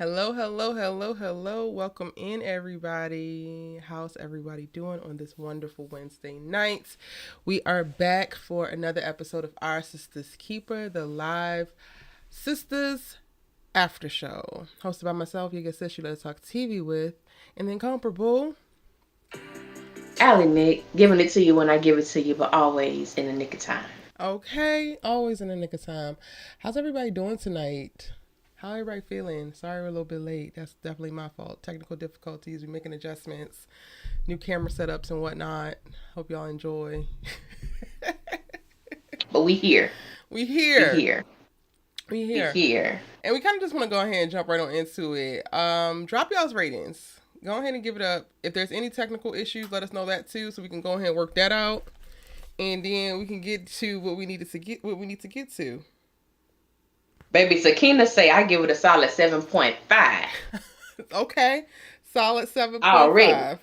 Hello, hello, hello, hello. Welcome in, everybody. How's everybody doing on this wonderful Wednesday night? We are back for another episode of Our Sistas Keeper, the live Sisters After Show. Hosted by myself, your sis, you let us talk TV with, and then comparable. Allie Nick, giving it to you when I give it to you, but always in the nick of time. Okay, always in the nick of time. How's everybody doing tonight? How everybody feeling? Sorry we're a little bit late. That's definitely my fault. Technical difficulties. We're making adjustments, new camera setups and whatnot. Hope y'all enjoy. But we here. we We here. here. We We here. here. And we kind of just want to go ahead and jump right on into it. Drop y'all's ratings. Go ahead and give it up. If there's any technical issues, let us know that too, so we can go ahead and work that out. And then we can get to what we needed to get. What we need to get to. Baby Sakina say I give it a solid 7.5. Okay, solid 7.5. Already.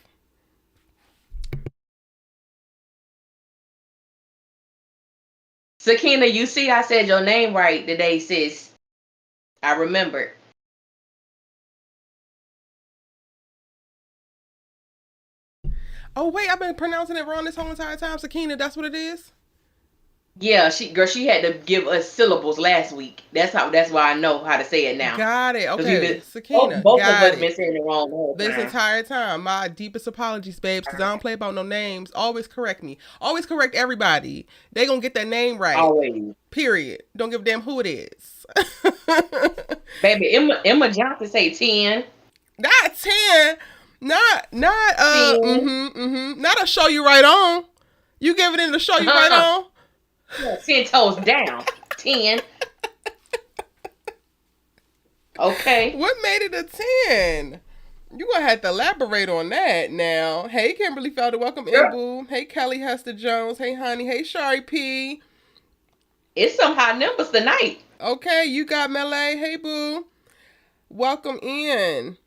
Sakina, you see I said your name right today, sis. I remembered. Oh wait, I've been pronouncing it wrong this whole entire time. Sakina, that's what it is. Yeah, she had to give us syllables last week. That's why I know how to say it now. Got it. Because we've Okay, been both, Sakina, both of got us been it. saying it wrong the whole This time. entire time, my deepest apologies, babes, because I don't play about no names. Always correct me. Always correct everybody. They gonna get that name right. Always. Period. Don't give a damn who it is. Baby, Emma Johnson say 10. Not 10. Not 10. not a show you right on. You giving it a show you right Uh-uh. on? Yeah, 10 toes down. 10. Okay. What made it a 10? You gonna have to elaborate on that now. Hey, Kimberly Felder, welcome in, Girl, boo. Hey, Kelly Hester Jones. Hey, honey. Hey, Shari P. it's some high numbers tonight. Okay, you got Melee. Hey, boo. Welcome in.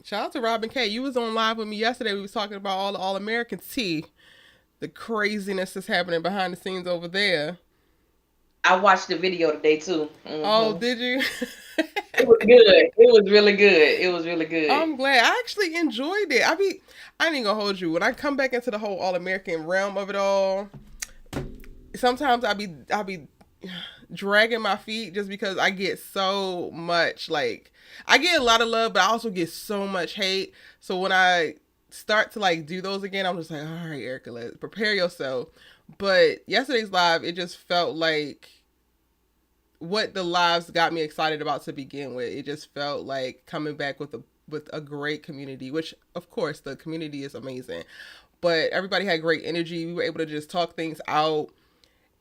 Shout out to Robin K. You was on live with me yesterday. We was talking about all the All American tea, the craziness that's happening behind the scenes over there. I watched the video today too. Oh, Hmm. did you? It was good. It was really good. It was really good. I'm glad. I actually enjoyed it. I ain't gonna hold you. When I come back into the whole All American realm of it all, sometimes I be dragging my feet just because I get so much like I get a lot of love, but I also get so much hate. So when I start to like do those again, I'm just like, all right, Erica, let's prepare yourself. But yesterday's live, it just felt like what the lives got me excited about to begin with. It just felt like coming back with a great community, which of course the community is amazing. But everybody had great energy. We were able to just talk things out.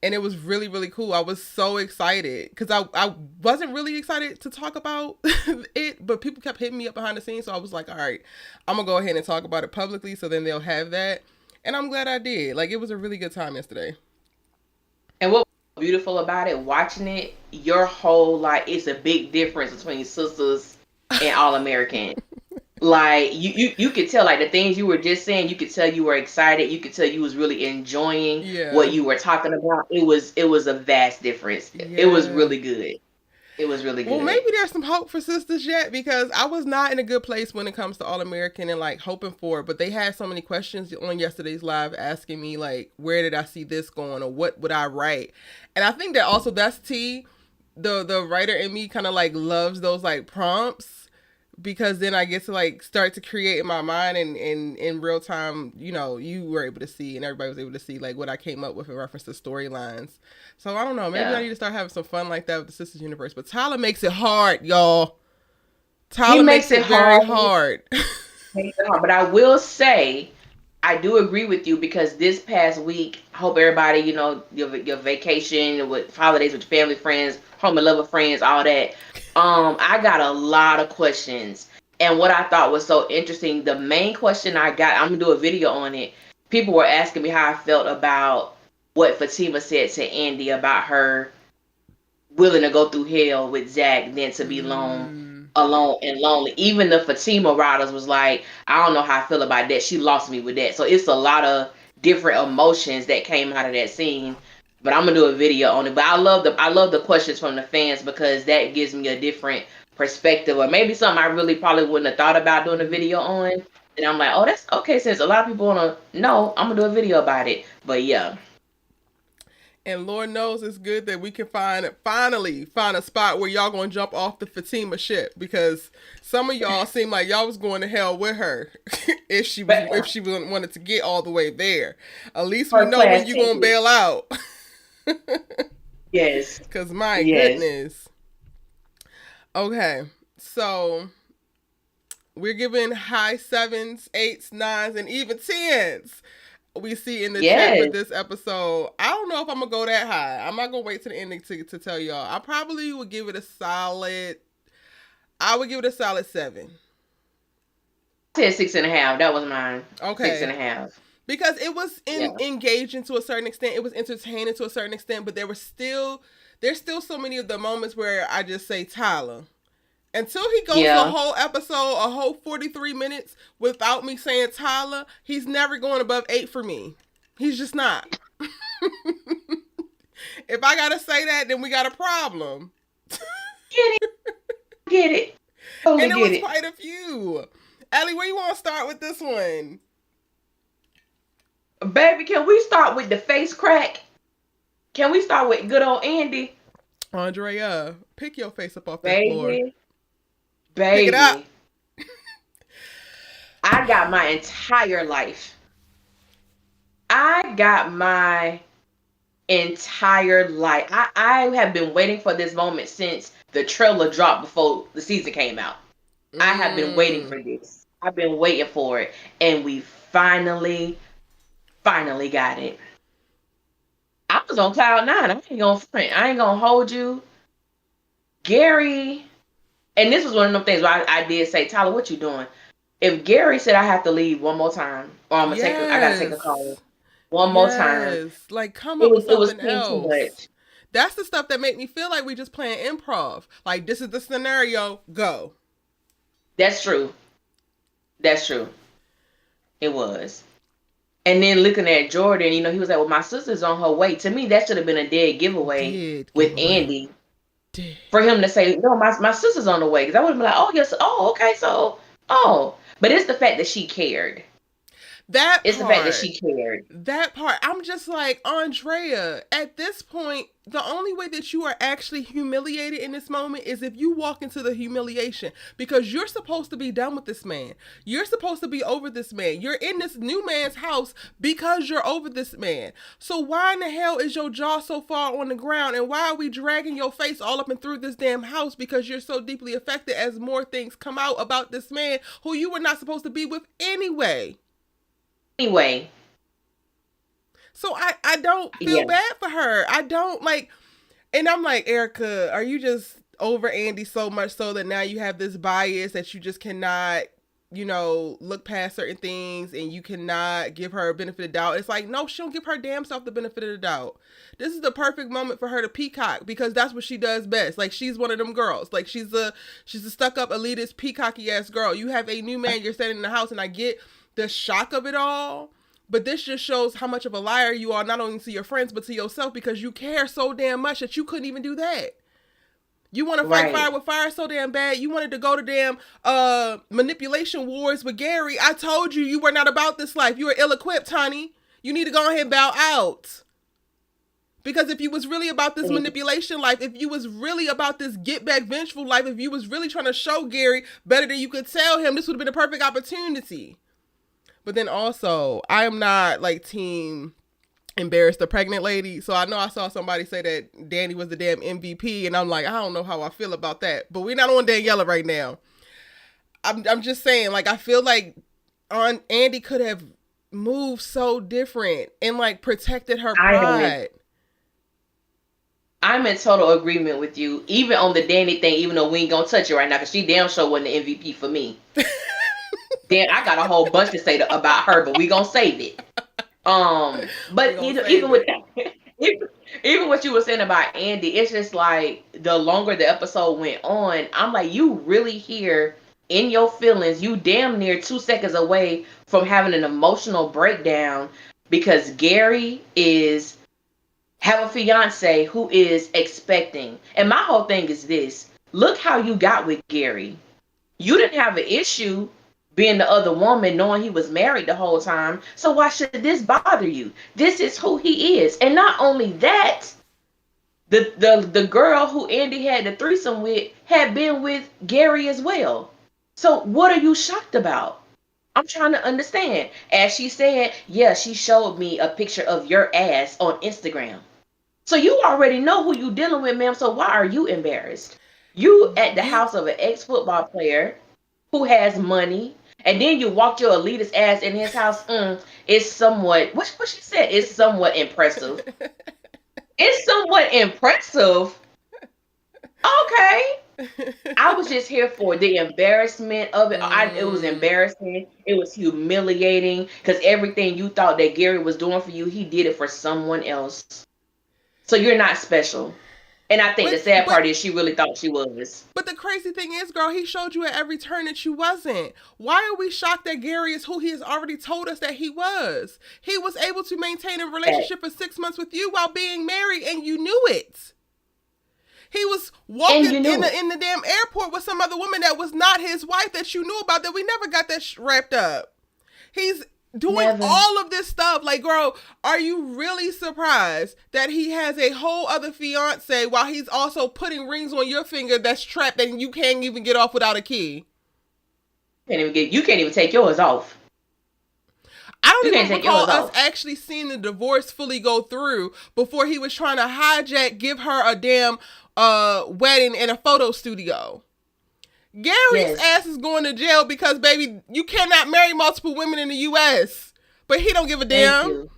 And it was really, really cool. I was so excited because I wasn't really excited to talk about it, but people kept hitting me up behind the scenes. So I was like, all right, I'm going to go ahead and talk about it publicly so then they'll have that. And I'm glad I did. Like, it was a really good time yesterday. And what was beautiful about it, watching it, your whole like it's a big difference between sisters and all American. Like you could tell like the things you were just saying, you could tell you were excited, you could tell you was really enjoying what Yeah. you were talking about. It was a vast difference. It was Yeah. really good. It was really Well, good. maybe there's some hope for sisters yet because I was not in a good place when it comes to All American and like hoping for it. But they had so many questions on yesterday's live asking me like, where did I see this going or what would I write? And I think that also that's T, the writer in me kind of like loves those like prompts because then I get to like start to create in my mind and in real time, you were able to see and everybody was able to see like what I came up with in reference to storylines. So I don't know, maybe I Yeah. need to start having some fun like that with the Sisters Universe. But Tyler makes it hard, y'all. He Tyler makes makes it it very hard. hard. Makes it hard. But I will say I do agree with you because this past week, I hope everybody, your vacation with holidays with family, friends, home and lover friends, all that. I got a lot of questions. And what I thought was so interesting, the main question I got, I'm gonna do a video on it. People were asking me how I felt about what Fatima said to Andy about her willing to go through hell with Zach than to be mm, alone and lonely. Even the Fatima riders was like, I don't know how I feel about that. She lost me with that. So it's a lot of different emotions that came out of that scene. but I'm gonna do a video on it. But I love the questions from the fans because that gives me a different perspective, or maybe something I really probably wouldn't have thought about doing a video on. And I'm like, oh, that's okay. Since a lot of people wanna know, I'm gonna do a video about it. But yeah, And Lord knows it's good that we can finally find a spot where y'all gonna jump off the Fatima ship, because some of y'all seem like y'all was going to hell with her but if she wanted to get all the way there. At least we first know when class you gonna ticket. bail out. Yes, Cause my yes, goodness. Okay, so we're giving high sevens, eights, nines, and even tens. We see in the chat for yes. this episode. I don't know if I'm gonna go that high. I'm not gonna wait to the ending to tell y'all. I probably would give it a solid. I would give it a solid 7. I said 6.5. That was mine. Six and Okay, a half. because it was Yeah. engaging to a certain extent. It was entertaining to a certain extent, but there's still so many of the moments where I just say Tyler. Until he goes the Yeah. whole episode, a whole 43 minutes without me saying Tyler, he's never going above 8 for me. He's just not. If I gotta say that, then we got a problem. Get it. Get it. And Totally it get was it. quite a few. Ellie, where you want to start with this one? Baby, can we start with the face crack? Can we start with good old Andi? Andrea, pick your face up off that floor. Baby, Pick it up. baby. I got my entire life. I got my entire life. I have been waiting for this moment since the trailer dropped before the season came out. I have been waiting Mm. for this. I've been waiting for it. And we finally got it. I was on cloud nine. I ain't gonna front. I ain't gonna hold you. Gary, and this was one of them things where I did say, Tyler, what you doing? If Gary said I have to leave one more time, or I gotta take a call Yes. one more time, Yes. Like, come up with it was something getting too else. much. That's the stuff that make me feel like we just playing improv. Like, this is the scenario, go. That's true. That's true. It was. And then looking at Jordan, he was like, well, my sister's on her way. To me, that should have been a dead giveaway Did give with away. Andi Did. for him to say, no, my sister's on the way. Because I would have been like, oh, yes, oh, okay, so, oh. But it's the fact that she cared. That It's the fact that part. she cared. That part. I'm just like, Andrea, at this point, the only way that you are actually humiliated in this moment is if you walk into the humiliation, because you're supposed to be done with this man. You're supposed to be over this man. You're in this new man's house because you're over this man. So why in the hell is your jaw so far on the ground, and why are we dragging your face all up and through this damn house because you're so deeply affected as more things come out about this man who you were not supposed to be with anyway? Anyway, So I don't feel yeah. bad for her. I don't like, and I'm like, Erica, are you just over Andi so much so that now you have this bias that you just cannot, look past certain things, and you cannot give her a benefit of doubt? It's like, no, she don't give her damn self the benefit of the doubt. This is the perfect moment for her to peacock, because that's what she does best. Like, she's one of them girls. Like, she's a stuck up elitist peacocky ass girl. You have a new man, you're standing in the house, and I get the shock of it all. But this just shows how much of a liar you are, not only to your friends, but to yourself, because you care so damn much that you couldn't even do that. You want to fight Right. fire with fire so damn bad. You wanted to go to damn manipulation wars with Gary. I told you were not about this life. You were ill-equipped, honey. You need to go ahead and bow out. Because if you was really about this manipulation life, if you was really about this get back vengeful life, if you was really trying to show Gary better than you could tell him, this would have been a perfect opportunity. But then also, I am not like team embarrass the pregnant lady. So I know I saw somebody say that Danny was the damn MVP, and I'm like, I don't know how I feel about that. But we're not on Daniela right now. I'm just saying, like, I feel like Andi could have moved so different and like protected her I am in pride. I'm in total agreement with you. Even on the Danny thing, even though we ain't gonna touch it right now, because she damn sure wasn't the MVP for me. Then I got a whole bunch to say about her, but we gonna save it. But even with that, even what you were saying about Andi, it's just like the longer the episode went on, I'm like, you really here in your feelings. You damn near 2 seconds away from having an emotional breakdown because Gary is have a fiance who is expecting. And my whole thing is this: look how you got with Gary. You didn't have an issue being the other woman, knowing he was married the whole time. So why should this bother you? This is who he is. And not only that, the girl who Andy had the threesome with had been with Gary as well. So what are you shocked about? I'm trying to understand. As she said, yeah, she showed me a picture of your ass on Instagram. So you already know who you dealing with, ma'am. So why are you embarrassed? You at the You house of an ex-football player who has money, and then you walked your elitist ass in his house. It's somewhat what she said. It's somewhat impressive. It's somewhat impressive. Okay. I was just here for the embarrassment of it. It was mm. embarrassing. It was humiliating because everything you thought that Gary was doing for you, he did it for someone else. So you're not special. And I think the but sad but part is she really thought she was. But the crazy thing is, girl, he showed you at every turn that you wasn't. Why are we shocked that Gary is who he has already told us that he was? He was able to maintain a That. relationship for 6 months with you while being married, and you knew it. He was And walking you knew it. in the damn airport with some other woman that was not his wife that you knew about that we never got that wrapped up. He's doing Never. all of this stuff. Like, girl, are you really surprised that he has a whole other fiance while he's also putting rings on your finger that's trapped and you can't even get off without a key? You can't even take yours off. I don't You can't even take recall yours us off. actually seeing the divorce fully go through before he was trying to hijack, give her a damn wedding in a photo studio. Gary's Yes. ass is going to jail because, baby, you cannot marry multiple women in the U.S. But he don't give a Thank damn. you.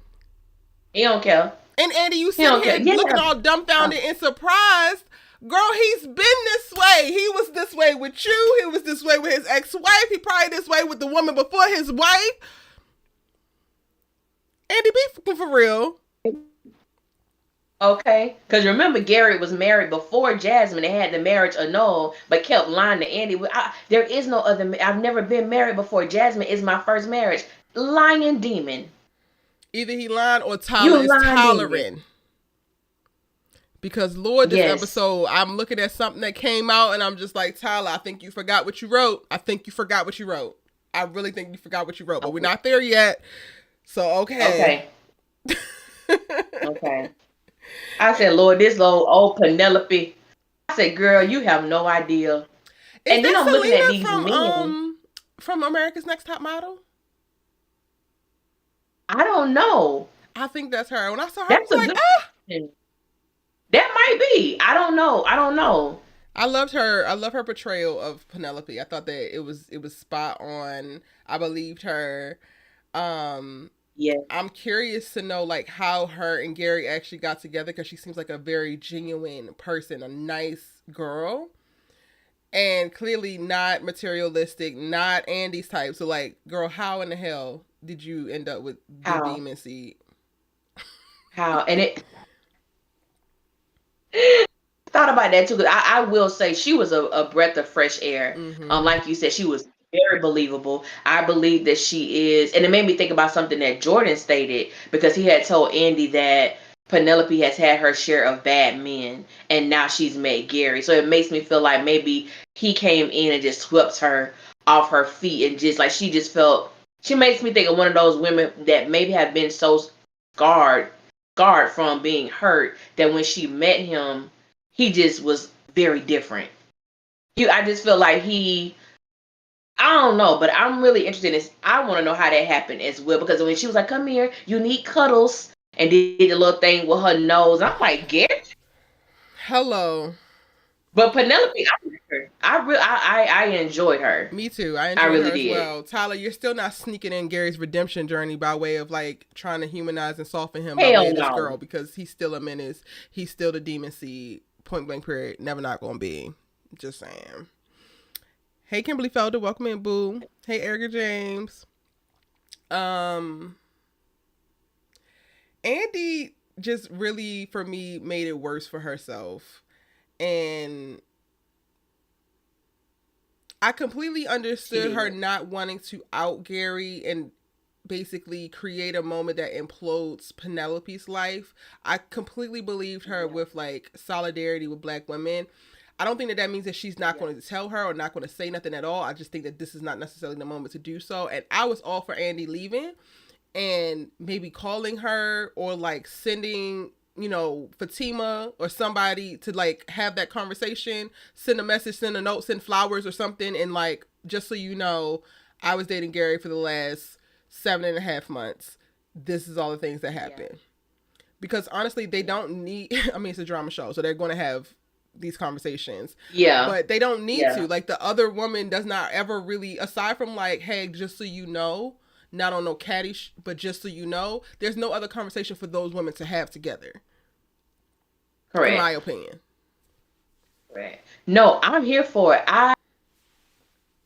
He don't care. And Andy, you He sitting don't here care. looking Yeah. all dumbfounded and surprised. Girl, he's been this way. He was this way with you. He was this way with his ex-wife. He probably this way with the woman before his wife. Andy, be for real. Okay. Because remember, Gary was married before Jasmine and had the marriage annulled, but kept lying to Andy. There is no other. I've never been married before. Jasmine is my first marriage. Lying demon. Either he lying or Tyler You is lying demon. tolerant. Because, Lord, this Yes. episode, I'm looking at something that came out and I'm just like, Tyler, I think you forgot what you wrote. I think you forgot what you wrote. I really think you forgot what you wrote, but we're not there yet. So, okay. Okay. Okay. I said, Lord, this little old Penelope. I said, girl, you have no idea. Is And then that I'm looking at Selena these men. from America's Next Top Model? I don't know. I think that's her. When I saw her, I That's was a like, good ah. question. That might be. I don't know. I don't know. I loved her. I love her portrayal of Penelope. I thought that it was spot on. I believed her. Um, Yeah. I'm curious to know like how her and Gary actually got together because she seems like a very genuine person, a nice girl, and clearly not materialistic, not Andy's type. So like, girl, how in the hell did you end up with the How? demon seed? How? And it thought about that too. 'Cause I will say she was a breath of fresh air. Mm-hmm. Like you said, she was very believable. I believe that she is, and it made me think about something that Jordan stated because he had told Andy that Penelope has had her share of bad men, and now she's met Gary. So it makes me feel like maybe he came in and just swept her off her feet, and just like she just felt. She makes me think of one of those women that maybe have been so scarred, scarred from being hurt that when she met him he just was very different. I just feel like I don't know, but I'm really interested in this. I want to know how that happened as well because when she was like, "Come here, you need cuddles," and did the little thing with her nose, I'm like, "Get." Hello. But Penelope, I like her. I enjoyed her. Me too. I I enjoyed her really as did. well. Tyler, you're still not sneaking in Gary's redemption journey by way of like trying to humanize and soften him by way Hell of this no. girl because he's still a menace. He's still the demon seed. Point blank period. Never not gonna be. Just saying. Hey Kimberly Felder, welcome in, boo. Hey Erica James. Um Andy just really for me made it worse for herself. And I completely She understood her did. not wanting to out Gary and basically create a moment that implodes Penelope's life. I completely believed her Yeah. with like solidarity with black women. I don't think that that means that she's not Yeah. going to tell her or not going to say nothing at all. I just think that this is not necessarily the moment to do so. And I was all for Andi leaving and maybe calling her or like sending, you know, Fatima or somebody to like have that conversation, send a message, send a note, send flowers or something, and like, just so you know, I was dating Gary for the last 7.5 months. This is all the things that Yeah. happen. Because honestly, they Yeah. don't need, I mean, it's a drama show, so they're going to have these conversations, Yeah. but they don't need Yeah. to. Like, the other woman does not ever really, aside from like, hey, just so you know, not on no catty, but just so you know, there's no other conversation for those women to have together, in my Correct. opinion. Correct. No, I'm here for it. I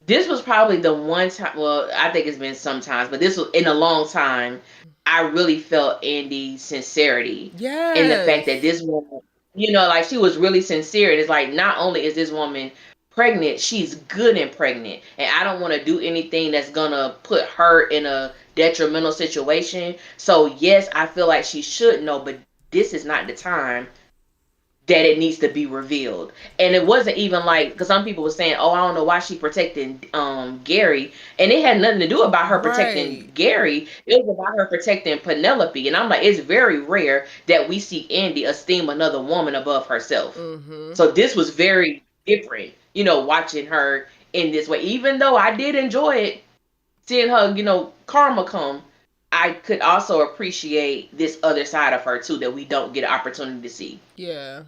This was probably the one time. Well, I think it's been sometimes, but this was in a long time. I really felt Andy's sincerity in the fact that Yes. this woman, like she was really sincere. And it's like not only is this woman pregnant, she's good and pregnant, and I don't want to do anything that's gonna put her in a detrimental situation. So yes, I feel like she should know, but this is not the time that it needs to be revealed. And it wasn't even like, because some people were saying, "Oh, I don't know why she protecting Gary," and it had nothing to do about her protecting Right. Gary. It was about her protecting Penelope. And I'm like, it's very rare that we see Andi esteem another woman above herself. Mm-hmm. So this was very different, watching her in this way. Even though I did enjoy it, seeing her, karma come. I could also appreciate this other side of her too that we don't get an opportunity to see. Yeah.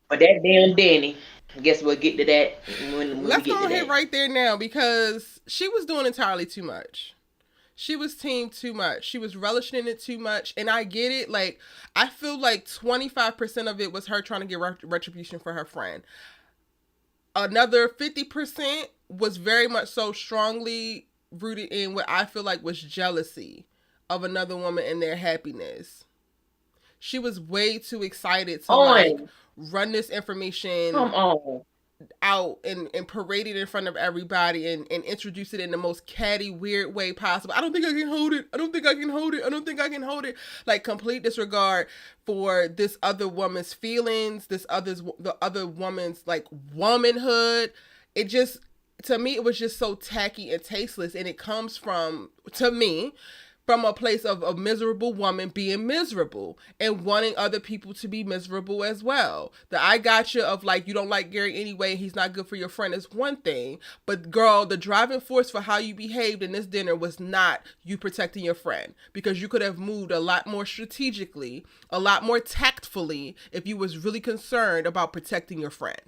But that damn Danny, I guess we'll get to that when we Let's get to go ahead that. right there now because she was doing entirely too much. She was team too much. She was relishing in it too much. And I get it. Like, I feel like 25% of it was her trying to get retribution for her friend. Another 50% was very much so strongly rooted in what I feel like was jealousy of another woman and their happiness. She was way too excited to like On, run this information come on. out and parade it in front of everybody and introduce it in the most catty, weird way possible. I don't think I can hold it. I don't think I can hold it. I don't think I can hold it. Like, complete disregard for this other woman's feelings, the other woman's like womanhood. It just, to me, it was just so tacky and tasteless. And it comes from, to me, from a place of a miserable woman being miserable and wanting other people to be miserable as well. The I gotcha of like, you don't like Gary anyway, he's not good for your friend is one thing. But girl, the driving force for how you behaved in this dinner was not you protecting your friend, because you could have moved a lot more strategically, a lot more tactfully if you was really concerned about protecting your friend.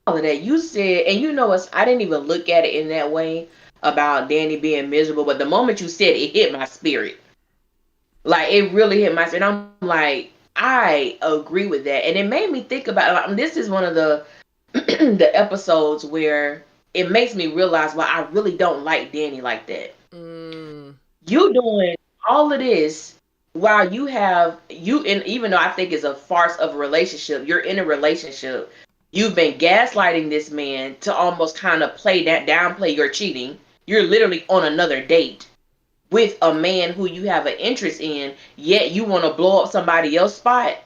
All of that you said, and I didn't even look at it in that way about Danny being miserable. But the moment you said it, it hit my spirit. Like it really hit my spirit. I'm like, I agree with that, and it made me think about. Like, this is one of the the episodes where it makes me realize why I really don't like Danny like that. Mm, You doing all of this while and even though I think it's a farce of a relationship, you're in a relationship. You've been gaslighting this man to almost kind of play that downplay your cheating. You're literally on another date with a man who you have an interest in, yet you want to blow up somebody else's spot.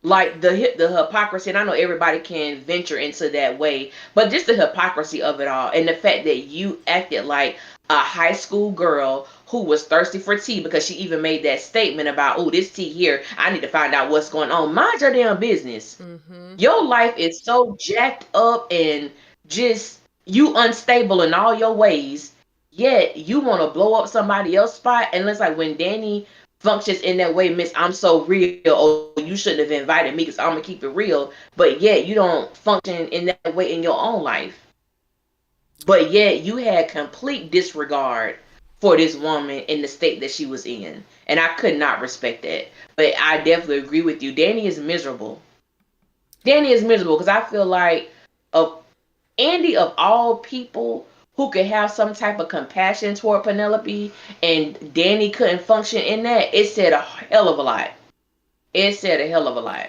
Like the hypocrisy, and I know everybody can venture into that way, but just the hypocrisy of it all, and the fact that you acted like a high school girl who was thirsty for tea because she even made that statement about, oh, this tea here, I need to find out what's going on. Mind your damn business. mm-hmm. Your life is so jacked up and just you unstable in all your ways, yet you want to blow up somebody else's spot. And it's like when Danny functions in that way, Miss, I'm so real. Oh, you shouldn't have invited me because I'm gonna keep it real. But yet you don't function in that way in your own life. But yet you had complete disregard for this woman in the state that she was in. And I could not respect that. But I definitely agree with you. Danny is miserable. Danny is miserable because I feel like of Andi of all people who could have some type of compassion toward Penelope, and Danny couldn't function in that, it said a hell of a lot. It said a hell of a lot.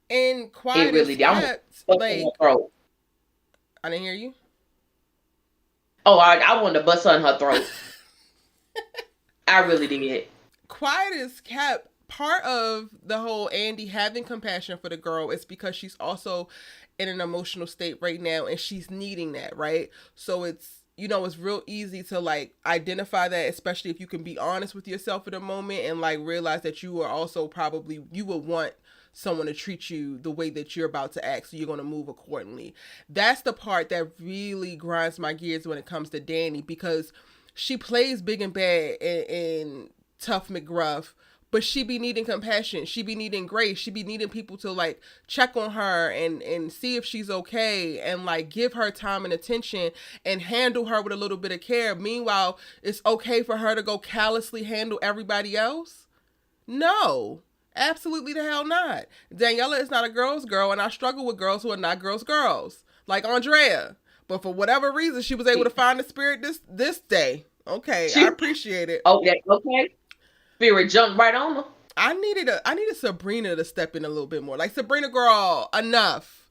And It quiet really as did. I'm kept, fucking my like, throat. I didn't hear you. Oh, I wanted to bust her in her throat. I really did. Quiet is kept. Part of the whole Andi having compassion for the girl is because she's also in an emotional state right now and she's needing that, right? So it's real easy to like identify that, especially if you can be honest with yourself at a moment and like realize that you are also probably you would want someone to treat you the way that you're about to act, so you're going to move accordingly. That's the part that really grinds my gears when it comes to Danny, because she plays big and bad and tough McGruff, but she be needing compassion. She be needing grace. She be needing people to like check on her and see if she's okay and like give her time and attention and handle her with a little bit of care. Meanwhile, it's okay for her to go callously handle everybody else? No. Absolutely the hell not. Daniela is not a girl's girl, and I struggle with girls who are not girls. Like Andrea. But for whatever reason, she was able to find the spirit this day. Okay, I She, appreciate it. oh, that okay. Spirit jumped right on her. I needed Sabrina to step in a little bit more. Like Sabrina girl, enough.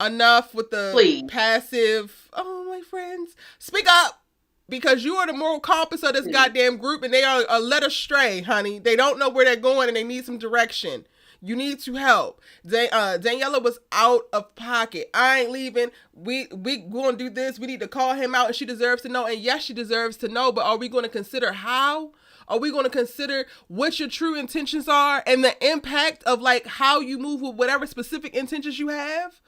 Enough with the Please. passive, oh my friends. Speak up. Because you are the moral compass of this goddamn group and they are led astray, honey. They don't know where they're going and they need some direction. You need to help. Daniela was out of pocket. I ain't leaving. We gonna do this. We need to call him out, and she deserves to know. And yes, she deserves to know. But are we going to consider how? Are we going to consider what your true intentions are and the impact of like how you move with whatever specific intentions you have?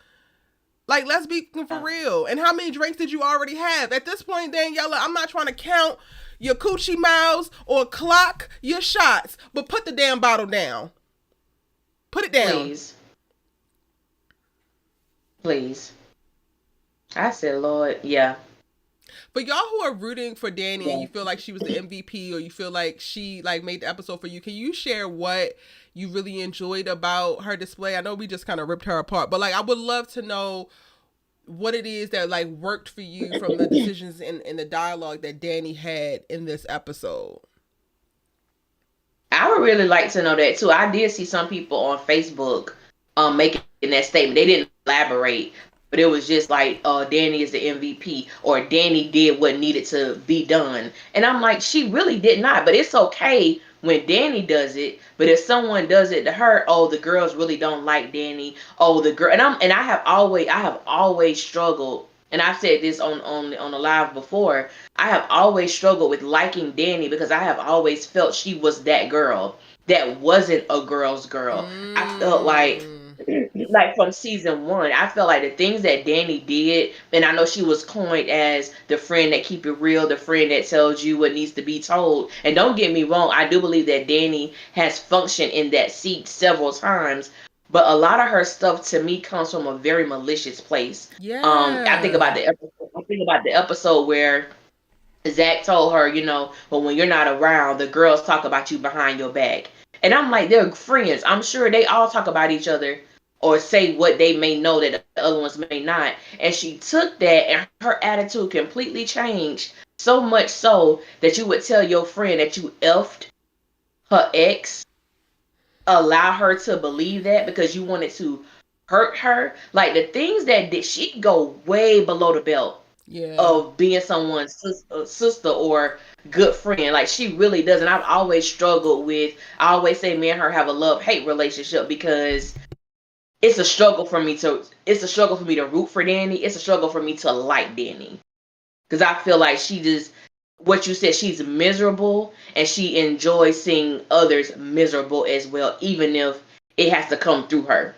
Like, let's be for real. And how many drinks did you already have? At this point, Daniela, I'm not trying to count your coochie miles or clock your shots, but put the damn bottle down. Put it down. Please. Please. I said, Lord, yeah. For y'all who are rooting for Danny and Yeah. you feel like she was the MVP or you feel like she like made the episode for you, can you share what you really enjoyed about her display? I know we just kind of ripped her apart, but like I would love to know what it is that like worked for you from the decisions and the dialogue that Danny had in this episode. I would really like to know that too. I did see some people on Facebook making that statement. They didn't elaborate, but it was just like Danny is the MVP or Danny did what needed to be done. And I'm like, she really did not. But it's okay when Danny does it. But if someone does it to her, oh, the girls really don't like Danny. Oh, the girl, and I have always struggled. And I said this on the live before. I have always struggled with liking Danny because I have always felt she was that girl that wasn't a girl's girl. I felt Mm. like from season one, I felt like the things that Danny did, and I know she was coined as the friend that keep it real, the friend that tells you what needs to be told. And don't get me wrong, I do believe that Danny has functioned in that seat several times. But a lot of her stuff to me comes from a very malicious place. I think Yeah. about the episode. I think about the episode where Zach told her, but when you're not around, the girls talk about you behind your back. And I'm like, they're friends. I'm sure they all talk about each other or say what they may know that the other ones may not. And she took that and her attitude completely changed. So much so that you would tell your friend that you effed her ex, allow her to believe that because you wanted to hurt her. Like the things that did, she go way below the belt Yeah. of being someone's sister or good friend. Like she really doesn't. I've always struggled with. I always say me and her have a love hate relationship because it's a struggle for me to. It's a struggle for me to root for Danny. It's a struggle for me to like Danny because I feel like she just. What you said, she's miserable and she enjoys seeing others miserable as well, even if it has to come through her.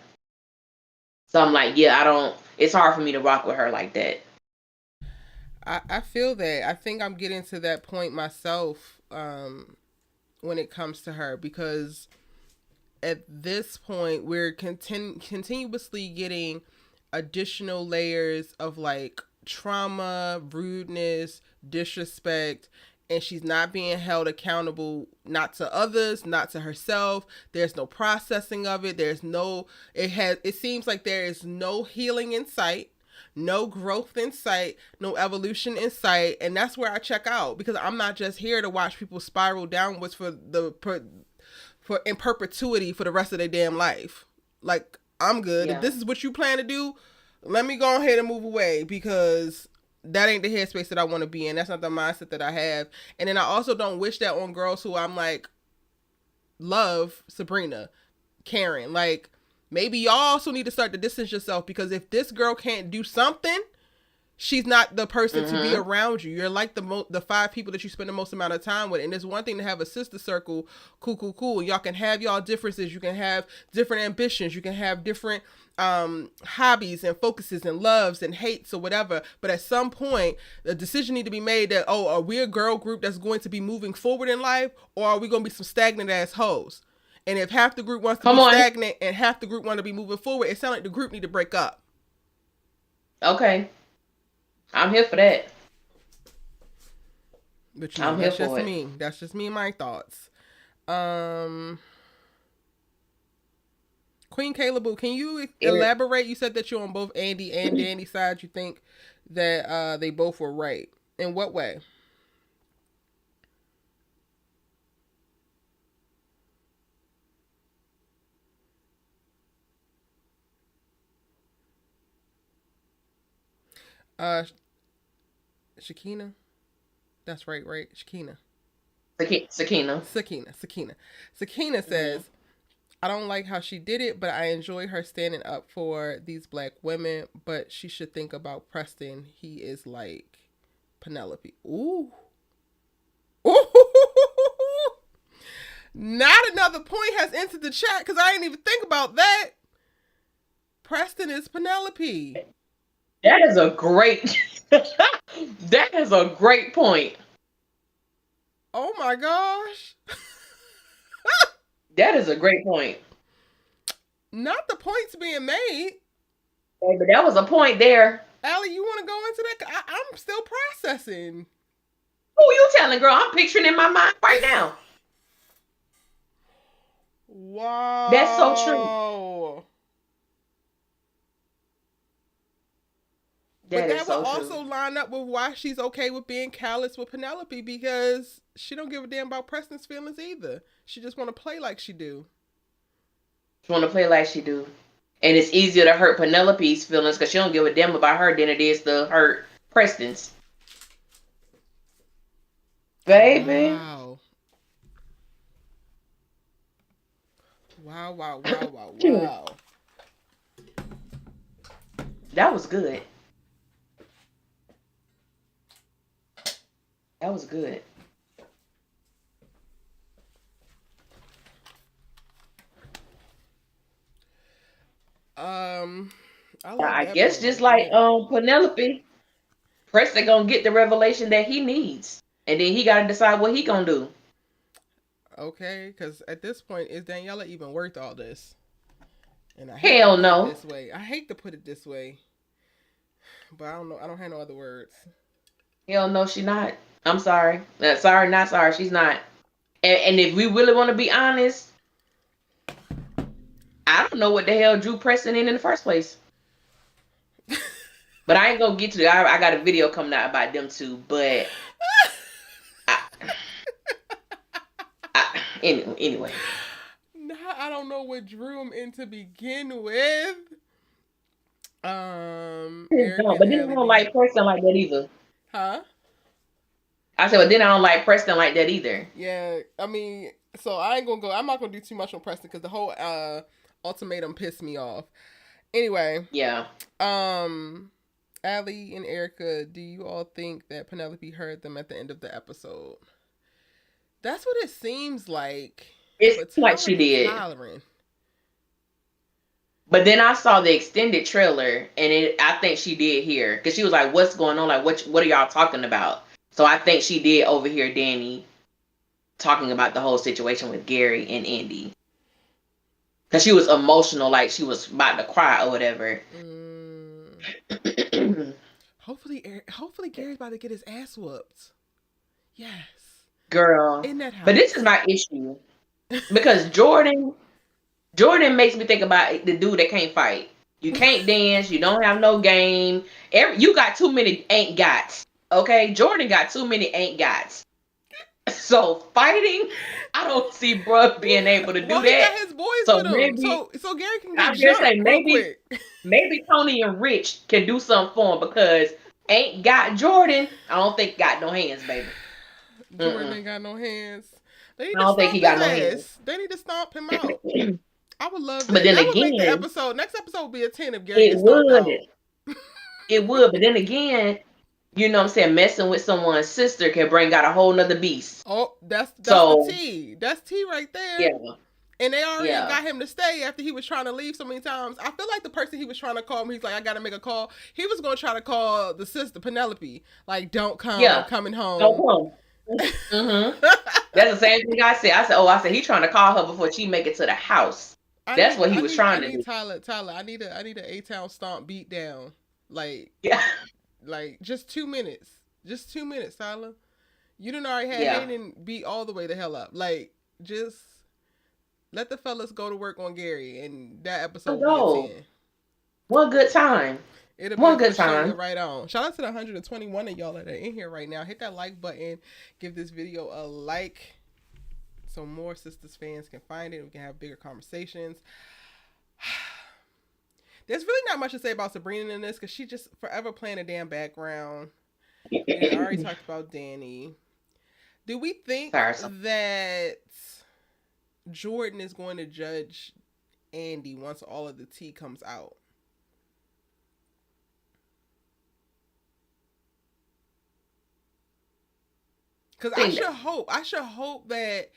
So I'm like, yeah, I don't. It's hard for me to rock with her like that. I feel that. I think I'm getting to that point myself when it comes to her because at this point we're continuously getting additional layers of like trauma, rudeness, disrespect, and she's not being held accountable, not to others, not to herself. There's no processing of it. It seems like there is no healing in sight, no growth in sight, no evolution in sight, and that's where I check out because I'm not just here to watch people spiral downwards for in perpetuity for the rest of their damn life. Like, I'm good. If Yeah. this is what you plan to do, let me go ahead and move away because that ain't the headspace that I want to be in. That's not the mindset that I have. And then I also don't wish that on girls who I'm like, love Sabrina, Karen. Like, maybe y'all also need to start to distance yourself, because if this girl can't do something, she's not the person to be around you. You're like the five people that you spend the most amount of time with. And it's one thing to have a sister circle, cool. Y'all can have y'all differences. You can have different ambitions. You can have different hobbies and focuses and loves and hates or whatever. But at some point, the decision need to be made that, oh, are we a girl group that's going to be moving forward in life, or are we going to be some stagnant ass hoes? And if half the group wants to be stagnant and half the group want to be moving forward, it sounds like the group need to break up. Okay. I'm here for that. But you know, that's just me. That's just me and my thoughts. Queen Caleb, can you elaborate? You said that you're on both Andi and Danny's side. You think that they both were right. In what way? Shakina. That's right. Shakina. Sakina says, I don't like how she did it, but I enjoy her standing up for these black women, but she should think about Preston. He is like Penelope. Ooh. Not another point has entered the chat, because I didn't even think about that. Preston is Penelope. That is a great that is a great point. Oh my gosh. That is a great point. Not the points being made. Hey, but that was a point there. Allie, you want to go into that? I'm still processing. Who you telling, girl? I'm picturing in my mind right now. Wow. That's so true. But that will also line up with why she's okay with being callous with Penelope, because she don't give a damn about Preston's feelings either. She just want to play like she do. She want to play like she do. And it's easier to hurt Penelope's feelings because she don't give a damn about her than it is to hurt Preston's. Baby. Wow. That was good. That was good. I guess just like Penelope, Preston gonna get the revelation that he needs, and then he gotta decide what he gonna do. Okay, because at this point, is Daniela even worth all this? And hell no. This way, I hate to put it this way, but I don't know. I don't have no other words. Hell no, she not. I'm sorry. Sorry, not sorry. She's not. And if we really want to be honest, I don't know what the hell drew Preston in the first place. But I ain't gonna get to it. I got a video coming out about them two. But anyway. Nah, I don't know what drew him in to begin with. No, but then I don't like Preston like that either. Huh? I said, but then I don't like Preston like that either. Yeah, I mean, so I ain't gonna go. I'm not gonna do too much on Preston because the whole ultimatum pissed me off. Anyway. Yeah. Allie and Erica, do you all think that Penelope heard them at the end of the episode? That's what it seems like. It's like she did. Hollering. But then I saw the extended trailer, and I think she did hear, because she was like, "What's going on? Like, what are y'all talking about?" So I think she did overhear Danny talking about the whole situation with Gary and Andi, because she was emotional, like she was about to cry or whatever. Hopefully Gary's about to get his ass whooped. Yes. Girl. In that house. But this is my issue. Because Jordan makes me think about the dude that can't fight. You can't dance. You don't have no game. You got too many ain't gots. Okay? Jordan got too many ain't gots. So fighting, I don't see bruh being able to do that. He got his boys with him. Maybe, so Gary can get maybe Tony and Rich can do something for him, because ain't got Jordan. I don't think got no hands, baby. Jordan Mm-mm. ain't got no hands. They need I to don't think he stomp his got no hands. ass. They need to stomp him out. I would love But that. then That would make the again, episode. Next episode would be a 10 if Gary it gets stomped would. out. It would. But then again, you know what I'm saying, messing with someone's sister can bring out a whole nother beast. Oh, that's the So T. That's T right there. yeah, And they already yeah. got him to stay after he was trying to leave so many times. I feel like the person he was trying to call him, he's like, I gotta make a call. He was gonna try to call the sister Penelope, like, don't come, I'm Yeah. coming No home. problem. Mm-hmm. That's the same thing I said. I said he trying to call her before she make it to the house. That's what he was I trying to need do. Tyler. I need a A-Town stomp beat down. Like Yeah. just 2 minutes. Just 2 minutes, Tyler. You didn't already had Yeah. Hayden beat all the way the hell up. Like, just let the fellas go to work on Gary, and that episode will be a Go. 10. One good time. It'll be One a good cliche time. right on. Shout out to the 121 of y'all that are in here right now. Hit that like button. Give this video a like so more Sistas fans can find it. We can have bigger conversations. There's really not much to say about Sabrina in this because she just forever playing a damn background. We already talked about Danny. Do we think Tiresome. that Jordan is going to judge Andi once all of the tea comes out? Because I should hope that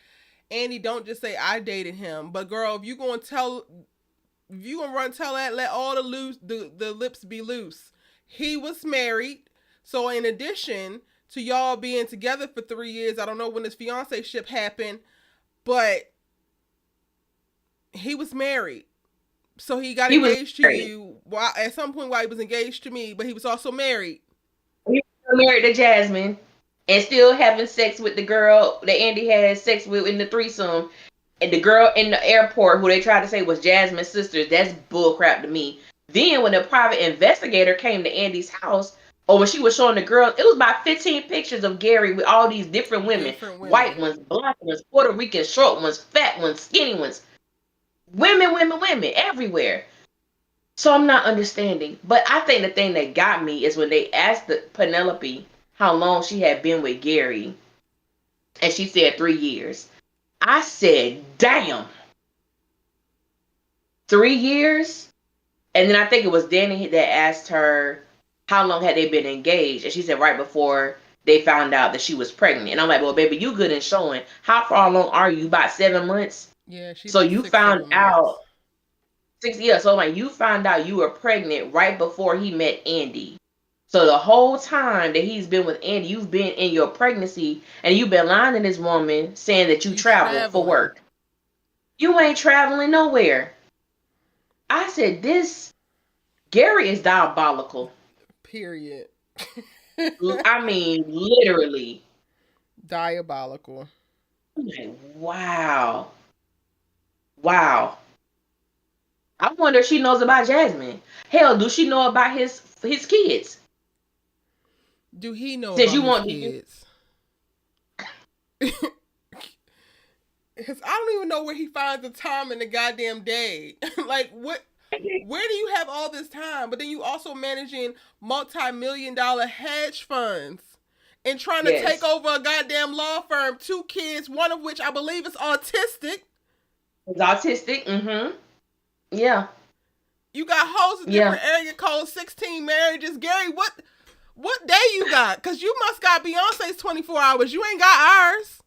Andi don't just say I dated him, but girl, if you gonna tell that, let all the lips be loose. He was married, so in addition to y'all being together for 3 years, I don't know when this fiance ship happened, but he was married. So he got engaged to you at some point while he was engaged to me, but he was also married. He was married to Jasmine and still having sex with the girl that Andy had sex with in the threesome. And the girl in the airport who they tried to say was Jasmine's sister, that's bullcrap to me. Then when the private investigator came to Andy's house, or when she was showing the girl, it was about 15 pictures of Gary with all these different women. Different women. White ones, black ones, Puerto Rican, short ones, fat ones, skinny ones. Women, women, women, everywhere. So I'm not understanding. But I think the thing that got me is when they asked Penelope how long she had been with Gary, and she said 3 years. I said, damn. 3 years? And then I think it was Danny that asked her how long had they been engaged. And she said right before they found out that she was pregnant. And I'm like, well, baby, you good in showing. How far along are you? About 7 months? Yeah, she's So like you 6, found 7 out months. 6 years. So like you found out you were pregnant right before he met Andy. So the whole time that he's been with Andy, you've been in your pregnancy and you've been lying to this woman saying that you travel for Traveling. work. You ain't traveling nowhere. I said, this Gary is diabolical. Period. I mean, literally. Diabolical. I'm like, wow. Wow. I wonder if she knows about Jasmine. Hell, do she know about his kids? Do he know Since about you his want kids? Because I don't even know where he finds the time in the goddamn day. Like, what? Where do you have all this time? But then you also managing multi-million-dollar hedge funds and trying to take Yes. over a goddamn law firm. 2 kids, one of which I believe is autistic. He's autistic. Mm-hmm. Yeah. You got hoes in Yeah. different area codes, 16 marriages. Gary, what day you got? Because you must got Beyonce's 24 hours. You ain't got ours.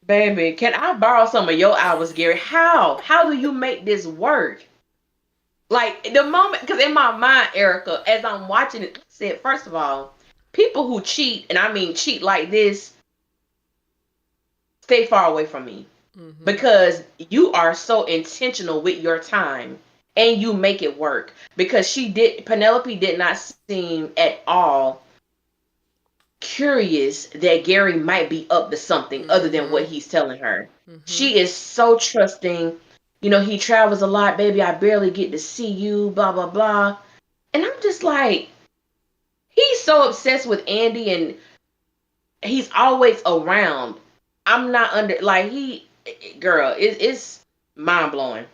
Baby, can I borrow some of your hours, Gary? How? How do you make this work? Like the moment, because in my mind, Erica, as I'm watching it, I said, first of all, people who cheat, and I mean cheat like this, stay far away from me. Mm-hmm. Because you are so intentional with your time and you make it work. Because Penelope did not seem at all curious that Gary might be up to something other than what he's telling her. Mm-hmm. She is so trusting. You know, he travels a lot, baby. I barely get to see you, blah, blah, blah. And I'm just like, he's so obsessed with Andy and he's always around. I'm not girl, it's mind blowing.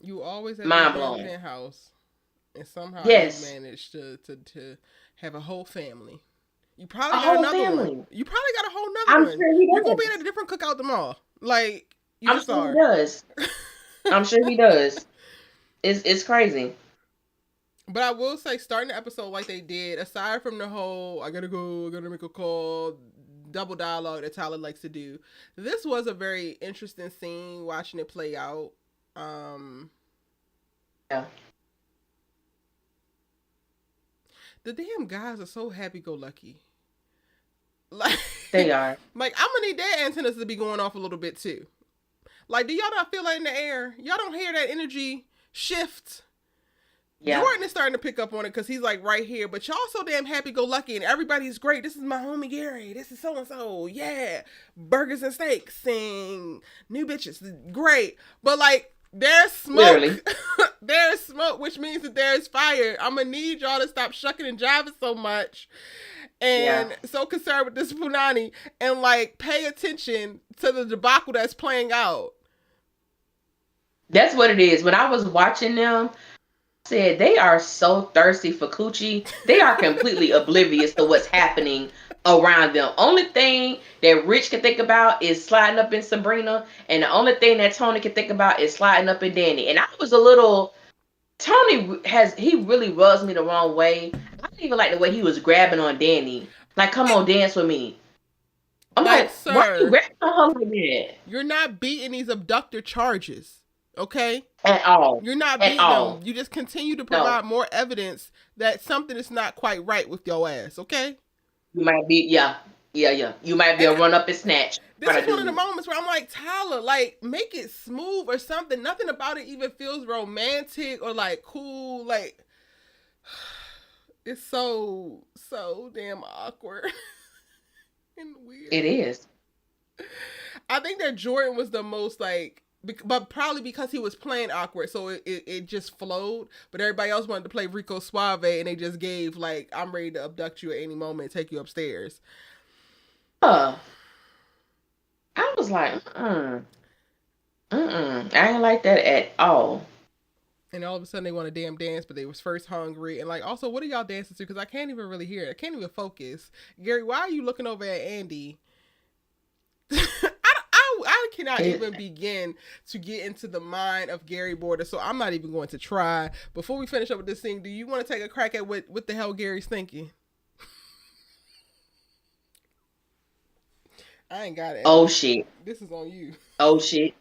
You always at Mind that damn blowing. penthouse. and somehow you Yes, managed to have a whole family. You a probably got whole another one. family. You probably got a whole nother I'm one. sure he You're gonna be at does. a different cookout tomorrow. Like you I'm just sure he are. does. I'm sure he does. It's crazy. But I will say, starting the episode like they did, aside from the whole "I gotta go, I gotta make a call," double dialogue that Tyler likes to do, this was a very interesting scene. Watching it play out. Um, Yeah, the damn guys are so happy go lucky. Like, they are. like I'm gonna need their antennas to be going off a little bit too. Like, do y'all not feel that in the air? Y'all don't hear that energy shift? Yeah. Jordan is starting to pick up on it because he's like right here, but y'all so damn happy go lucky and everybody's great. This is my homie Gary. This is so and so. Yeah. Burgers and steaks and new bitches. Great. But like, there's Literally. smoke. There's smoke, which means that there's fire. I'm gonna need y'all to stop shucking and jiving so much Yeah. and so concerned with this punani and like pay attention to the debacle that's playing out. That's what it is. When I was watching them, I said they are so thirsty for coochie. They are completely oblivious to what's happening around them. Only thing that Rich can think about is sliding up in Sabrina, and the only thing that Tony can think about is sliding up in Danny. And I was a little he really rubs me the wrong way. I didn't even like the way he was grabbing on Danny. Like, come on, dance with me. I'm Like, like, why are you sir, grabbing on her like that? you're not beating these abductor charges, okay? At all. You're not At beating them. all. You just continue to No. provide more evidence that something is not quite right with your ass, okay? You might be, yeah. Yeah, yeah. You might be And a run up and snatch this kind is of one of the dude. moments where I'm like, Tyler, like, make it smooth or something. Nothing about it even feels romantic or like cool. Like, it's so damn awkward and It weird. is. I think that Jordan was the most like, but probably because he was playing awkward, so it just flowed. But everybody else wanted to play Rico Suave, and they just gave like, I'm ready to abduct you at any moment and take you upstairs. Uh, I was like, I ain't like that at all. And all of a sudden they want to damn dance, but they was first hungry. And like, also, what are y'all dancing to? Because I can't even really hear it. I can't even focus. Gary, why are you looking over at Andi? I cannot even begin to get into the mind of Gary Border, so I'm not even going to try. Before we finish up with this thing, do you want to take a crack at what the hell Gary's thinking? I ain't got it. Oh shit. This is on you. Oh shit.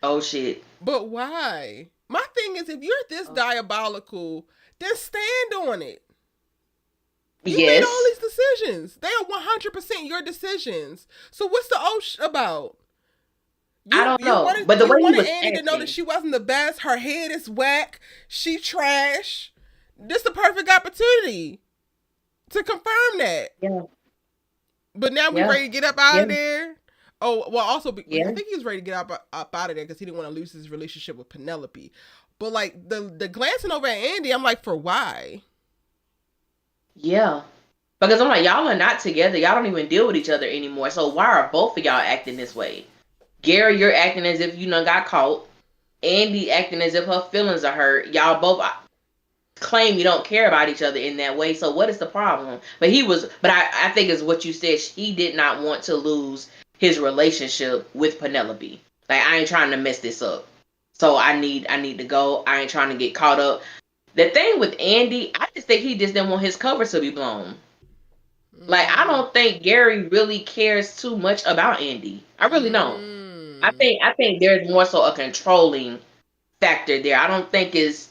Oh shit. But why? My thing is, if you're this diabolical, then stand on it. You made all Yes. these decisions. They are 100% your decisions. So what's the about? I You don't you know. wanted But the you way he wanted was Andy to know that acting. she wasn't the best. Her head is whack. She trash. This the perfect opportunity to confirm that. Yeah. But now we Yeah. ready to get up out Yeah. of there. Oh well, also I Yeah. think he was ready to get up out of there because he didn't want to lose his relationship with Penelope. But like the glancing over at Andy, I'm like, for why? Yeah. Because I'm like, y'all are not together. Y'all don't even deal with each other anymore. So why are both of y'all acting this way? Gary, you're acting as if you done got caught. Andy acting as if her feelings are hurt. Y'all both claim you don't care about each other in that way. So what is the problem? But I think it's what you said. He did not want to lose his relationship with Penelope. Like, I ain't trying to mess this up. So I need to go. I ain't trying to get caught up. The thing with Andy, I just think he just didn't want his cover to be blown. Like, I Mm. don't think Gary really cares too much about Andy. I really don't. Mm. I think there's more so a controlling factor there. I don't think is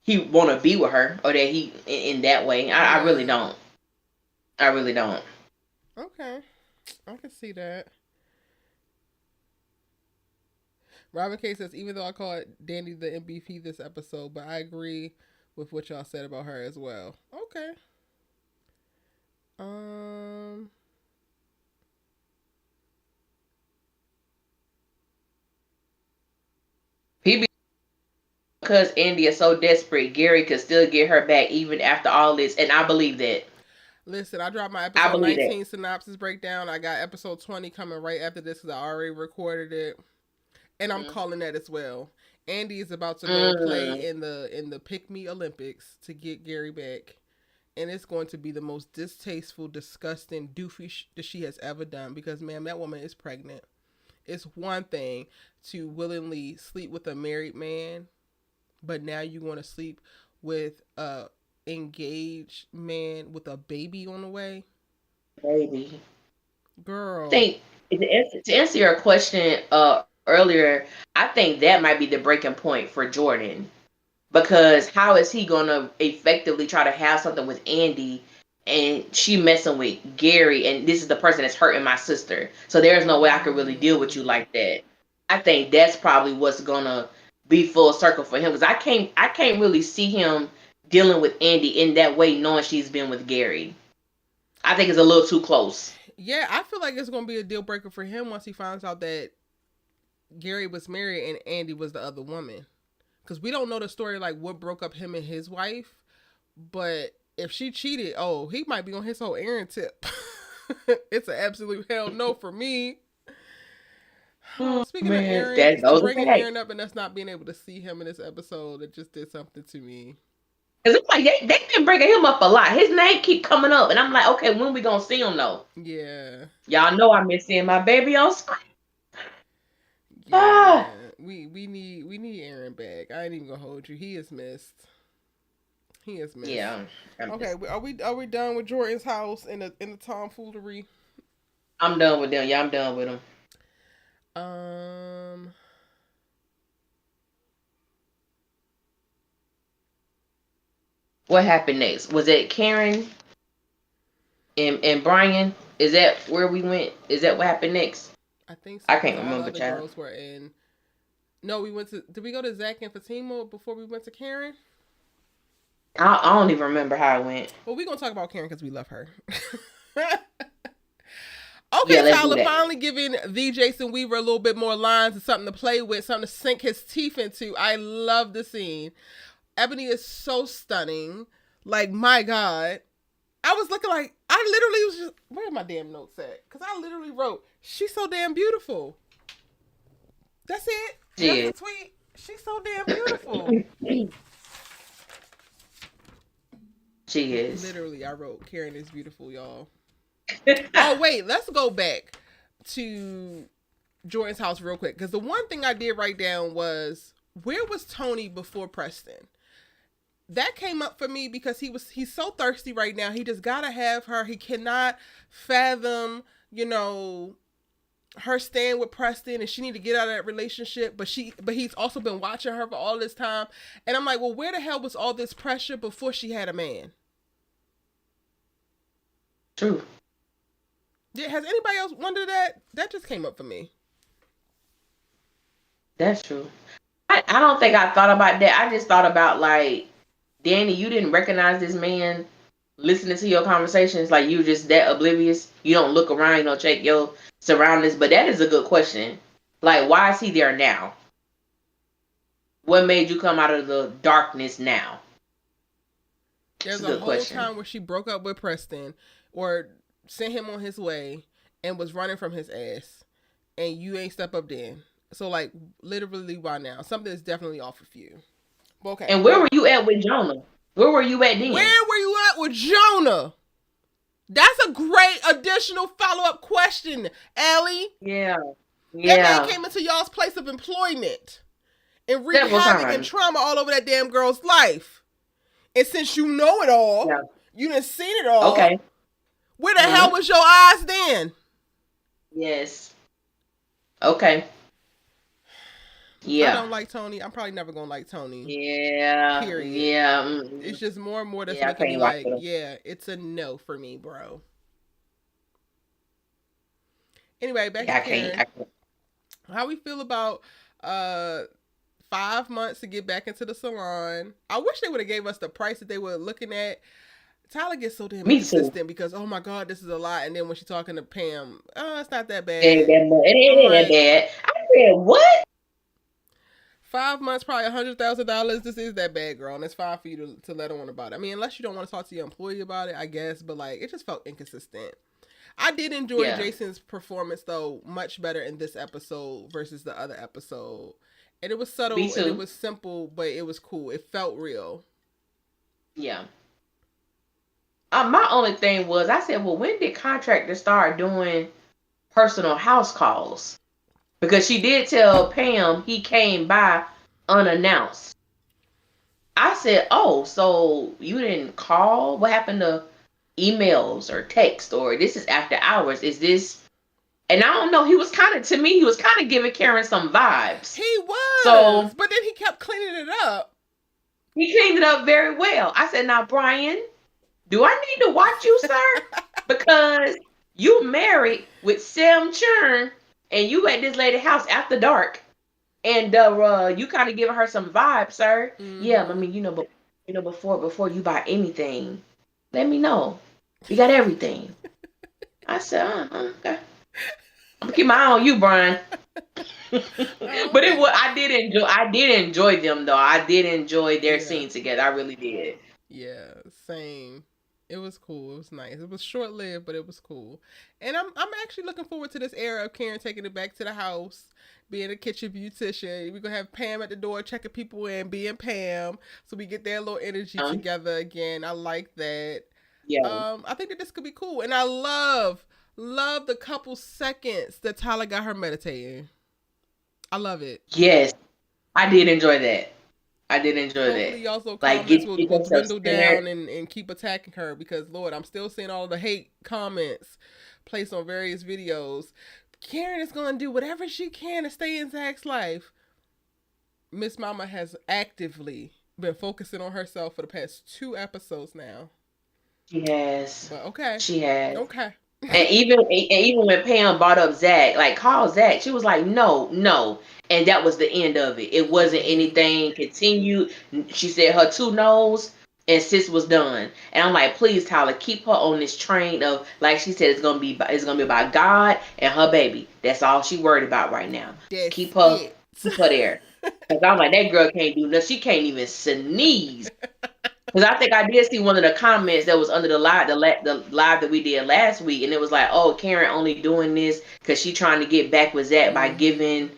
he want to be with her or that he in that way. I really Yeah. don't. I really don't. Okay. I can see that. Robin K says, even though I call it Danny the MVP this episode, but I agree with what y'all said about her as well. Okay. Um. He because Andy is so desperate, Gary could still get her back even after all this, and I believe that. Listen, I dropped my I episode believe that. 19 synopsis breakdown. I got episode 20 coming right after this because I already recorded it. And I'm Mm-hmm. calling that as well. Andi is about to go Mm. play in the Pick Me Olympics to get Gary back, and it's going to be the most distasteful, disgusting, doofy that she has ever done. Because, ma'am, that woman is pregnant. It's one thing to willingly sleep with a married man, but now you want to sleep with a engaged man with a baby on the way, Baby. I girl. think to answer your question earlier, I think that might be the breaking point for Jordan. Because how is he gonna effectively try to have something with Andi and she messing with Gary and this is the person that's hurting my sister. So there's no way I could really deal with you like that. I think that's probably what's gonna be full circle for him because I can't really see him dealing with Andi in that way knowing she's been with Gary. I think it's a little too close. Yeah, I feel like it's gonna be a deal breaker for him once he finds out that Gary was married and Andi was the other woman. Because we don't know the story like what broke up him and his wife, but if she cheated, oh, he might be on his whole Aaron tip. It's an absolute hell no for me. Oh, Oh speaking of man, Aaron, that goes bringing okay. Aaron up and us not being able to see him in this episode, it just did something to me. Cause it's like they've been bringing him up a lot. His name keep coming up, and I'm like, okay, when we gonna see him though? Yeah, Y'all know I miss seeing my baby on screen. yeah. Ah, We need Aaron back. I ain't even gonna hold you. He is missed. He is missed. yeah, I'm Okay, are we done with Jordan's house and the tomfoolery? I'm done with them. Yeah, I'm done with them. Um, What happened next? Was it Karen and Brian? Is that where we went? Is that what happened next? I think I so because can't all the remember, other child. girls were in. No, we went to. Did we go to Zach and Fatima before we went to Karen? I don't even remember how it went. Well, we gonna talk about Karen because we love her. Yeah, Okay, let's do Tyler, that. finally giving the Jason Weaver a little bit more lines and something to play with, something to sink his teeth into. I love the scene. Ebony is so stunning. Like, my God. I was looking like, I literally was just, where are my damn notes at? Because I literally wrote, she's so damn beautiful. That's it. That's the Shit. tweet. She's so damn beautiful. She is. Literally, I wrote, Karen is beautiful, y'all. Oh, wait, let's go back to Jordan's house real quick. Because the one thing I did write down was, where was Tony before Preston? That came up for me because he's so thirsty right now. He just gotta have her. He cannot fathom, her staying with Preston, and she need to get out of that relationship. But he's also been watching her for all this time. And I'm like, well, where the hell was all this pressure before she had a man? True. Has anybody else wondered that? That just came up for me. That's true. I don't think I thought about that. I just thought about like, Danny, you didn't recognize this man listening to your conversations. Like you just that oblivious. You don't look around, you don't check your surroundings. But that is a good question. Like, why is he there now? What made you come out of the darkness now? It's There's a a good whole question. time where she broke up with Preston or sent him on his way and was running from his ass, and you ain't step up then. So, like, literally, why now? Something is definitely off with you. Okay, And where were you at with Jonah? Where were you at then? where were you at with Jonah? That's a great additional follow up question, Allie. Yeah. That man Yeah. came into y'all's place of employment and wreaked Several havoc and times. trauma all over that damn girl's life. And since you know it all, Yeah. you done seen it all, Okay. where the hell Hmm. was your eyes then? Yes. Okay. I Yeah. don't like Tony. I'm probably never gonna like Tony. Yeah. Period. Yeah. It's just more and more that's Yeah. I making me can't rock like, with him. yeah, it's a no for me, bro. Anyway, back Yeah, to I can't. Karen. I can't. How we feel about uh 5 months to get back into the salon? I wish they would have gave us the price that they were looking at. Tyler gets so damn Me too. inconsistent because oh my god, this is a lot, and then when she's talking to Pam, oh, it's not that It ain't bad. that much. It I'm ain't that like, bad. I said, what? 5 months, probably $100,000. This is that bad, girl, and it's fine for you to let on about it. I mean, unless you don't want to talk to your employee about it, I guess. But like, it just felt inconsistent. I did enjoy Yeah. Jason's performance though, much better in this episode versus the other episode. And it was Me subtle and it too. was simple, but it was cool. It felt real. Yeah. My only thing was, I said, well, when did contractors start doing personal house calls? Because she did tell Pam he came by unannounced. I said, oh, so you didn't call? What happened to emails or text? Or this is after hours? Is this? And I don't know. He was kind of, to me, he was kind of giving Karen some vibes. He was, So but then he kept cleaning it up. he cleaned it up very well. I said, now, Brian, do I need to watch you, sir? Because you married with Sam Churn and you at this lady house after dark. And you kind of giving her some vibes, sir. Yeah, I Mm-hmm. mean, but before you buy anything, let me know. We got everything. I said, okay. I'm gonna keep my eye on you, Brian. Oh, But okay. I did enjoy them though. I did enjoy their Yeah. scene together. I really did. Yeah. Same. It was cool. It was nice. It was short lived, but it was cool. And I'm actually looking forward to this era of Karen taking it back to the house, being a kitchen beautician. We're gonna have Pam at the door checking people in, being Pam. So we get their little energy Um, together again. I like that. yeah. I think that this could be cool. And I love the couple seconds that Tyler got her meditating. I love it. Yes, I did enjoy that. I did enjoy Hopefully that. y'all's little Like comments get will yourself dwindle centered. down and keep attacking her because Lord, I'm still seeing all the hate comments placed on various videos. Karen is gonna do whatever she can to stay in Zach's life. Miss Mama has actively been focusing on herself for the past 2 episodes now. She has. But okay. She has. Okay. And even when Pam brought up Zach, like call Zach, she was like, no, no. And that was the end of it. It wasn't Mm-hmm. anything continued. She said her two no's and sis was done. And I'm like, please, Tyler, keep her on this train of like she said, it's gonna be about God and her baby. That's all she worried about right now. That's Keep her it. keep her there. Cause I'm like, that girl can't do nothing. She can't even sneeze. Because I think I did see one of the comments that was under the live that we did last week, and it was like, "Oh, Karen only doing this because she trying to get back with Zach by Mm-hmm. giving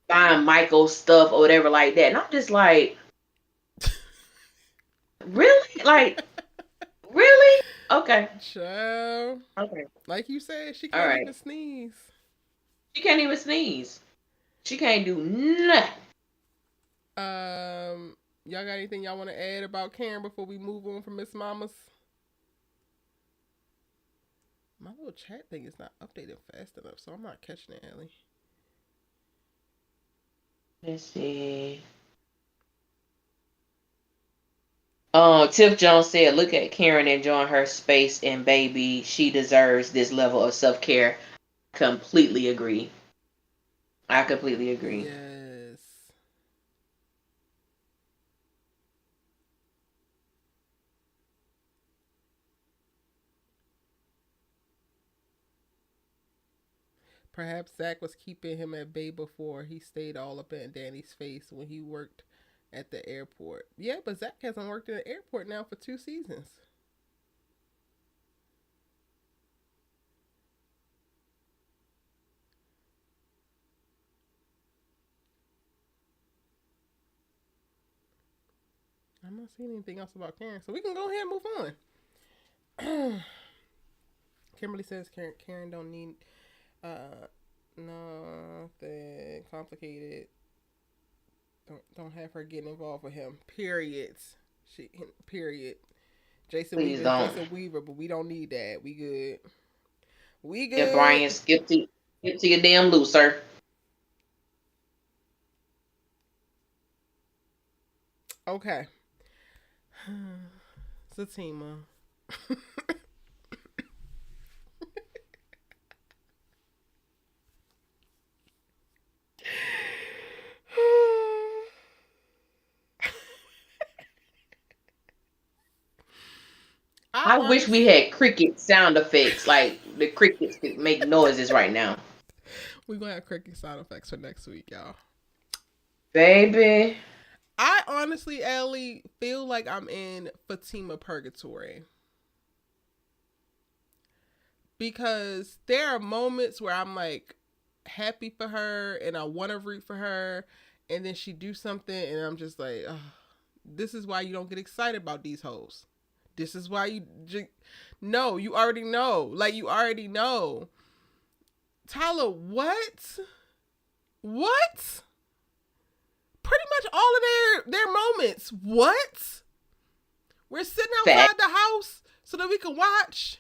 buying Michael stuff or whatever like that." And I'm just like, really, like, really? Okay, Child. okay, Like you said, she all can't right. even sneeze. She can't even sneeze. She can't do nothing. Y'all got anything y'all want to add about Karen before we move on from Miss Mama's? My little chat thing is not updated fast enough, so I'm not catching it, Ellie. Let's see. Tiff Jones said, "Look at Karen enjoying her space and baby. She deserves this level of self care." Completely agree. I completely agree. Yes. Perhaps Zach was keeping him at bay before he stayed all up in Danny's face when he worked at the airport. Yeah, but Zach hasn't worked at the airport now for 2 seasons. I'm not seeing anything else about Karen, so we can go ahead and move on. Kimberly says Karen don't need nothing complicated. Don't have her getting involved with him. Period. She period. Jason Please Weaver is don't. Jason Weaver, but we don't need that. We good. We Yeah, good. Brian, skip to your damn loser. Okay. Satima. I I wish we honestly, had cricket sound effects, like the crickets could make noises right now. we're gonna have cricket sound effects for next week, y'all. Baby, I honestly, Ellie, feel like I'm in Fatima purgatory because there are moments where I'm like happy for her and I want to root for her, and then she do something, and I'm just like, ugh, this is why you don't get excited about these hoes. This is why no, you already know. Like, you already know. Tyler, what? What? Pretty much all of their moments. What? We're sitting outside the house so that we can watch.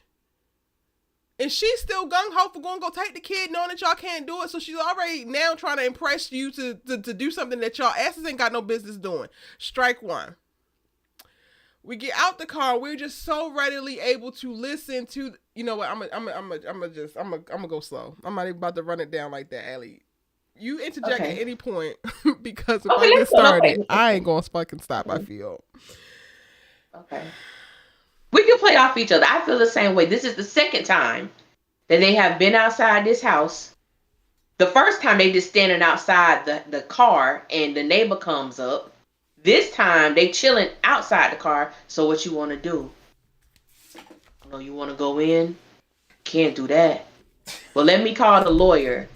And she's still gung-ho for going to go take the kid knowing that y'all can't do it. So she's already now trying to impress you to do something that y'all asses ain't got no business doing. Strike one. We get out the car. We're just so readily able to listen to. You know what? I'm gonna go slow. I'm not even about to run it down like that, Allie. You interject at any point because if I get started, I ain't gonna fucking stop. I feel. Okay. We can play off each other. I feel the same way. This is the second time that they have been outside this house. The first time they just standing outside the car and the neighbor comes up. This time they chilling outside the car. So what you want to do? Oh, you want to go in? Can't do that. Well, let me call the lawyer.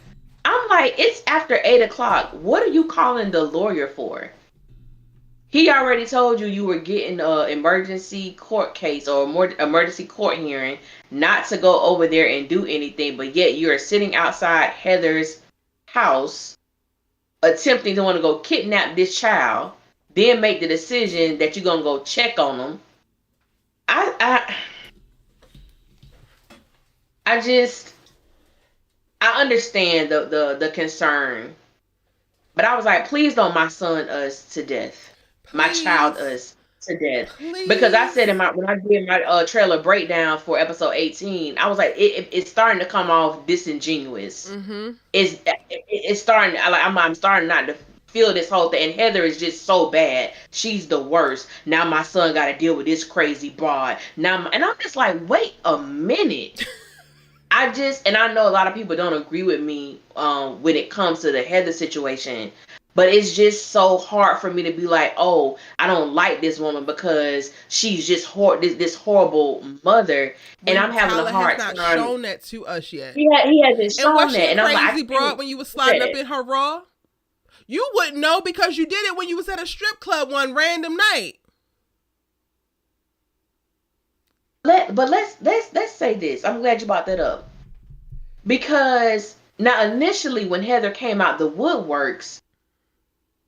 I'm like, it's after 8 o'clock. What are you calling the lawyer for? He already told you were getting an emergency court case or more emergency court hearing, not to go over there and do anything, but yet you're sitting outside Heather's house attempting to want to go kidnap this child, then make the decision that you're going to go check on them. I understand the concern, but I was like, please don't my son us to death. Please. My child us to death. Please. Because I said when I did my trailer breakdown for episode 18, I was like, it's starting to come off disingenuous. Mm-hmm. It's starting. I'm starting not to feel this whole thing. And Heather is just so bad. She's the worst. Now my son got to deal with this crazy broad. And I'm just like, wait a minute. And I know a lot of people don't agree with me when it comes to the Heather situation, but it's just so hard for me to be like, oh, I don't like this woman because she's just this horrible mother, and I'm having a hard time. Tyler has not shown that to us yet. He hasn't shown that. And I'm like, crazy broad when you was sliding up in her raw? You wouldn't know because you did it when you was at a strip club one random night. Let's say this. I'm glad you brought that up. Because now initially when Heather came out the woodworks,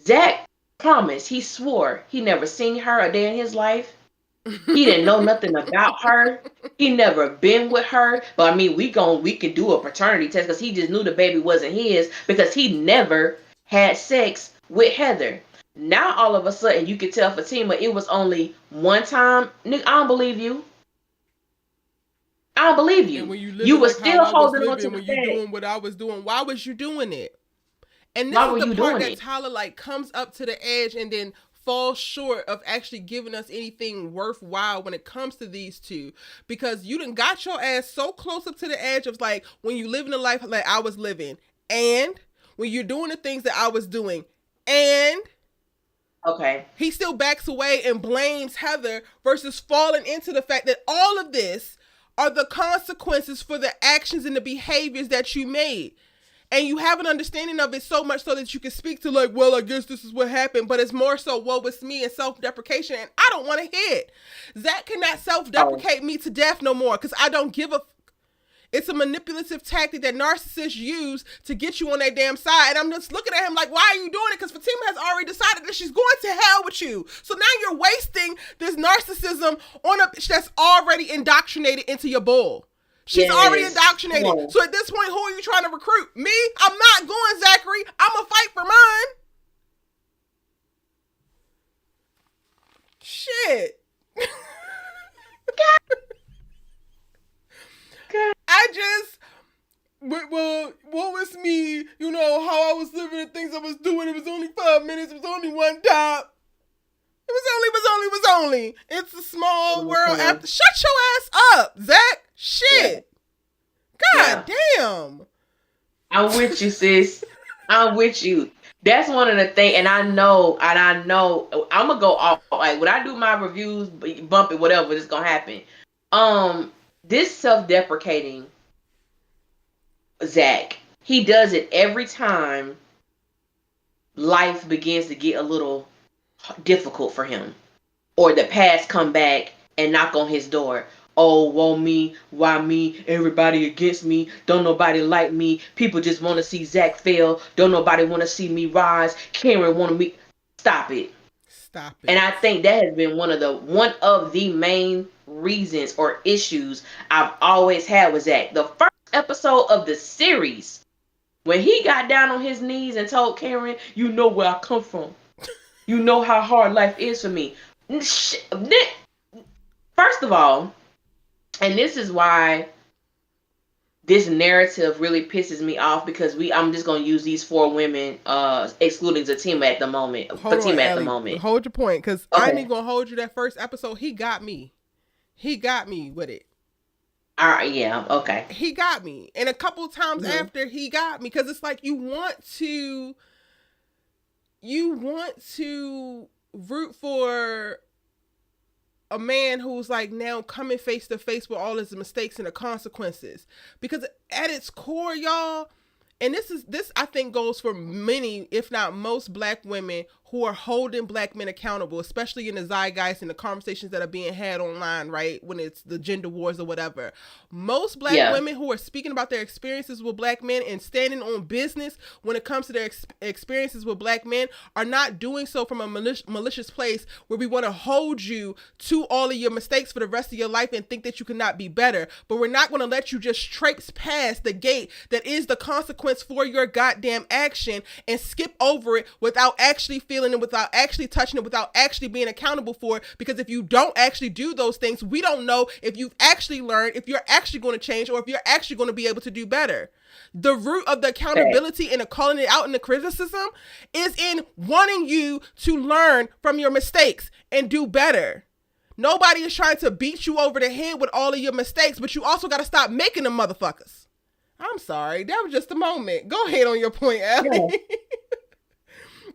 Zach promised, he swore he never seen her a day in his life. He didn't know nothing about her. He never been with her. But I mean, we can do a paternity test because he just knew the baby wasn't his because he never had sex with Heather. Now all of a sudden you can tell Fatima it was only one time. Nigga, I don't believe you. I don't believe you. And when you were still holding on to the when you doing what I was doing. Why was you doing it? And this why is the part that Tyler like comes up to the edge and then falls short of actually giving us anything worthwhile when it comes to these two. Because you done got your ass so close up to the edge of like when you living a life like I was living. And when you're doing the things that I was doing. And okay, he still backs away and blames Heather versus falling into the fact that all of this are the consequences for the actions and the behaviors that you made. And you have an understanding of it so much so that you can speak to like, well, I guess this is what happened. But it's more so, woe is me and self-deprecation. And I don't want to hear it. Zach cannot self-deprecate me to death no more because I don't give a It's a manipulative tactic that narcissists use to get you on their damn side. And I'm just looking at him like, why are you doing it? Because Fatima has already decided that she's going to hell with you. So now you're wasting this narcissism on a bitch that's already indoctrinated into your bull. She's already indoctrinated. So at this point, who are you trying to recruit? Me? I'm not going, Zachary. I'm going to fight for mine. Shit. Well, what was me, you know, how I was living and things I was doing. It was only 5 minutes. It was only one time. It was only. It's a small world after. Shut your ass up, Zach. Shit. God damn. I'm with you, sis. I'm with you. That's one of the things, and I know, I'm gonna go off. Like when I do my reviews, bump it, whatever, it's gonna happen. This self-deprecating Zach, he does it every time life begins to get a little difficult for him, or the past come back and knock on his door. Oh, woe me, why me? Everybody against me. Don't nobody like me. People just want to see Zach fail. Don't nobody want to see me rise. Karen want to me. Stop it. Stop And it. I think that has been one of the main reasons or issues I've always had with Zach. The first episode of the series, when he got down on his knees and told Karen, "You know where I come from. You know how hard life is for me." First of all, and this is why this narrative really pisses me off, because I'm just gonna use these four women, excluding Fatima at the moment. Hold on, Fatima at the Allie. moment. Hold your point, because I Okay. ain't gonna hold you. That first episode, he got me. He got me with it. All right. Yeah. Okay. He got me, and a couple times Hmm. after he got me, because it's like you want to root for a man who's like now coming face to face with all his mistakes and the consequences. Because at its core, y'all, and this I think goes for many, if not most, black women who are holding black men accountable, especially in the zeitgeist and the conversations that are being had online, right? When it's the gender wars or whatever. Most black Yeah. women who are speaking about their experiences with black men and standing on business when it comes to their experiences with black men are not doing so from a malicious place where we want to hold you to all of your mistakes for the rest of your life and think that you cannot be better. But we're not going to let you just traipse past the gate that is the consequence for your goddamn action and skip over it without actually feeling it, without actually touching it, without actually being accountable for it. Because if you don't actually do those things, we don't know if you've actually learned, if you're actually going to change, or if you're actually going to be able to do better. The root of the Fact. accountability and the calling it out in the criticism is in wanting you to learn from your mistakes and do better. Nobody is trying to beat you over the head with all of your mistakes, but you also got to stop making them motherfuckers. I'm sorry. That was just a moment. Go ahead on your point, Yeah. Allie.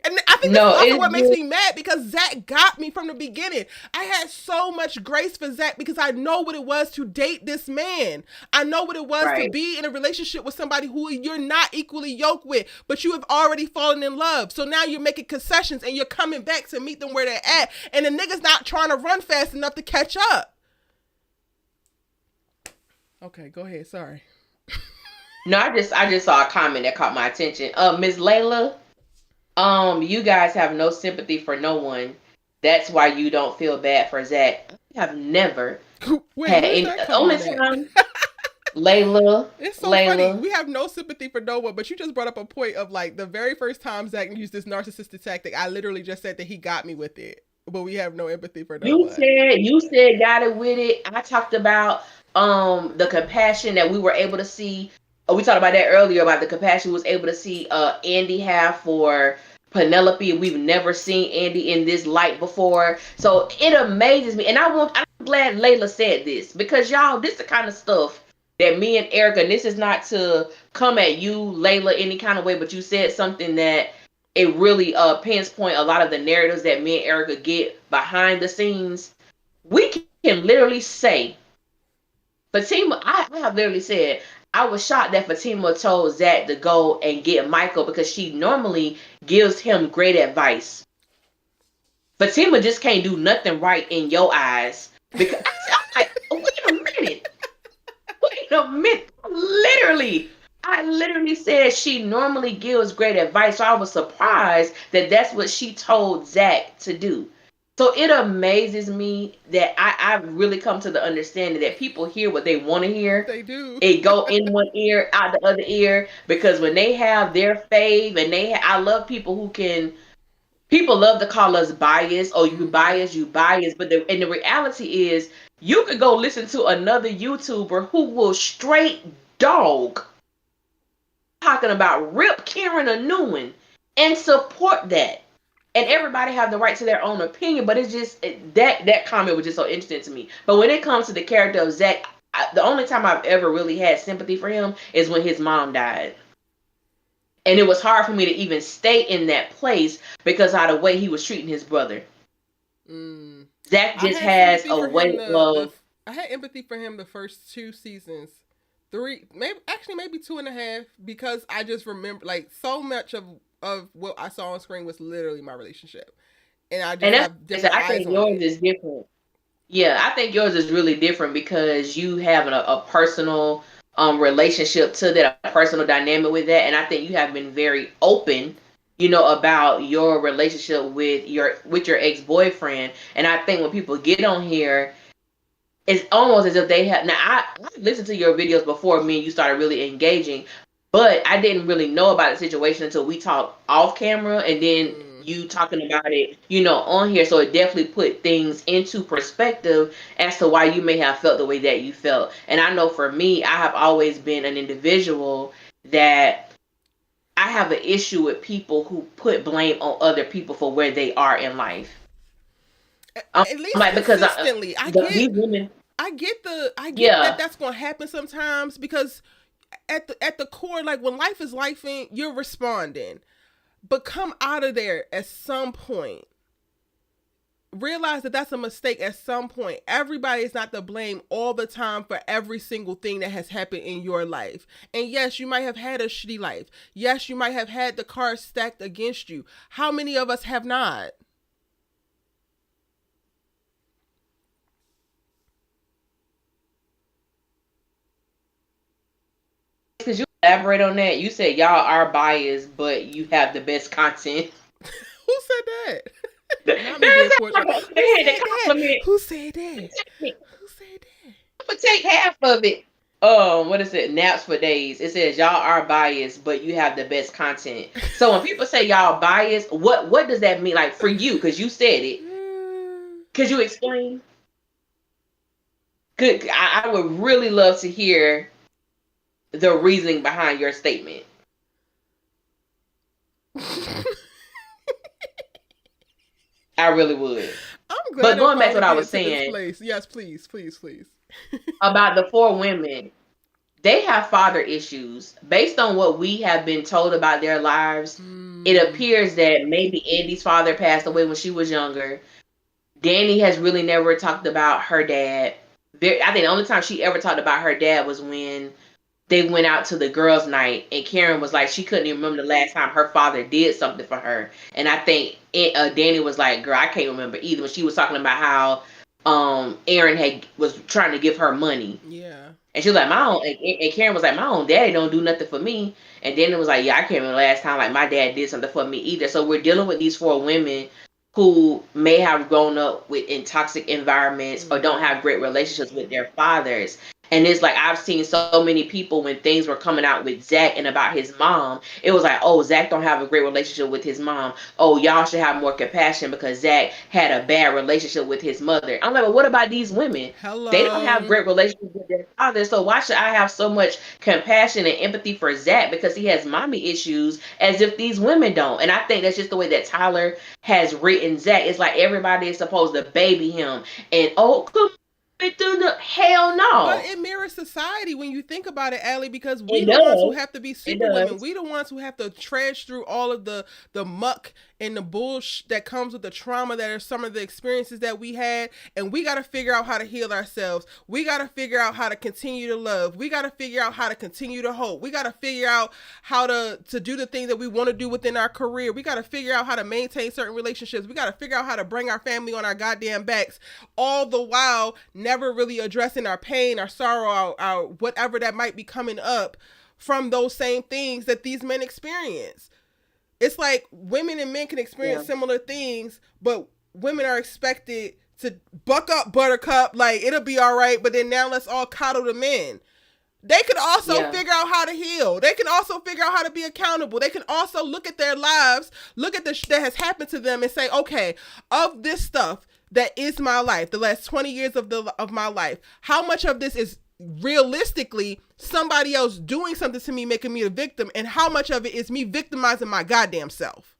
And I think this is No, also it's what makes just me mad, because Zach got me from the beginning. I had so much grace for Zach because I know what it was to date this man. I know what it was to right. be in a relationship with somebody who you're not equally yoked with, but you have already fallen in love. So now you're making concessions and you're coming back to meet them where they're at. And the nigga's not trying to run fast enough to catch up. Okay, go ahead. Sorry. No, I just saw a comment that caught my attention. Miss Layla, you guys have no sympathy for no one. That's why you don't feel bad for Zach. I have never Wait, had where's any. that Only comment at? time, Layla, It's so funny. Layla. We have no sympathy for no one, but you just brought up a point of like the very first time Zach used this narcissistic tactic. I literally just said that he got me with it, but we have no empathy for no one. You said got it with it. I talked about the compassion that we were able to see. We talked about that earlier, about the compassion we was able to see Andy have for Penelope. We've never seen Andy in this light before. So it amazes me. And I'm glad Layla said this, because y'all, this is the kind of stuff that me and Erica, and this is not to come at you, Layla, any kind of way, but you said something that it really pinpoint a lot of the narratives that me and Erica get behind the scenes. We can literally say, Fatima, I have literally said, I was shocked that Fatima told Zach to go and get Michael, because she normally gives him great advice. Fatima just can't do nothing right in your eyes. Because I'm like, wait a minute. Wait a minute. I literally said she normally gives great advice. So I was surprised that that's what she told Zach to do. So it amazes me that I've really come to the understanding that people hear what they want to hear. They do. It go in one ear, out the other ear, because when they have their fave, and I love people who can. People love to call us biased. Oh, Mm-hmm. you biased. And the reality is, you could go listen to another YouTuber who will straight dog, talking about rip Karen a new one, and support that. And everybody have the right to their own opinion, but it's just that comment was just so interesting to me. But when it comes to the character of Zach, the only time I've ever really had sympathy for him is when his mom died. And it was hard for me to even stay in that place because of the way he was treating his brother. Mm. Zach I just had has sympathy a for way him of. I had empathy for him the first two seasons. Three, maybe actually maybe two and a half, because I just remember like so much of of what I saw on screen was literally my relationship, and I And just that's have I said, different I eyes think on yours it. is different. Yeah, I think yours is really different because you have a personal relationship to that, a personal dynamic with that, and I think you have been very open, about your relationship with your ex boyfriend. And I think when people get on here, it's almost as if they have. Now, I listened to your videos before me and you started really engaging, but I didn't really know about the situation until we talked off camera, and then Mm. you talking about it, on here. So it definitely put things into perspective as to why you may have felt the way that you felt. And I know for me, I have always been an individual that I have an issue with people who put blame on other people for where they are in life. At I'm least like, because consistently, these women, I get that yeah. that's going to happen sometimes, because at the core, like when life is lifing, you're responding, but come out of there at some point. Realize that that's a mistake at some point. Everybody is not to blame all the time for every single thing that has happened in your life. And yes, you might have had a shitty life. Yes, you might have had the cards stacked against you. How many of us have not? Because you elaborate on that, you said y'all are biased, but you have the best content. Who said that? Not me being That's cordial. they Who had said to that? compliment. Who said that? I'm Who said that? gonna take half of it. What is it? Naps for days. It says y'all are biased, but you have the best content. So when people say y'all biased, what does that mean? Like for you, because you said it. Could you explain? Good. I would really love to hear the reasoning behind your statement. I really would. I'm But glad I'm going back to finally what I getting was to this saying place. Yes, please, please, please. about the four women, they have father issues. Based on what we have been told about their lives, it Hmm. appears that maybe Andy's father passed away when she was younger. Danny has really never talked about her dad. I think the only time she ever talked about her dad was when they went out to the girls' night, and Karen was like she couldn't even remember the last time her father did something for her. And I think Danny was like, "Girl, I can't remember either." When she was talking about how Aaron was trying to give her money, Yeah. and she was like, "My own," and Karen was like, "My own daddy don't do nothing for me." And then it was like, "Yeah, I can't remember the last time like my dad did something for me either." So we're dealing with these four women who may have grown up in toxic environments or don't Hmm. have great relationships with their fathers. And it's like I've seen so many people when things were coming out with Zach and about his mom, it was like, oh, Zach don't have a great relationship with his mom. Oh, y'all should have more compassion because Zach had a bad relationship with his mother. I'm like, well, what about these women? They don't have Hello. great relationships with their father, so why should I have so much compassion and empathy for Zach because he has mommy issues as if these women don't? And I think that's just the way that Tyler has written Zach. It's like everybody is supposed to baby him and oh, come through the hell But no. it mirrors society when you think about it, Allie, because we It the ones who does. have to be It superwomen. does. We the ones who have to trudge through all of the muck and the bullshit that comes with the trauma that are some of the experiences that we had. And we got to figure out how to heal ourselves. We got to figure out how to continue to love. We got to figure out how to continue to hope. We got to figure out how to do the things that we want to do within our career. We got to figure out how to maintain certain relationships. We got to figure out how to bring our family on our goddamn backs, all the while never really addressing our pain, our sorrow, our whatever that might be coming up from those same things that these men experience. It's like women and men can Yeah. experience similar things, but women are expected to buck up, buttercup, like it'll be all right, but then now let's all coddle the men. They can also Yeah. figure out how to heal. They can also figure out how to be accountable. They can also look at their lives, look at the that has happened to them and say, okay, of this stuff that is my life, the last 20 years of my life, how much of this is realistically somebody else doing something to me, making me a victim, and how much of it is me victimizing my goddamn self?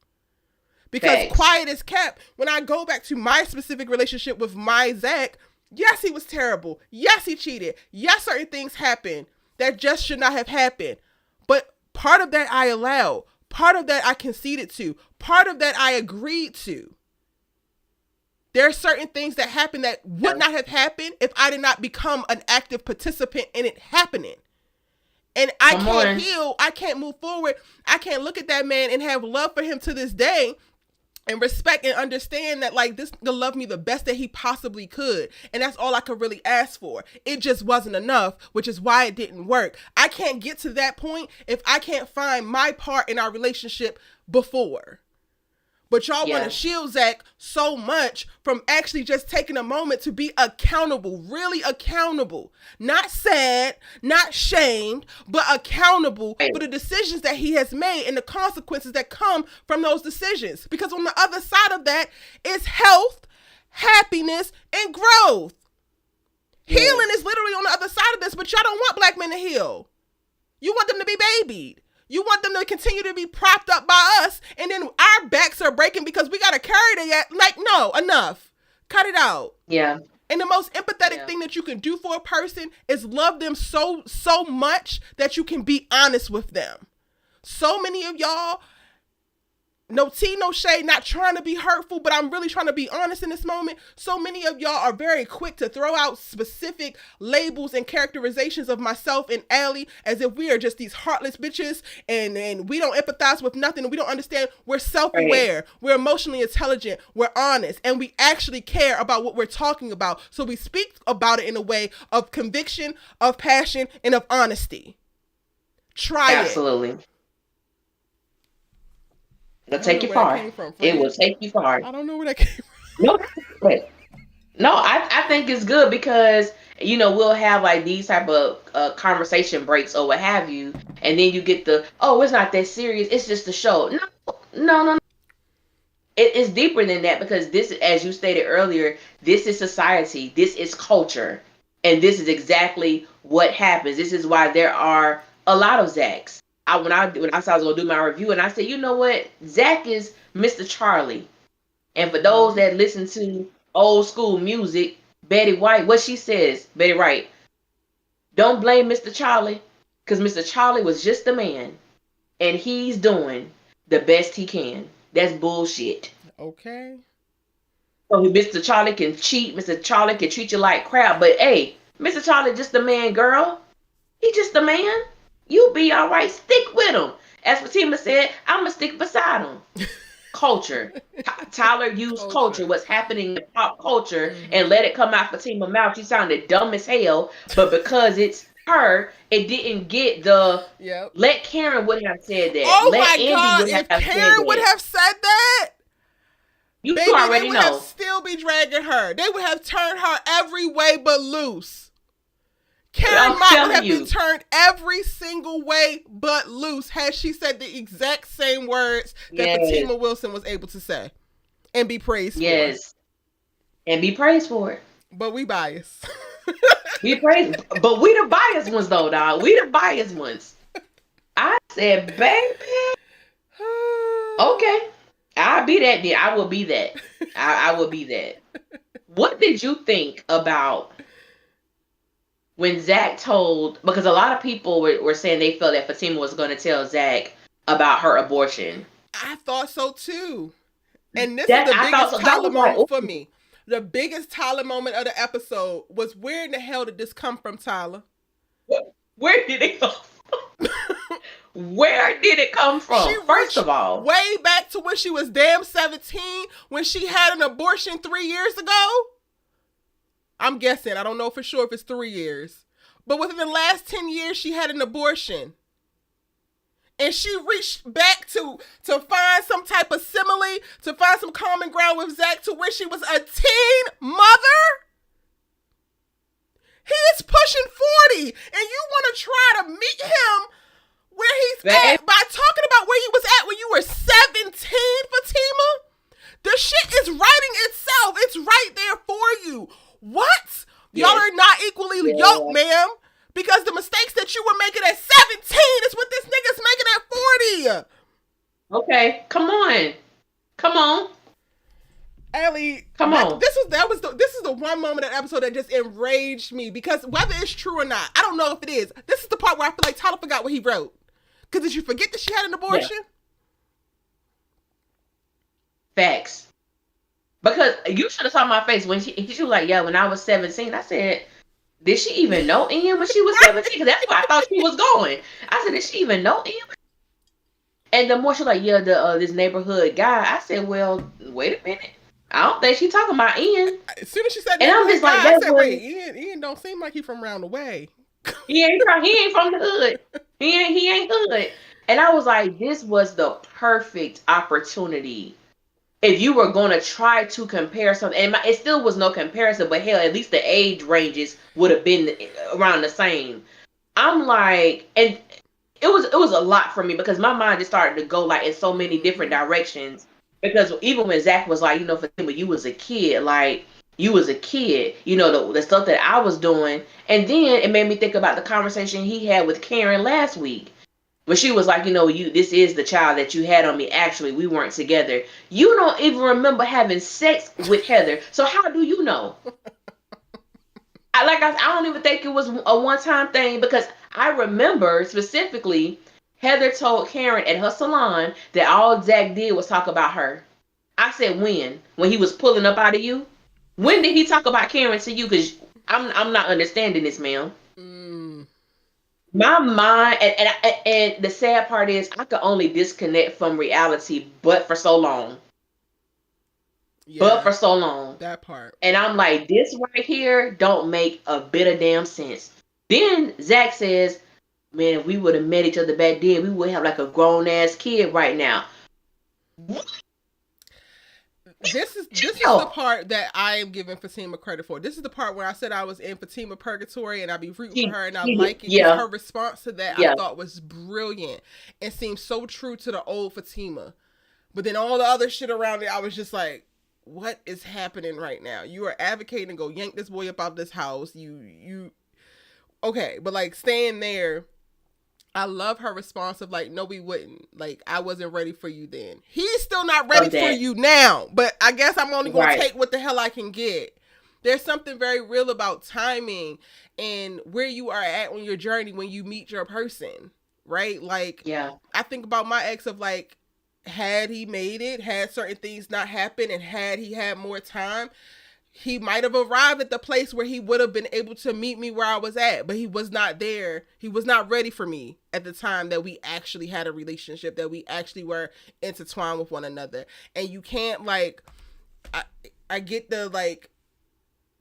Because Facts. quiet is kept. When I go back to my specific relationship with my Zach, yes, he was terrible. Yes, he cheated. Yes, certain things happened that just should not have happened. But part of that I allowed. Part of that I conceded to. Part of that I agreed to. There are certain things that happen that would Yeah. not have happened if I did not become an active participant in it happening. And I Come can't on. heal. I can't move forward. I can't look at that man and have love for him to this day and respect and understand that like this to love me the best that he possibly could. And that's all I could really ask for. It just wasn't enough, which is why it didn't work. I can't get to that point if I can't find my part in our relationship before. But y'all want to shield Zach so much from actually just taking a moment to be accountable, really accountable. Not sad, not shamed, but accountable for the decisions that he has made and the consequences that come from those decisions. Because on the other side of that is health, happiness, and growth. Yes. Healing is literally on the other side of this, but y'all don't want black men to heal. You want them to be babied. You want them to continue to be propped up by us, and then our backs are breaking because we got to carry it. Like, no, enough. Cut it out. Yeah. And the most empathetic thing that you can do for a person is love them so much that you can be honest with them. So many of y'all, no tea, no shade, not trying to be hurtful, but I'm really trying to be honest in this moment. So many of y'all are very quick to throw out specific labels and characterizations of myself and Allie as if we are just these heartless bitches and we don't empathize with nothing and we don't understand. We're self-aware. Right. We're emotionally intelligent. We're honest. And we actually care about what we're talking about. So we speak about it in a way of conviction, of passion, and of honesty. Try Absolutely. It'll take you far. It will take you far. I don't know where that came from. No, I think it's good because, you know, we'll have like these type of conversation breaks or what have you. And then you get it's not that serious. It's just a show. No. It's deeper than that because this, as you stated earlier, this is society. This is culture. And this is exactly what happens. This is why there are a lot of Zachs. When I said I was going to do my review, and I said, you know what? Zach is Mr. Charlie. And for those that listen to old school music, Betty White, what she says, Betty White, don't blame Mr. Charlie, because Mr. Charlie was just a man, and he's doing the best he can. That's bullshit. Okay. So Mr. Charlie can cheat, Mr. Charlie can treat you like crap, but hey, Mr. Charlie just a man, girl. He just a man. You be all right. Stick with him. As Fatima said, I'm going to stick beside him. Culture. Tyler used culture, what's happening in pop culture, and let it come out Fatima's mouth. She sounded dumb as hell, but because it's her, it didn't get the... Yep. Let Karen would have said that. Oh let my Andi God, would have if Karen would have said that, you baby, already they would know. have still be dragging her. They would have turned her every way but loose. Karen Mott would have been turned every single way but loose had she said the exact same words that Fatima Wilson was able to say and be praised for. Yes. And be praised for it. But we biased. We praised. But we the biased ones though, dog. We the biased ones. I said, baby. Okay. I'll be that then. I will be that. I will be that. What did you think about when Zach told, because a lot of people were saying they felt that Fatima was going to tell Zach about her abortion. I thought so too. And this is the biggest Tyler moment for me. The biggest Tyler moment of the episode was, where in the hell did this come from, Tyler? Where did it come from? Where did it come from? First of all, way back to when she was damn 17, when she had an abortion 3 years ago. I'm guessing. I don't know for sure if it's 3 years. But within the last 10 years, she had an abortion. And she reached back to find some type of simile, to find some common ground with Zach to where she was a teen mother. He is pushing 40, and you want to try to meet him where he's at by talking about where he was at when you were 17, Fatima? The shit is writing itself. It's right there for you. What? Yes. Y'all are not equally yoked, ma'am. Because the mistakes that you were making at 17 is what this nigga's making at 40. Okay, come on. Allie, come on. This is the one moment of that episode that just enraged me, because whether it's true or not, I don't know if it is. This is the part where I feel like Tyler forgot what he wrote. Because did you forget that she had an abortion? Yeah. Facts. Because you should have saw my face when she was like, yeah, when I was 17, I said, did she even know Ian when she was 17? Because that's where I thought she was going. I said, did she even know Ian? And the more she's like, yeah, the this neighborhood guy. I said, well, wait a minute. I don't think she talking about Ian. As soon as she said And I'm neighborhood just like, guy, I that said, was wait, Ian don't seem like he from around the way. he ain't from the hood. He ain't hood. And I was like, this was the perfect opportunity. If you were going to try to compare something, and it still was no comparison, but hell, at least the age ranges would have been around the same. I'm like, and it was a lot for me because my mind just started to go like in so many different directions. Because even when Zach was like, for him, when you was a kid, like you was a kid, the stuff that I was doing, and then it made me think about the conversation he had with Karen last week. When she was like, this is the child that you had on me. Actually, we weren't together. You don't even remember having sex with Heather. So how do you know? I don't even think it was a one-time thing because I remember specifically Heather told Karen at her salon that all Zach did was talk about her. I said, when he was pulling up out of you, when did he talk about Karen to you? Because I'm not understanding this, ma'am. Mm, My mind, and the sad part is I could only disconnect from reality, but for so long, but yeah, for so long. that part. And I'm like, this right here don't make a bit of damn sense. Then Zach says, man, if we would have met each other back then, we would have like a grown ass kid right now. This is the Hell, part that I am giving Fatima credit for. This is the part where I said I was in Fatima purgatory and I'd be rooting for her and I like it because yeah, her response to that I yeah, thought was brilliant and seemed so true to the old Fatima. But then all the other shit around it, I was just like, what is happening right now? You are advocating to go yank this boy up out of this house. You okay, but like staying there, I love her response of like, no, we wouldn't. Like, I wasn't ready for you then. He's still not ready of for that. you now. But I guess I'm only gonna Right. take what the hell I can get. There's something very real about timing and where you are at on your journey when you meet your person. Right? Like, Yeah. I think about my ex of like, had he made it, had certain things not happened, and had he had more time, he might have arrived at the place where he would have been able to meet me where I was at, but he was not there. He was not ready for me at the time that we actually had a relationship, that we actually were intertwined with one another. And you can't like, I, I get the like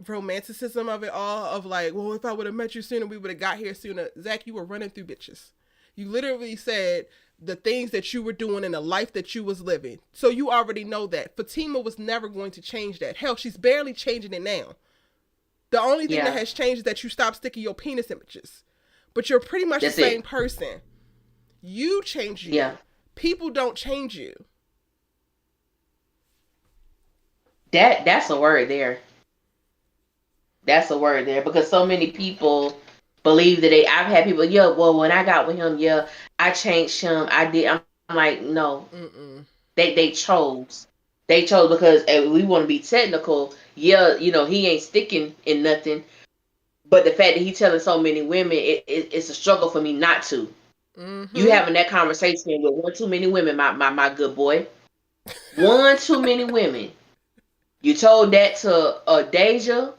romanticism of it all of like, well, if I would have met you sooner, we would have got here sooner. Zach, you were running through bitches. You literally said the things that you were doing in the life that you was living. So you already know that. Fatima was never going to change that. Hell, she's barely changing it now. The only thing that Yeah. has changed is that you stopped sticking your penis images. But you're pretty much the That's it. same person. You change Yeah. you. People don't change you. That's a word there. That's a word there because so many people believe that I've had people, yeah, well, when I got with him, yeah, I changed him. I did. I'm like, no, Mm-mm. they chose. They chose because we want to be technical. Yeah, he ain't sticking in nothing. But the fact that he telling so many women, it's a struggle for me not to. You Mm-hmm. having that conversation with one too many women, my good boy. One too many women. You told that to Deja.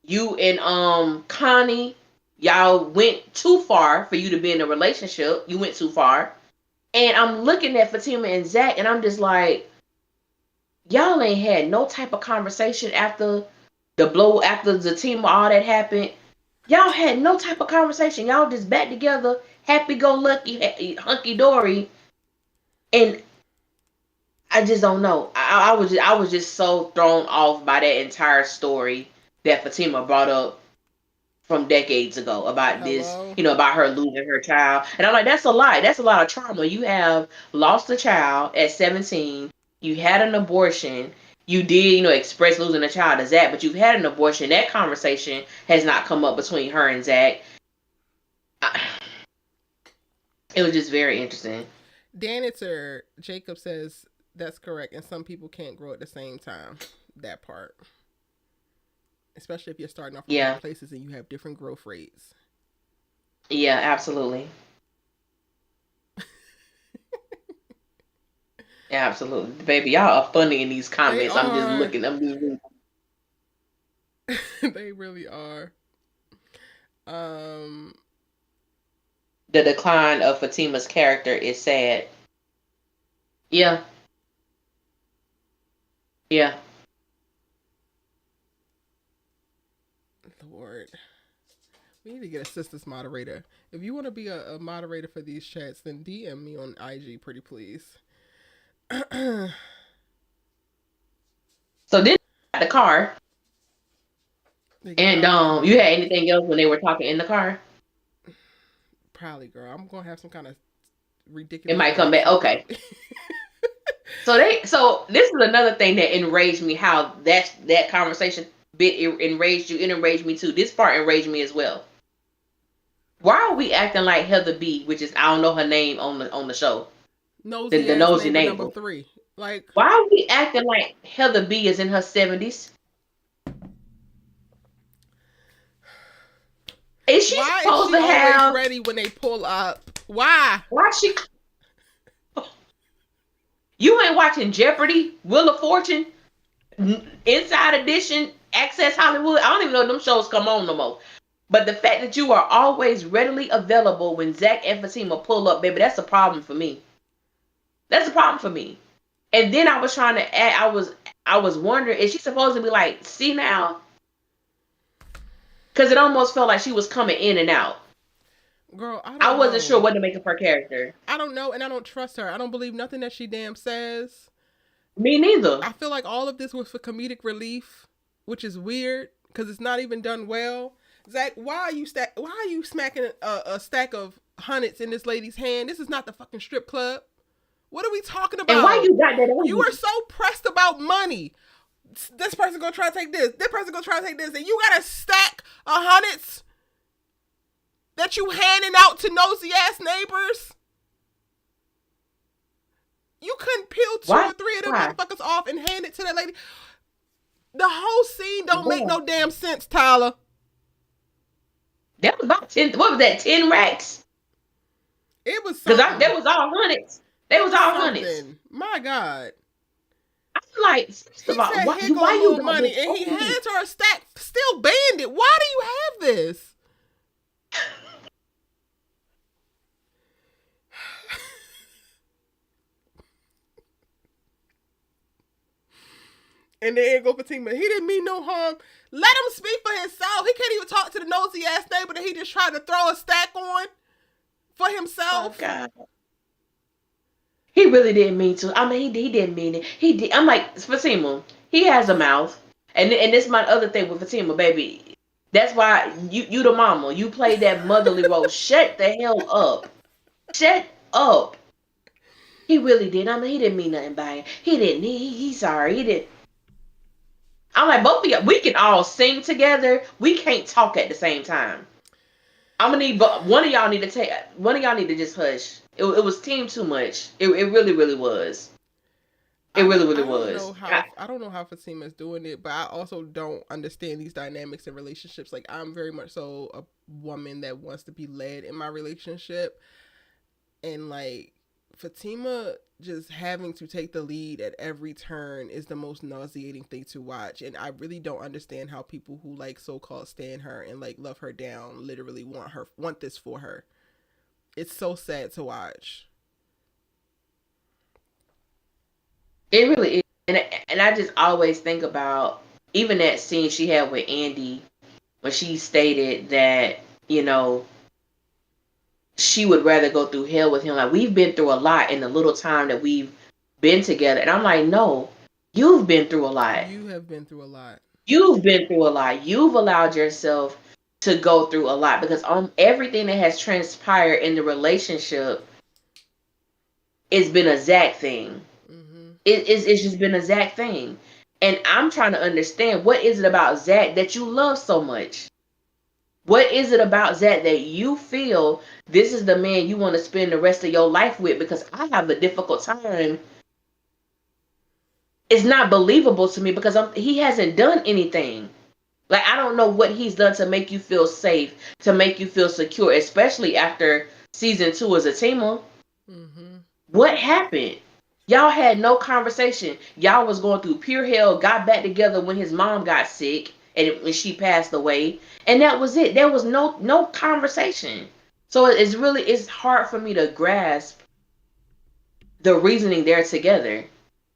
You and Connie, y'all went too far for you to be in a relationship. You went too far. And I'm looking at Fatima and Zach, and I'm just like, y'all ain't had no type of conversation after the blow, after the team, all that happened. Y'all had no type of conversation. Y'all just back together, happy go lucky, hunky dory. And I just don't know. I was just so thrown off by that entire story that Fatima brought up from decades ago about this, Hello. about her losing her child. And I'm like, that's a lot. That's a lot of trauma. You have lost a child at 17. You had an abortion. You did, express losing a child to Zach, but you've had an abortion. That conversation has not come up between her and Zach. It was just very interesting. Danitzer Jacob says that's correct, and some people can't grow at the same time. That part, especially if you're starting off from different Yeah. places and you have different growth rates. Yeah, absolutely. Absolutely. Baby, y'all are funny in these They comments. I'm just are. looking. I'm just reading. They really are. Um, The decline of Fatima's character is sad. Yeah, yeah. Lord, we need to get a sisters moderator. If you want to be a moderator for these chats, then DM me on IG, pretty please. So then the car, They get and out the you car. had anything else when they were talking in the car? Probably, girl. I'm gonna have some kind of It ridiculous might come back. reaction, Okay. probably. So this is another thing that enraged me. How that conversation bit enraged you. It enraged me too. This part enraged me as well. Why are we acting like Heather B, which is I don't know her name on the show, Nosy the ass nosy neighbor number neighbor? 3. Like, Why are we acting like Heather B is in her 70s? Is she why is supposed she to always have? ready when they pull up? Why? Why she? You ain't watching Jeopardy, Wheel of Fortune, Inside Edition, Access Hollywood. I don't even know if them shows come on no more. But the fact that you are always readily available when Zach and Fatima pull up, baby, that's a problem for me. That's a problem for me. And then I was trying to add, I was wondering, is she supposed to be like, see now? Because it almost felt like she was coming in and out. Girl, I I don't wasn't sure know. what to make of her character. I don't know, and I don't trust her. I don't believe nothing that she damn says. Me neither. I feel like all of this was for comedic relief, which is weird because it's not even done well. Zach, why are you smacking a stack of hundreds in this lady's hand? This is not the fucking strip club. What are we talking And why about? you got that on You are you? so pressed about money. This person gonna try to take this. This person gonna try to take this, and you got a stack of hundreds that you handing out to nosy ass neighbors. You couldn't peel two Why? or three of them Why? motherfuckers off and hand it to that lady. The whole scene don't make Boy, no damn sense, Tyler. that was about 10. What was that? 10 racks? It was Because something. that was all hundreds. They It was was all hundreds. something. My God. I'm like, first of He all, said, why "Here you go a why you little got money," this and he on you? hands her a stack, still banded. Why do you have this? And then go Fatima. He didn't mean no harm. Let him speak for himself. He can't even talk to the nosy ass neighbor that he just tried to throw a stack on for Oh himself. God. He really didn't mean to. I mean, he didn't mean it. He did. I'm like, Fatima, he has a mouth. And this is my other thing with Fatima, baby. That's why you the mama. You play that motherly role. Shut the hell up. Shut up. He really did. I mean, he didn't mean nothing by it. He didn't. He's sorry. He didn't. I'm like, both of y'all, we can all sing together. We can't talk at the same time. I'm gonna need, but one of y'all need to just hush. It was team too much. It really, really was. It really, really was. I don't know how Fatima's doing it, but I also don't understand these dynamics in relationships. Like, I'm very much so a woman that wants to be led in my relationship, and like Fatima just having to take the lead at every turn is the most nauseating thing to watch. And I really don't understand how people who like so called stand her and like love her down literally want this for her. It's so sad to watch. It really is. And I just always think about even that scene she had with Andi when she stated that, you know, she would rather go through hell with him. Like, we've been through a lot in the little time that we've been together. And I'm like, no, you've been through a lot. You have been through a lot. You've been through a lot. You've allowed yourself to go through a lot because everything that has transpired in the relationship, it's been a Zach thing. Mm-hmm. It's just been a Zach thing. And I'm trying to understand, what is it about Zach that you love so much? What is it about Zach that you feel this is the man you want to spend the rest of your life with? Because I have a difficult time. It's not believable to me because he hasn't done anything. Like, I don't know what he's done to make you feel safe, to make you feel secure, especially after season 2 as a team. Mm-hmm. What happened? Y'all had no conversation. Y'all was going through pure hell, got back together when his mom got sick. and when she passed away, and that was it. There was no conversation. So it's hard for me to grasp the reasoning there together.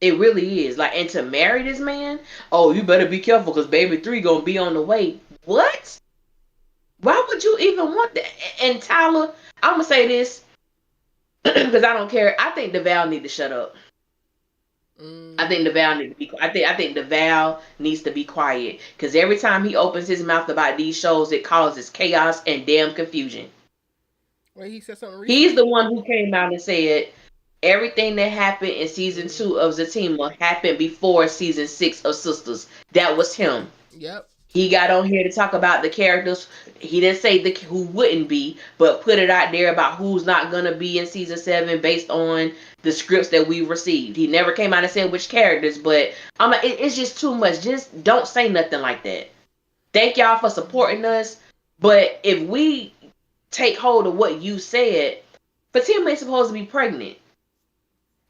It really is. Like, and to marry this man, oh, you better be careful because baby three gonna be on the way. What? Why would you even want that? And Tyler, I'm gonna say this because I don't care. I think DeVal need to shut up. I think DeVal need to be. I think DeVal needs to be quiet because every time he opens his mouth about these shows, it causes chaos and damn confusion. Wait, he said something He's recently? the one who came out and said everything that happened in season 2 of Zatima happened before season 6 of Sistas. That was him. Yep. He got on here to talk about the characters. He didn't say who wouldn't be, but put it out there about who's not gonna be in season 7 based on the scripts that we received. He never came out and said which characters, but it's just too much. Just don't say nothing like that. Thank y'all for supporting us, but if we take hold of what you said, Fatima ain't supposed to be pregnant,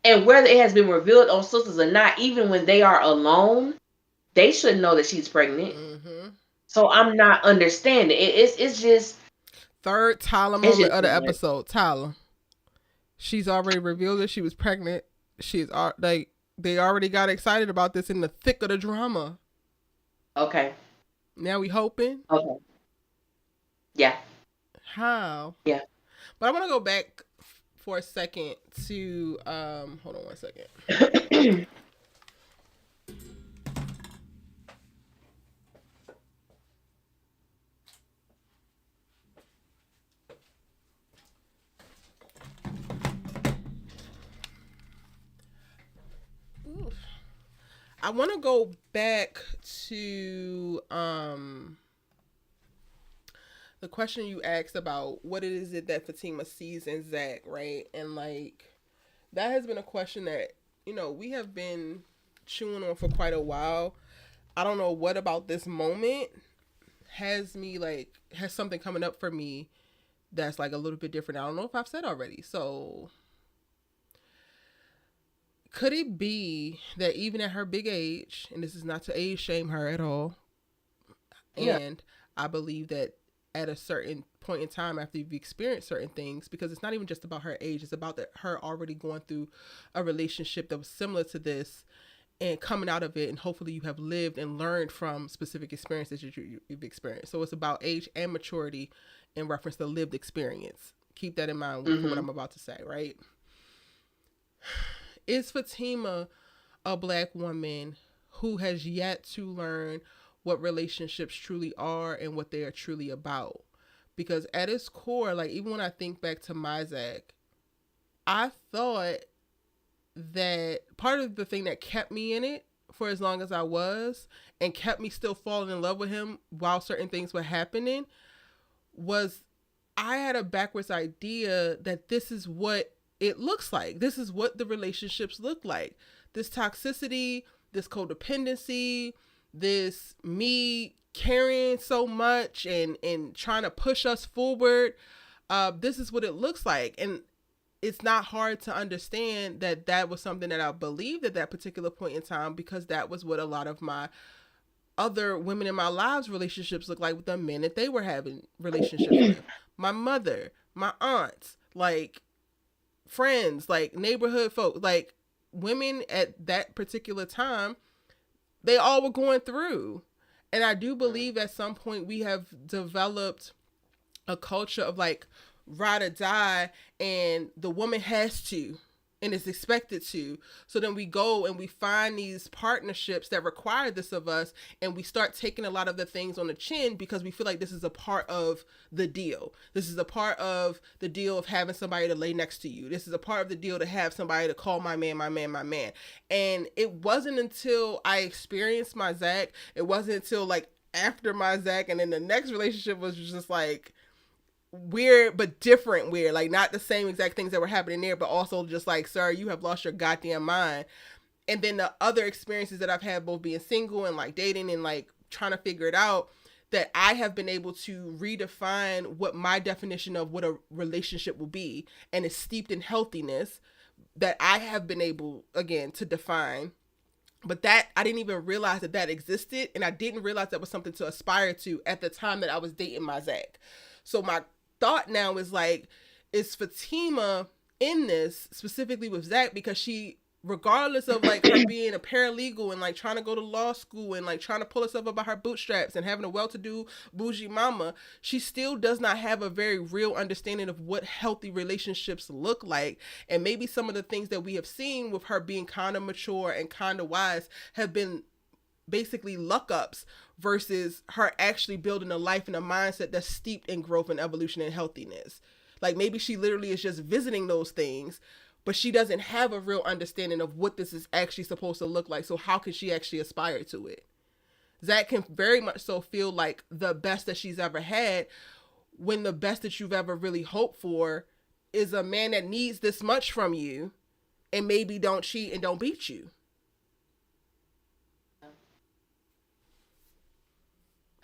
and whether it has been revealed on Sisters or not, even when they are alone, they should know that she's pregnant. So I'm not understanding. It's just third Tyler it's moment just of too the much. episode. Tyler, she's already revealed that she was pregnant. She's like they already got excited about this in the thick of the drama. Okay. Now we hoping. Okay. Yeah. How? Yeah. But I want to go back for a second to hold on one second. Oof. I want to go back to the question you asked about what is it that Fatima sees in Zach, right? And like that has been a question that we have been chewing on for quite a while. I don't know what about this moment has something coming up for me that's like a little bit different. I don't know if I've said already. So could it be that even at her big age, and this is not to age shame her at all, Yeah. and I believe that at a certain point in time after you've experienced certain things, because it's not even just about her age, it's about her already going through a relationship that was similar to this and coming out of it, and hopefully you have lived and learned from specific experiences that you've experienced. So it's about age and maturity in reference to lived experience. Keep that in mind for what I'm about to say, right? Is Fatima a black woman who has yet to learn what relationships truly are and what they are truly about? Because at its core, like even when I think back to my Zach, I thought that part of the thing that kept me in it for as long as I was and kept me still falling in love with him while certain things were happening was I had a backwards idea that this is what it looks like. This is what the relationships look like. This toxicity, this codependency, this me caring so much and trying to push us forward. This is what it looks like. And it's not hard to understand that that was something that I believed at that particular point in time, because that was what a lot of my other women in my lives relationships looked like with the men that they were having relationships with. My mother, my aunts, like friends, like neighborhood folk, like women at that particular time, they all were going through. And I do believe at some point we have developed a culture of like ride or die, and the woman has to and is expected to. So then we go and we find these partnerships that require this of us, and we start taking a lot of the things on the chin because we feel like this is a part of the deal. This is a part of the deal of having somebody to lay next to you. This is a part of the deal to have somebody to call my man, my man, my man. And it wasn't until I experienced my Zach, it wasn't until like after my Zach, and then the next relationship was just like weird but different weird, like not the same exact things that were happening there, but also just like, sir, you have lost your goddamn mind. And then the other experiences that I've had, both being single and like dating and like trying to figure it out, that I have been able to redefine what my definition of what a relationship will be, and is steeped in healthiness, that I have been able again to define But that, I didn't even realize that that existed, and I didn't realize that was something to aspire to at the time that I was dating my Zach. So my thought now is like, is Fatima in this specifically with Zach because she, regardless of like her being a paralegal and like trying to go to law school and like trying to pull herself up by her bootstraps and having a well-to-do bougie mama, she still does not have a very real understanding of what healthy relationships look like. And maybe some of the things that we have seen with her being kind of mature and kind of wise have been basically luck ups versus her actually building a life and a mindset that's steeped in growth and evolution and healthiness. Like maybe she literally is just visiting those things, but she doesn't have a real understanding of what this is actually supposed to look like. So how can she actually aspire to it? Zach can very much so feel like the best that she's ever had, when the best that you've ever really hoped for is a man that needs this much from you and maybe don't cheat and don't beat you.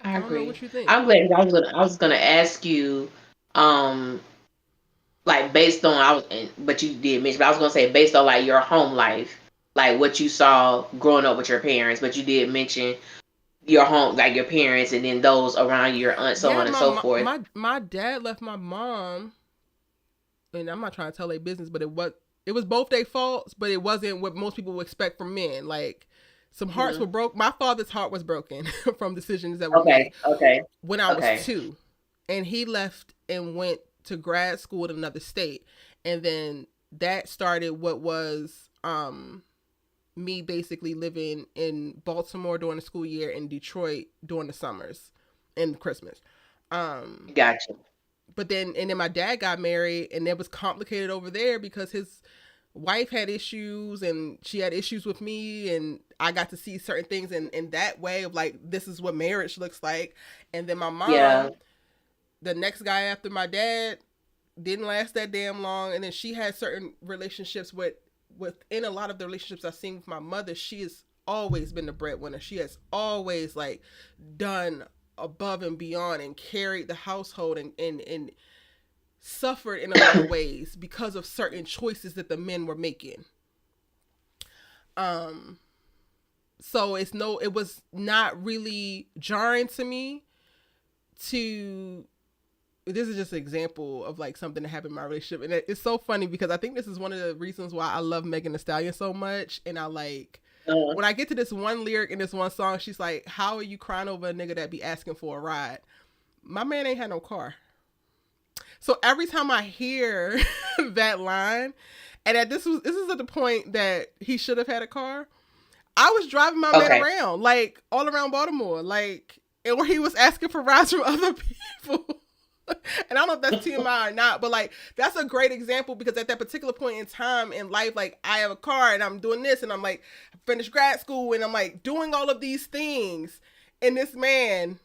I I don't know agree. what you think. I'm glad. I was gonna ask you, um, like based on but you did mention. But I was gonna say based on like your home life, like what you saw growing up with your parents. But you did mention your home, like your parents, and then those around you, your aunt, so Yeah, on and so my forth. my dad left my mom, and I'm not trying to tell their business, but it was both their faults, but it wasn't what most people would expect from men. Like some hearts Hmm. were broke. My father's heart was broken from decisions that were made Okay. Okay. when I was Okay. 2, and he left and went to grad school in another state, and then that started what was me basically living in Baltimore during the school year, in Detroit during the summers and Christmas. Um, Gotcha. but then my dad got married, and it was complicated over there because his wife had issues and she had issues with me, and I got to see certain things in that way of like, this is what marriage looks like. And then my Yeah. mom, the next guy after my dad, didn't last that damn long. And then she had certain relationships within a lot of the relationships I've seen with my mother. She has always been the breadwinner. She has always like done above and beyond and carried the household, and suffered in a lot of ways because of certain choices that the men were making. Um, so it was not really jarring to me to, this is just an example of like something that happened in my relationship. And it's so funny because I think this is one of the reasons why I love Megan Thee Stallion so much. And I like, Uh, when I get to this one lyric in this one song, she's like, how are you crying over a nigga that be asking for a ride? My man ain't had no car. So every time I hear that line, and this is at the point that he should have had a car, I was driving my man okay. around, like all around Baltimore, like, or he was asking for rides from other people. And I don't know if that's TMI or not, but like that's a great example because at that particular point in time in life, like I have a car and I'm doing this, and I'm like finished grad school and I'm like doing all of these things, and this man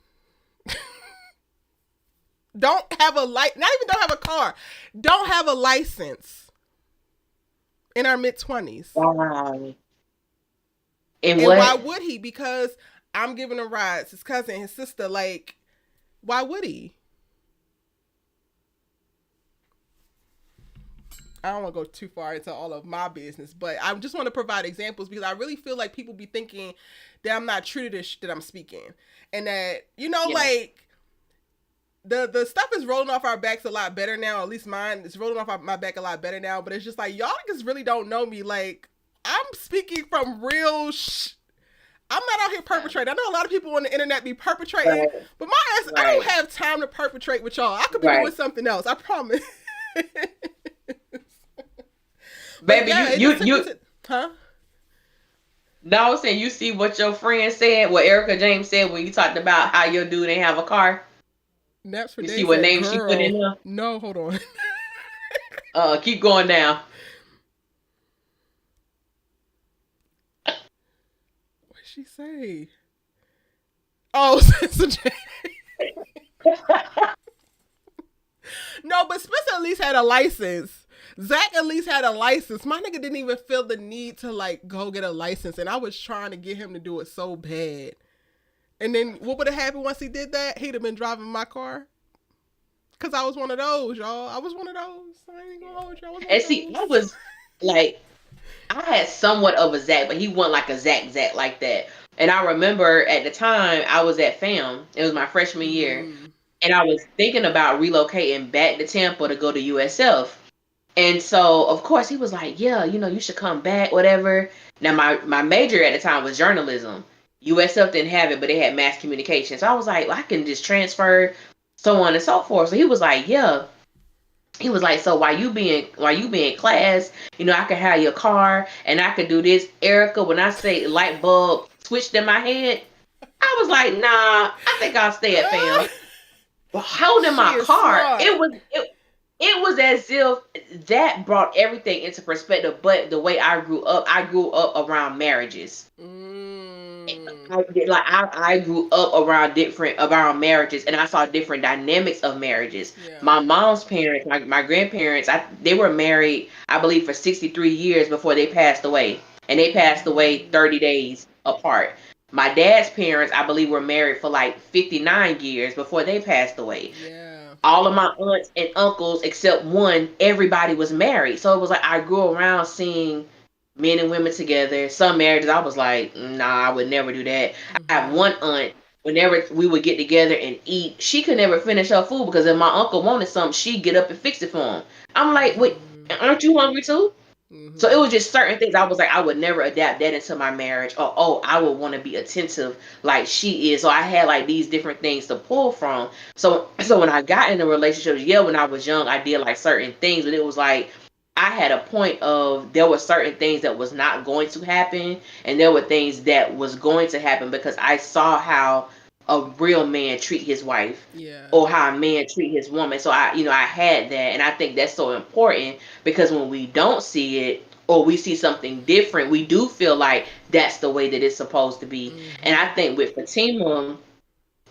don't have a not even don't have a car, don't have a license in our mid-20s. Wow. And And why what? would he? Because I'm giving him rides, his cousin, his sister. Like, why would he? I don't want to go too far into all of my business, but I just want to provide examples because I really feel like people be thinking that I'm not true to this that I'm speaking, and that Yeah. like the stuff is rolling off our backs a lot better now. At least mine is rolling off my back a lot better now. But it's just like y'all niggas really don't know me. Like I'm speaking from real. I'm not out here perpetrating. I know a lot of people on the internet be perpetrating, Right. but my ass, I don't Right. have time to perpetrate with y'all. I could be doing Right. something else. I promise. But Baby, yeah, it just took me to, huh? no, I was saying you see what your friend said, what Erica James said when you talked about how your dude didn't have a car. Naps for You see days what said, name she put in girl. there? No, hold on. Keep going down. What'd she say? Oh, Sister J. No, but Spencer at least had a license. Zach at least had a license. My nigga didn't even feel the need to like go get a license, and I was trying to get him to do it so bad. And then what would have happened once he did that? He'd have been driving my car. Cause I was one of those, y'all. I was one of those. I ain't gonna hold you. I was one And of see, those. I was like, I had somewhat of a Zach, but he wasn't like a Zach like that. And I remember at the time I was at FAM. It was my freshman year, Mm. and I was thinking about relocating back to Tampa to go to USF. And so, of course, he was like, "Yeah, you should come back, whatever." Now, my major at the time was journalism. USF didn't have it, but they had mass communication. So I was like, well, I can just transfer, so on and so forth. So he was like, "Yeah." He was like, "So while you be in class, I could have your car and I could do this." Erica, when I say light bulb switched in my head, I was like, "Nah, I think I'll stay at Ah, fam." But holding she my is car, smart. it was as if that brought everything into perspective. But the way I grew up around marriages. Mm. I grew up around marriages, and I saw different dynamics of marriages. Yeah. My mom's parents, my grandparents, they were married, I believe, for 63 years before they passed away, and they passed away Mm. 30 days apart. My dad's parents, I believe, were married for like 59 years before they passed away. Yeah. All of my aunts and uncles except one, everybody was married. So it was like I grew around seeing men and women together. Some marriages I was like, nah, I would never do that. I have Mm-hmm. one aunt, whenever we would get together and eat, she could never finish her food because if my uncle wanted something, she'd get up and fix it for him. I'm like, wait, Mm-hmm. aren't you hungry too? So it Mm-hmm. was just certain things I was like, I would never adapt that into my marriage. Or, oh, I would want to be attentive like she is. So I had like these different things to pull from. So when I got into relationships, yeah, when I was young, I did like certain things, but it was like I had a point of there were certain things that was not going to happen, and there were things that was going to happen because I saw how a real man treat his wife Yeah. or how a man treat his woman. So I had that, and I think that's so important because when we don't see it or we see something different, we do feel like that's the way that it's supposed to be. And I Mm-hmm. think with Fatima,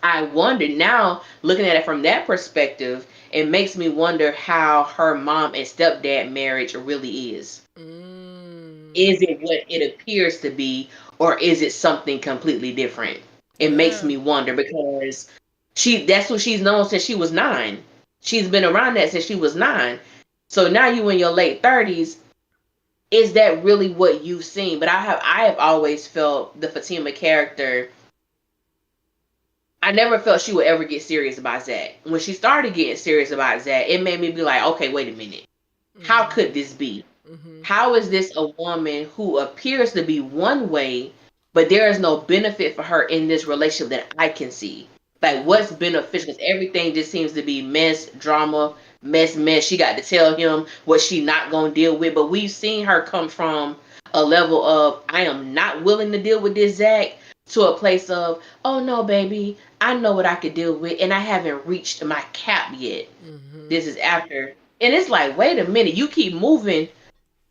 I wonder now, looking at it from that perspective, it makes me wonder how her mom and stepdad marriage really is. Mm. Is it what it appears to be, or is it something completely different? It makes Yeah. me wonder because that's what she's known since she was 9. She's been around that since she was 9. So now you in your late 30s, is that really what you've seen? But I have always felt the Fatima character. I never felt she would ever get serious about Zach. When she started getting serious about Zach, it made me be like, okay, wait a minute. How Mm-hmm. could this be? Mm-hmm. How is this a woman who appears to be one way, but there is no benefit for her in this relationship that I can see? Like, Mm-hmm. what's beneficial? 'Cause everything just seems to be mess, drama, mess. She got to tell him what she not gonna deal with. But we've seen her come from a level of I am not willing to deal with this Zach to a place of, oh no, baby, I know what I could deal with, and I haven't reached my cap yet. Mm-hmm. This is after, and it's like, wait a minute, you keep moving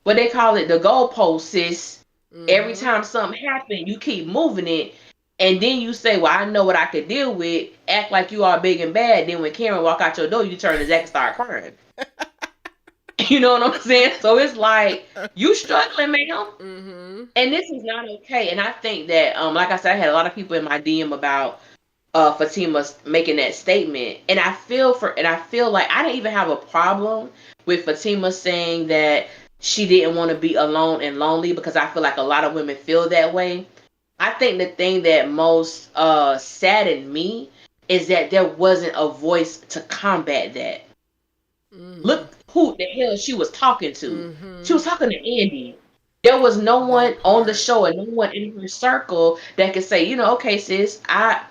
what they call it, the goalpost, sis. Every Mm-hmm. time something happens, you keep moving it, and then you say, "Well, I know what I could deal with." Act like you are big and bad. Then when Karen walk out your door, you turn to Zach and start crying. You know what I'm saying? So it's like you struggling, ma'am, Mm-hmm. and this is not okay. And I think that, like I said, I had a lot of people in my DM about Fatima making that statement, and I feel like I didn't even have a problem with Fatima saying that she didn't want to be alone and lonely because I feel like a lot of women feel that way. I think the thing that most saddened me is that there wasn't a voice to combat that. Mm-hmm. Look who the hell she was talking to. She Mm-hmm. was talking to Andy. There was no one That on the part. show and no one in her circle that could say, okay, sis, I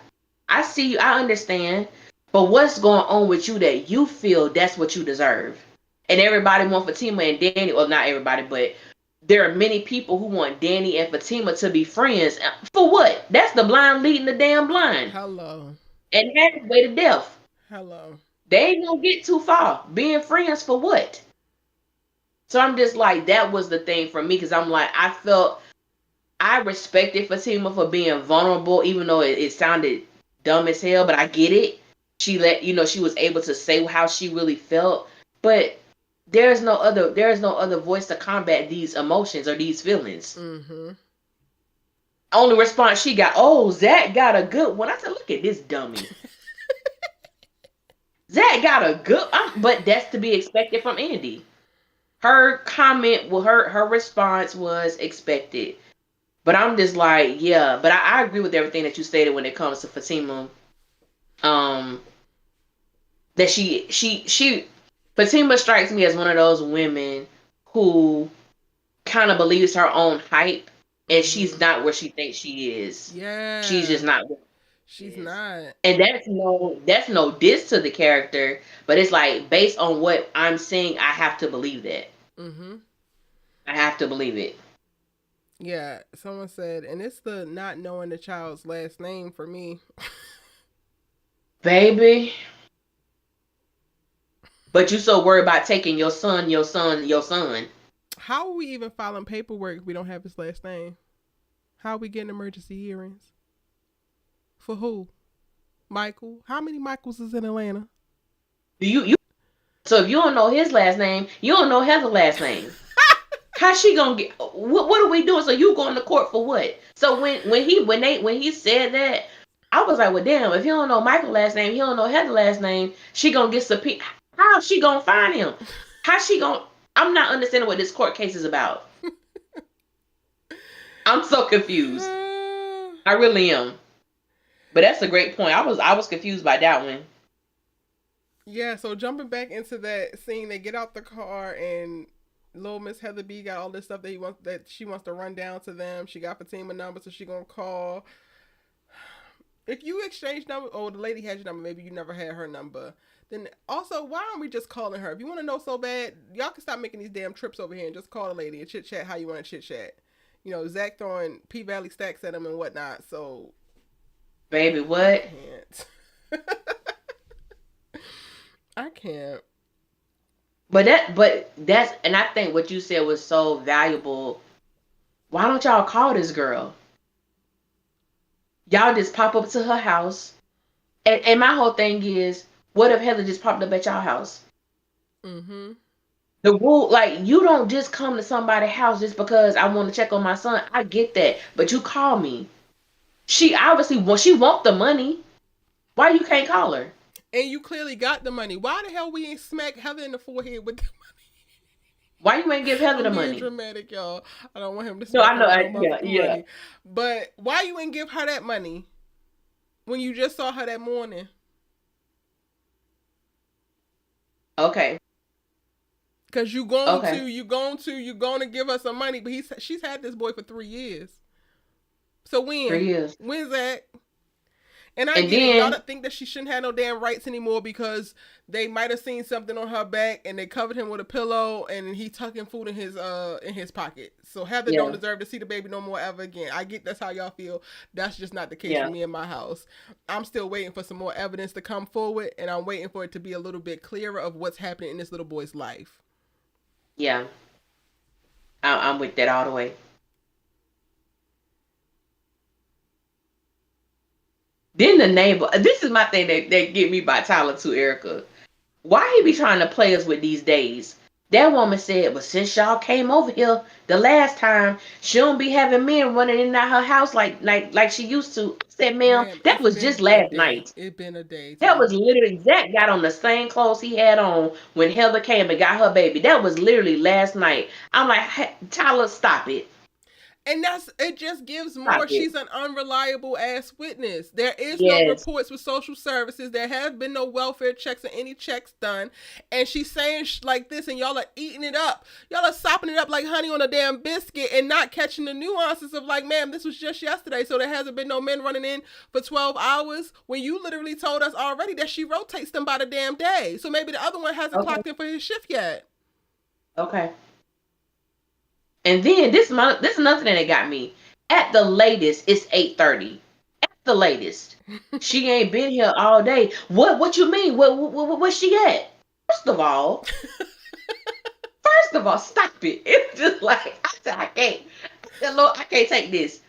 see you, I understand, but what's going on with you that you feel that's what you deserve? And everybody want Fatima and Danny, well, not everybody, but there are many people who want Danny and Fatima to be friends. For what? That's the blind leading the damn blind, Hello. and halfway to death. Hello. They ain't gonna get too far. Being friends for what? So I'm just like, that was the thing for me because I'm like, I respected Fatima for being vulnerable, even though it sounded dumb as hell, but I get it. She was able to say how she really felt, but there is no other voice to combat these emotions or these feelings. Mm-hmm. Only response she got, oh, Zach got a good one. I said, look at this dummy. Zach got a good, but that's to be expected from Andy. her comment, well, her response was expected. But I'm just like, yeah. But I agree with everything that you stated when it comes to Fatima. Um, that she Fatima strikes me as one of those women who kind of believes her own hype, and she's not where she thinks she is. She's Yeah. just not where she She's is. not. And that's no diss to the character, but it's like based on what I'm seeing, I have to believe that. Mm-hmm. I have to believe it. Yeah. Someone said, and it's the not knowing the child's last name for me. Baby. But you so worried about taking your son, your son, your son. How are we even filing paperwork if we don't have his last name? How are we getting emergency hearings? For who? Michael? How many Michaels is in Atlanta? Do you so if you don't know his last name, you don't know Heather's last name. How's she gonna get? What are we doing? So you going to court for what? So when he said that, I was like, well, damn. If he don't know Michael's last name, he don't know Heather's last name. She gonna get subpoena. How she gonna find him? How she gonna? I'm not understanding what this court case is about. I'm so confused. I really am. But that's a great point. I was confused by that one. Yeah, so jumping back into that scene, they get out the car and little Miss Heather B got all this stuff that she wants to run down to them. She got Fatima number, so she gonna call. If you exchange number, oh, the lady has your number. Maybe you never had her number. Then also, why aren't we just calling her? If you want to know so bad, y'all can stop making these damn trips over here and just call the lady and chit chat how you want to chit chat. You know, Zach throwing P Valley stacks at him and whatnot. So Baby, I what? can't. I can't. But that's and I think what you said was so valuable. Why don't y'all call this girl? Y'all just pop up to her house. And my whole thing is, what if Heather just popped up at y'all house? Mm-hmm. The rule, like, you don't just come to somebody's house just because I want to check on my son. I get that, but you call me. She obviously she want the money. Why you can't call her? And you clearly got the money. Why the hell we ain't smack Heather in the forehead with the Why you ain't give Heather I'm the being money? dramatic, y'all. I don't want him to No, smack I her know. with no Yeah, motherfucking yeah. money. But why you ain't give her that money when you just saw her that morning? Okay, Cause okay. you going to give her some money. But she's had this boy for 3 years. So 3 years, when's that? And I and get it. Y'all then don't think that she shouldn't have no damn rights anymore because they might have seen something on her back and they covered him with a pillow and he tucking food in his pocket. So Heather don't yeah, deserve to see the baby no more ever again. I get that's how y'all feel. That's just not the case for yeah, me in my house. I'm still waiting for some more evidence to come forward and I'm waiting for it to be a little bit clearer of what's happening in this little boy's life. yeah. I'm with that all the way. Then the neighbor. This is my thing that get me by Tyler to Erica. Why he be trying to play us with these days? That woman said, "But since y'all came over here the last time, she don't be having men running in and out her house like she used to." I said, "Ma'am, Ma'am, that it's was just been a last day. night. It's been a day, That was Tyler. literally Zach got on the same clothes he had on when Heather came and got her baby. That was literally last night." I'm like, "Hey, Tyler, stop it, And that's it just gives stop more. it." She's an unreliable ass witness. There is no Yes, reports with social services. There have been no welfare checks or any checks done. And she's saying like this, and y'all are eating it up. Y'all are sopping it up like honey on a damn biscuit and not catching the nuances of like, ma'am, this was just yesterday, so there hasn't been no men running in for 12 hours when you literally told us already that she rotates them by the damn day. So maybe the other one hasn't okay, clocked in for his shift yet. okay. And then this is another thing that got me. At the latest, it's 8:30. At the latest, she ain't been here all day. What you mean? Where she at? First of all, first of all, stop it. It's just like I said, I can't. I said, Lord, I can't take this.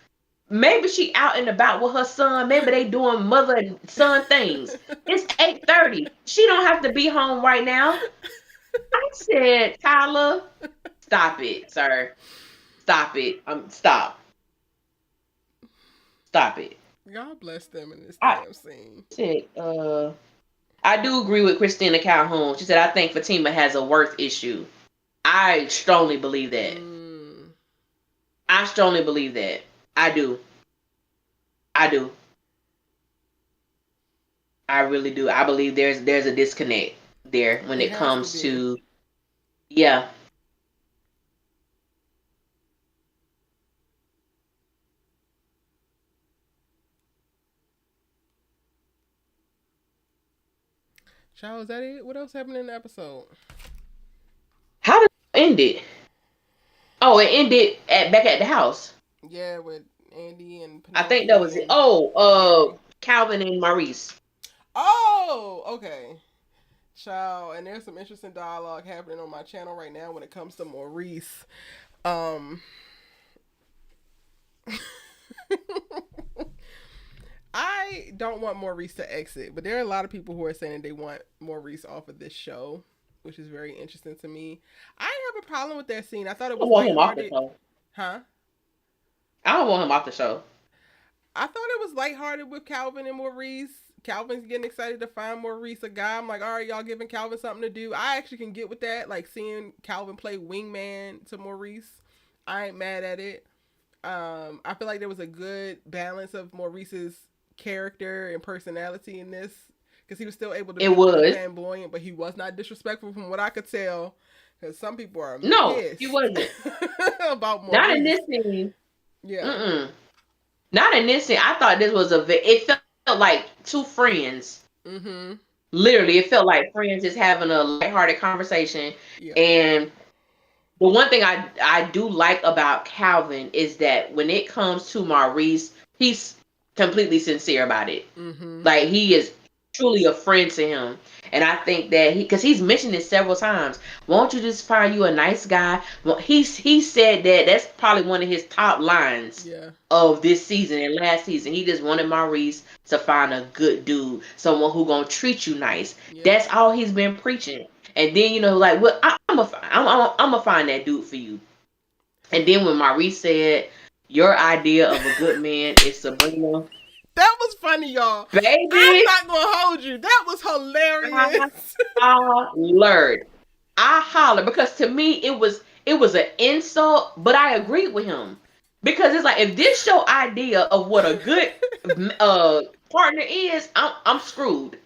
Maybe she out and about with her son. Maybe they doing mother and son things. It's 8:30. She don't have to be home right now. I said, Tyler, stop it, sir. Stop it. Stop. Stop it. God bless them in this I damn scene. said, I do agree with Christina Calhoun. She said, I think Fatima has a worth issue. I strongly believe that. Mm. I strongly believe that. I do. I do. I really do. I believe there's a disconnect there when It it has to comes be. to, yeah. Child, is that it? What else happened in the episode? How did it end it? Oh, it ended back at the house. Yeah, with Andy and I think that Penelope was it. and Oh, Gary. Calvin and Maurice. Oh, okay. Child, and there's some interesting dialogue happening on my channel right now when it comes to Maurice. Um, I don't want Maurice to exit, but there are a lot of people who are saying they want Maurice off of this show, which is very interesting to me. I didn't have a problem with that scene. I thought it I was want him off the lighthearted. show. Huh? I don't want him off the show. I thought it was lighthearted with Calvin and Maurice. Calvin's getting excited to find Maurice a guy. I'm like, all right, y'all giving Calvin something to do. I actually can get with that, like seeing Calvin play wingman to Maurice. I ain't mad at it. I feel like there was a good balance of Maurice's character and personality in this because he was still able to It be a little bit was. flamboyant, but he was not disrespectful from what I could tell. Because some people are No, he pissed wasn't. about Not in Maurice. this scene. Yeah. Mm-mm. Not in this scene. I thought this was it felt like two friends. Mm-hmm. Literally, it felt like friends just having a lighthearted conversation. Yeah. And the one thing I do like about Calvin is that when it comes to Maurice, he's completely sincere about it. Mm-hmm. Like he is truly a friend to him. And I think that because he's mentioned it several times. Won't you just find you a nice guy? Well, he said that that's probably one of his top lines Yeah. of this season and last season. He just wanted Maurice to find a good dude, someone who gonna treat you nice. Yeah. That's all he's been preaching. And then like, well, I'm gonna find that dude for you. And then when Maurice said, "Your idea of a good man is Sabrina," That was funny, y'all. I'm baby, not gonna hold you. That was I hilarious. hollered. I hollered because to me it was an insult, but I agreed with him because it's like if this your idea of what a good uh partner is, I'm screwed.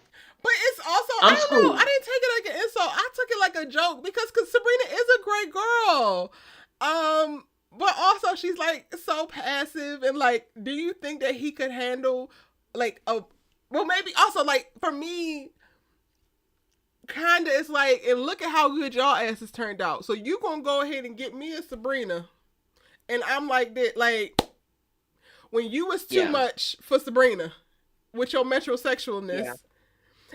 But it's also, I I'm don't know, I screwed. didn't take it like an insult. I took it like a joke because cause Sabrina is a great girl. But also she's like so passive and like, do you think that he could handle like a well maybe also like for me kinda it's like and look at how good y'all asses turned out. So you gonna go ahead and get me a Sabrina. And I'm like that like when you was too Yeah, much for Sabrina with your metrosexualness. yeah,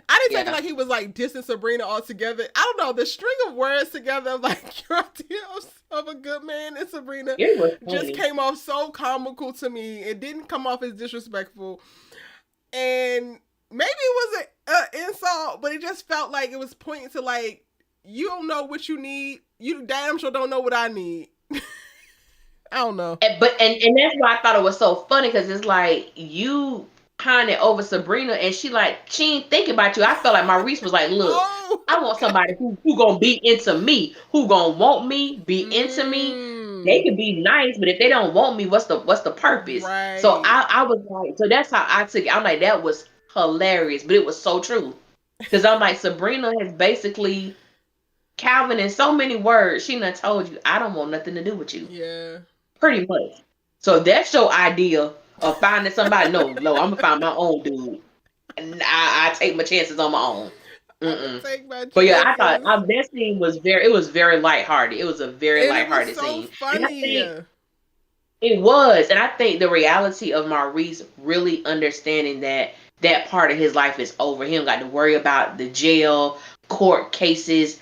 I didn't take it yeah. like he was like dissing Sabrina altogether. I don't know. The string of words together of like your idea of a good man and Sabrina It was just funny. came off so comical to me. It didn't come off as disrespectful. And maybe it was an insult, but it just felt like it was pointing to like, you don't know what you need. You damn sure don't know what I need. I don't know. And that's why I thought it was so funny because it's like you pining over Sabrina and she ain't thinking about you. I felt like Maurice was like, look, Oh, I want okay. somebody who gonna be into me, who gonna want me, be into me. They Mm, can be nice, but if they don't want me, what's the purpose? So right. I was like, so that's how I took it. I'm like, that was hilarious, but it was so true. Because I'm like, Sabrina has basically Calvin in so many words, she done told you, I don't want nothing to do with you. Yeah. Pretty much. So that's your idea of finding somebody. No, no, I'm gonna find my own dude. And I take my chances on my own. I'm gonna Mm-mm. take my But yeah, I thought chances. that scene was very lighthearted. It was a very And it was lighthearted so scene. And I funny. think it was. And I think the reality of Maurice really understanding that part of his life is over. He don't got to worry about the jail, court cases,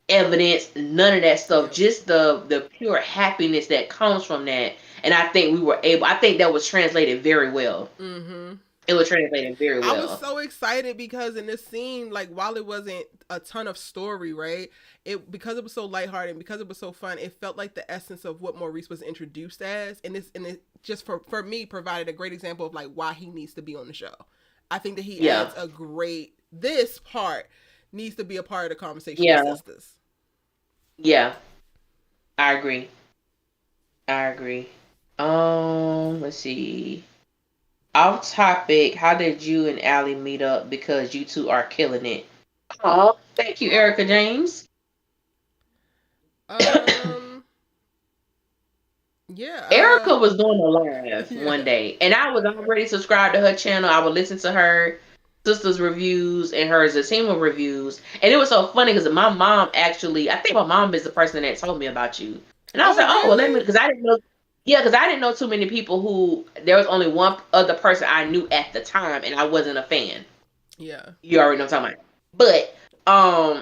evidence, none of that stuff. Yep. Just the pure happiness that comes from that. And I think I think that was translated very well. Mm-hmm. It was translated very I was well. so excited because in this scene, like while it wasn't a ton of story, right? It because it was so lighthearted and because it was so fun, it felt like the essence of what Maurice was introduced as. And it just for me provided a great example of like why he needs to be on the show. I think that he Yeah. adds a great this part needs to be a part of the conversation with Yeah. sisters. Yeah. I agree. I agree. Let's see. Off topic, how did you and Allie meet up? Because you two are killing it. Oh, thank you, Erica James. Um, yeah, Erica was doing a live one yeah. day, and I was already subscribed to her channel. I would listen to her sister's reviews and her Zazima reviews, and it was so funny because my mom actually, I think my mom is the person that told me about you, and I was Oh, like, oh, well, let me, really? because I didn't know, yeah, because I didn't know too many people who. There was only one other person I knew at the time, and I wasn't a fan. Yeah. You already know what I'm talking about. But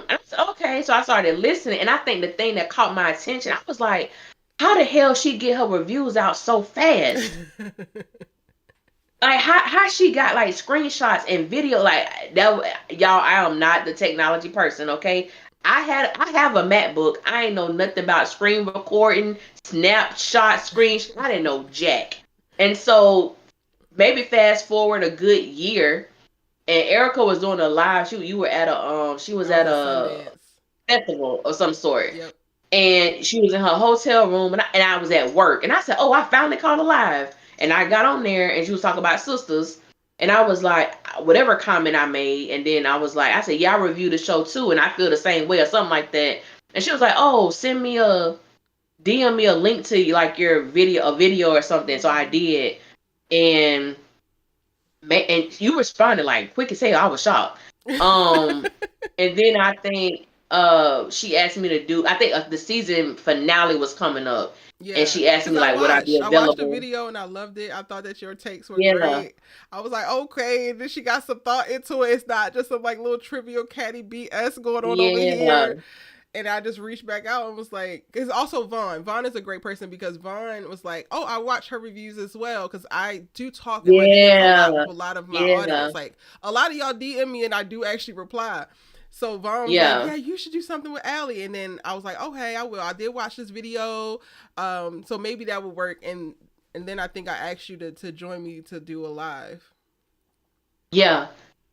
I said, okay, so I started listening, and I think the thing that caught my attention, I was like, how the hell she get her reviews out so fast? Like how she got like screenshots and video like that, y'all. I am not the technology person, okay? I have a MacBook. I ain't know nothing about screen recording, snapshot, screenshot. I didn't know jack. And so maybe fast forward a good year, and Erica was doing a live shoot. You were at a she was I was at at a Sundance. festival of some sort, Yep. and she was in her hotel room, and I was at work, and I said, "Oh, I finally caught her live," and I got on there, and she was talking about sisters, and I was like, whatever comment I made, and then I was like, I said, "Yeah, I reviewed the show too, and I feel the same way," or something like that, and she was like, "Oh, send me a DM me a link to like your video, a video or something," so I Mm-hmm. did, and and you responded like quick as hell. I was shocked. Um, and then I think she asked me to do. I think the season finale was coming up, and Yeah, she asked because me like, would I be I watched the available? video and I loved it. I thought that your takes were Yeah, great. I was like, okay, and then she got some thought into it. It's not just some like little trivial catty BS going on over yeah, here. And I just reached back out and was like, it's also Vaughn. Vaughn is a great person because Vaughn was like, oh, I watch her reviews as well because I do talk in my DMs a lot yeah, with a lot of my yeah, audience. Like a lot of y'all DM me and I do actually reply. So Vaughn was like, yeah, yeah, you should do something with Allie. And then I was like, okay, I will. I did watch this video. So maybe that would work. And then I think I asked you to join me to do a live. yeah.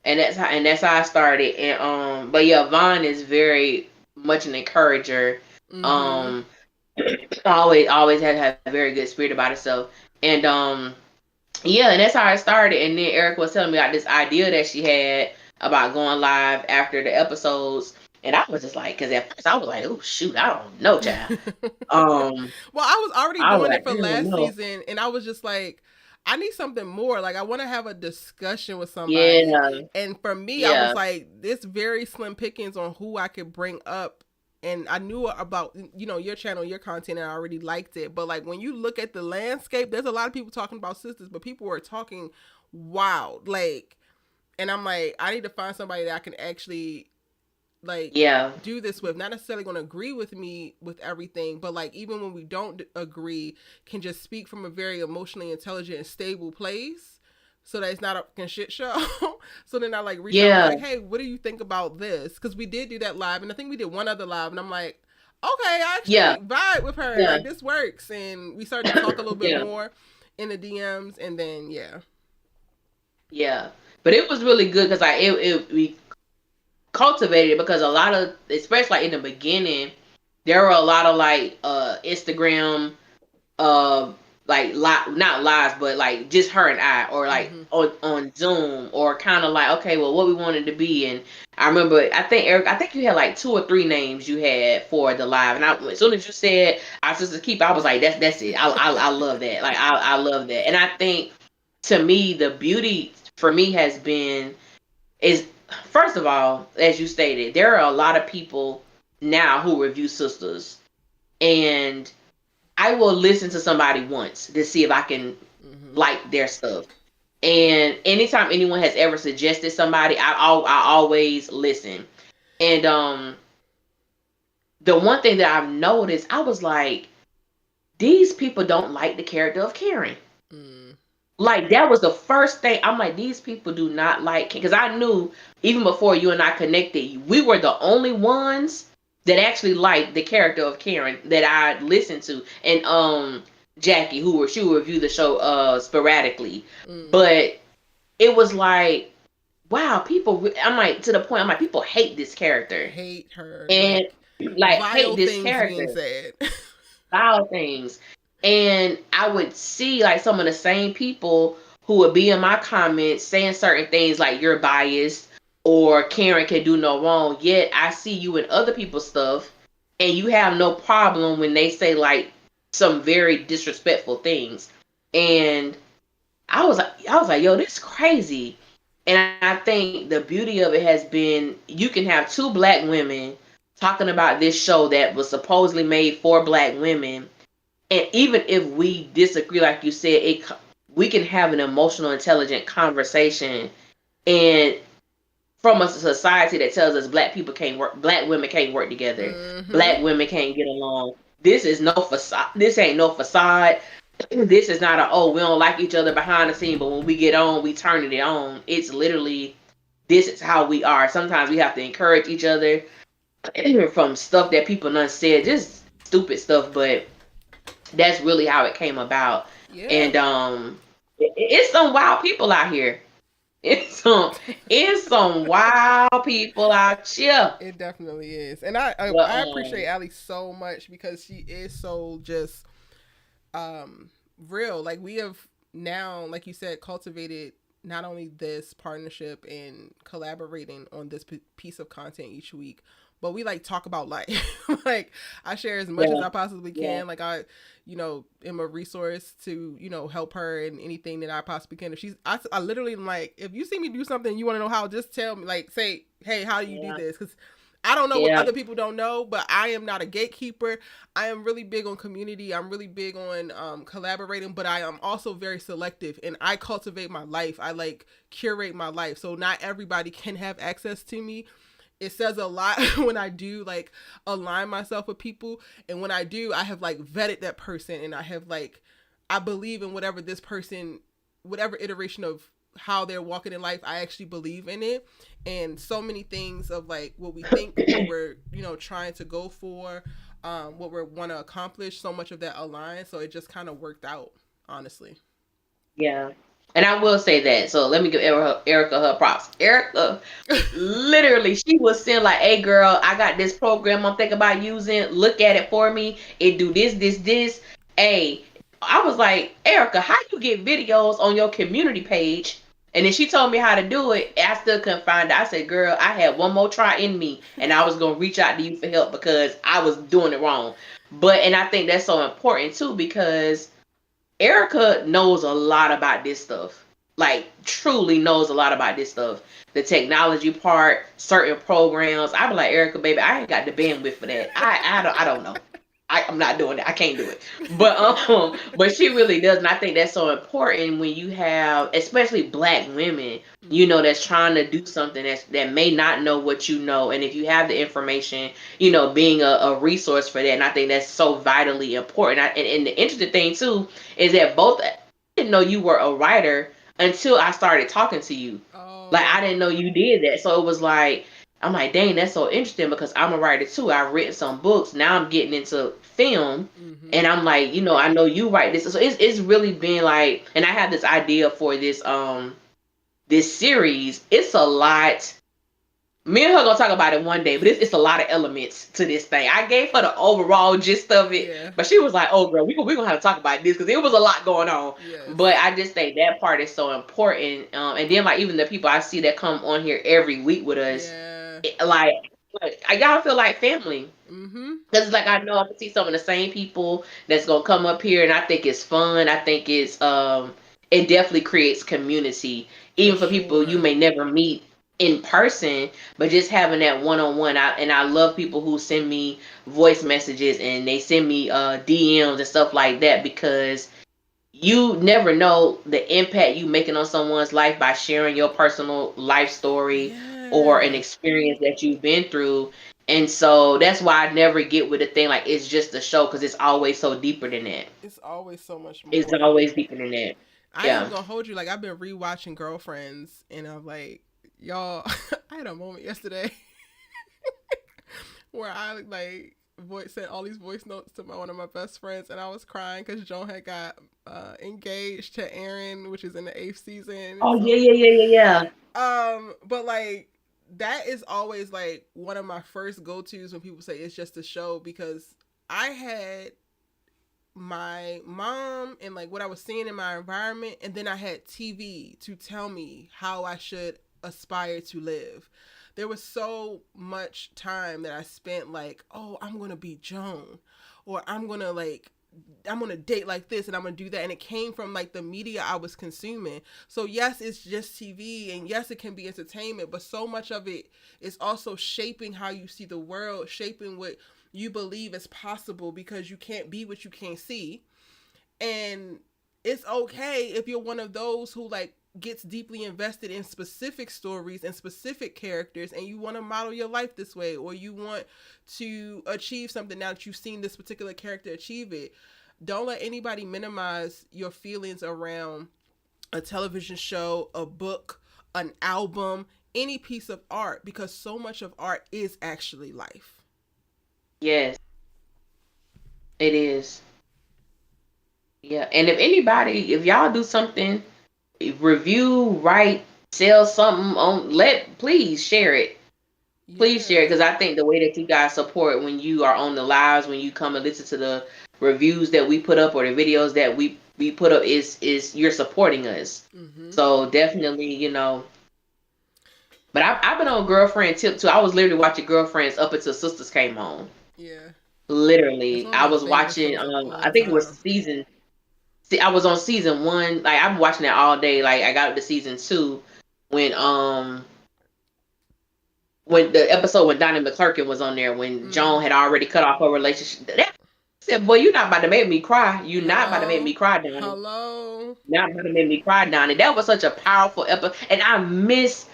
And that's how I started. And but yeah, Vaughn is very much an encourager. Mm-hmm. Um, always had to have a very good spirit about herself. And yeah, and that's how it started. And then Eric was telling me about this idea that she had about going live after the episodes. And I was just like, because at first I was like, oh, shoot, I don't know, child. Um, Well, I was already I was doing like, it I for don't last know. season, and I was just like, I need something more. Like, I want to have a discussion with somebody. Yeah, And for me, I was yeah, like, this very slim pickings on who I could bring up. And I knew about, your channel, your content, and I already liked it. But like, when you look at the landscape, there's a lot of people talking about sisters, but people were talking wild. Like, and I'm like, I need to find somebody that I can actually like yeah, do this with, not necessarily going to agree with me with everything, but like even when we don't agree, can just speak from a very emotionally intelligent and stable place, so that it's not a fucking shit show. So then I like reached out and was yeah, like, hey, what do you think about this? Because we did do that live, and I think we did one other live, and I'm like, okay, I yeah, actually vibe with her, yeah, like this works, and we started to talk a little bit yeah, more in the DMs, and then yeah. yeah. But it was really good because we cultivated it because a lot of, especially like in the beginning, there were a lot of like Instagram uh like not lives, but like just her and I, or like Mm-hmm. on Zoom, or kind of like, okay, well, what we wanted to be. And I remember, I think Eric, I think you had like two or three names you had for the live, and as soon as you said our sister keep, I was like, that's it. I love that. Like I love that. And I think, to me, the beauty for me has been is, first of all, as you stated, there are a lot of people now who review sisters, and I will listen to somebody once to see if I can Mm-hmm. like their stuff. And anytime anyone has ever suggested somebody, I always listen. And the one thing that I've noticed, I was like, these people don't like the character of Karen. Mm. Like that was the first thing. I'm like, these people do not like, because I knew even before you and I connected, we were the only ones that actually liked the character of Karen that I listened to. And Jackie, she would review the show sporadically. Mm. But it was like, wow, I'm like, to the point, I'm like, people hate this character. Hate her, And like like hate vile this things being character. said. foul things. And I would see like some of the same people who would be in my comments saying certain things like you're biased or Karen can do no wrong. Yet I see you in other people's stuff and you have no problem when they say like some very disrespectful things. And I was like, yo, this is crazy. And I think the beauty of it has been you can have two black women talking about this show that was supposedly made for black women. And even if we disagree, like you said, we can have an emotional, intelligent conversation. And from a society that tells us black people can't work, black women can't work together, Mm-hmm. black women can't get along. This is no facade. This ain't no facade. This is not a, oh, we don't like each other behind the scene, but when we get on, we turn it on. It's literally, this is how we are. Sometimes we have to encourage each other from stuff that people done said, just stupid stuff, but that's really how it came about. Yeah. And it's some wild people out here. It's some it's some wild people out here. It definitely is, and But I appreciate Allie so much because she is so just um real. Like we have now, like you said, cultivated not only this partnership and collaborating on this piece of content each week, but we like talk about life. Like I share as much as yeah, I possibly yeah, can. Like I, am a resource to help her in anything that I possibly can. If I literally like, if you see me do something you want to know how, just tell me. Like say, hey, how do you do yeah, this? Because I don't know what yeah, other people don't know, but I am not a gatekeeper. I am really big on community. I'm really big on collaborating, but I am also very selective and I cultivate my life. I like curate my life. So not everybody can have access to me. It says a lot when I do like align myself with people. And when I do, I have like vetted that person and I have like, I believe in whatever this person, whatever iteration of how they're walking in life, I actually believe in it. And so many things of like what we think, what we're, trying to go for, what we want to accomplish, so much of that aligns. So it just kind of worked out, honestly. yeah. And I will say that. So let me give Erica her props. Erica, literally, she was saying like, "Hey, girl, I got this program I'm thinking about using. Look at it for me. It do this, this, this." Hey, I was like, Erica, how you get videos on your community page? And then she told me how to do it. I still couldn't find it. I said, "Girl, I had one more try in me, and I was gonna reach out to you for help because I was doing it wrong." But and I think that's so important too because Erica knows a lot about this stuff. Like truly knows a lot about this stuff. The technology part, certain programs. I be like, Erica, baby, I ain't got the bandwidth for that. I don't know. I'm not doing that. I can't do it. But she really does, and I think that's so important when you have, especially black women, that's trying to do something that may not know what you know, and if you have the information, being a resource for that, and I think that's so vitally important. And the interesting thing too is that both I didn't know you were a writer until I started talking to you. Like Oh. I didn't know you did that, so it was like I'm like, dang, that's so interesting because I'm a writer too. I've written some books. Now I'm getting into film. Mm-hmm. And I'm like, I know you write this. So it's really been like, and I have this idea for this series. It's a lot. Me and her gonna talk about it one day, but it's a lot of elements to this thing. I gave her the overall gist of it, Yeah. but she was like, "Oh, girl, we gonna have to talk about this because it was a lot going on." Yes. But I just think that part is so important. And then like even the people I see that come on here every week with us, Yeah. like I y'all feel like family. Mm-hmm. Because it's like I know I can see some of the same people that's gonna come up here, and I think it's fun. I think it definitely creates community, For even for people you sure. may never meet in person, but just having that one on one. And I love people who send me voice messages and they send me DMs and stuff like that because you never know the impact you making on someone's life by sharing your personal life story or an Yeah. experience that you've been through. And so that's why I never get with a thing like it's just a show because it's always so deeper than that. It's always so much It's more. always deeper than that. I ain't Yeah. even gonna hold you. Like I've been rewatching Girlfriends, and I'm like, y'all. I had a moment yesterday where I like voice sent all these voice notes to one of my best friends, and I was crying because Joan had got engaged to Aaron, which is in the eighth season. Oh So, yeah, yeah, yeah, yeah, yeah. but like that is always like one of my first go tos when people say it's just a show because I had my mom and like what I was seeing in my environment, and then I had TV to tell me how I should aspire to live. There was so much time that I spent like, oh, I'm gonna be Joan, or I'm gonna date like this and I'm gonna do that, and it came from like the media I was consuming. So yes, it's just TV, and yes, it can be entertainment, but so much of it is also shaping how you see the world, shaping what you believe is possible, because you can't be what you can't see. And it's okay if you're one of those who like gets deeply invested in specific stories and specific characters, and you want to model your life this way, or you want to achieve something now that you've seen this particular character achieve it. Don't let anybody minimize your feelings around a television show, a book, an album, any piece of art, because so much of art is actually life. Yes, it is. Yeah, and if anybody, if y'all do something, review, write, sell something on, please share it. Please share it, Yeah. because I think the way that you guys support when you are on the lives, when you come and listen to the reviews that we put up or the videos that we put up, is you're supporting us. Mm-hmm. So definitely, But I've been on girlfriend tip too. I was literally watching Girlfriends up until Sistas came on. Yeah. It's Literally, one of I my was favorite watching. shows of all I think it was time. season. See, I was on season one. Like I've been watching that all day. Like I got up to season two when when the episode when Donnie McClurkin was on there, when Mm. Joan had already cut off her relationship. That I said, "Boy, you're not about to make me cry. You're not about to make Hello. me cry, Donnie. Hello. Not about to make me cry, Donnie." That was such a powerful episode, and I miss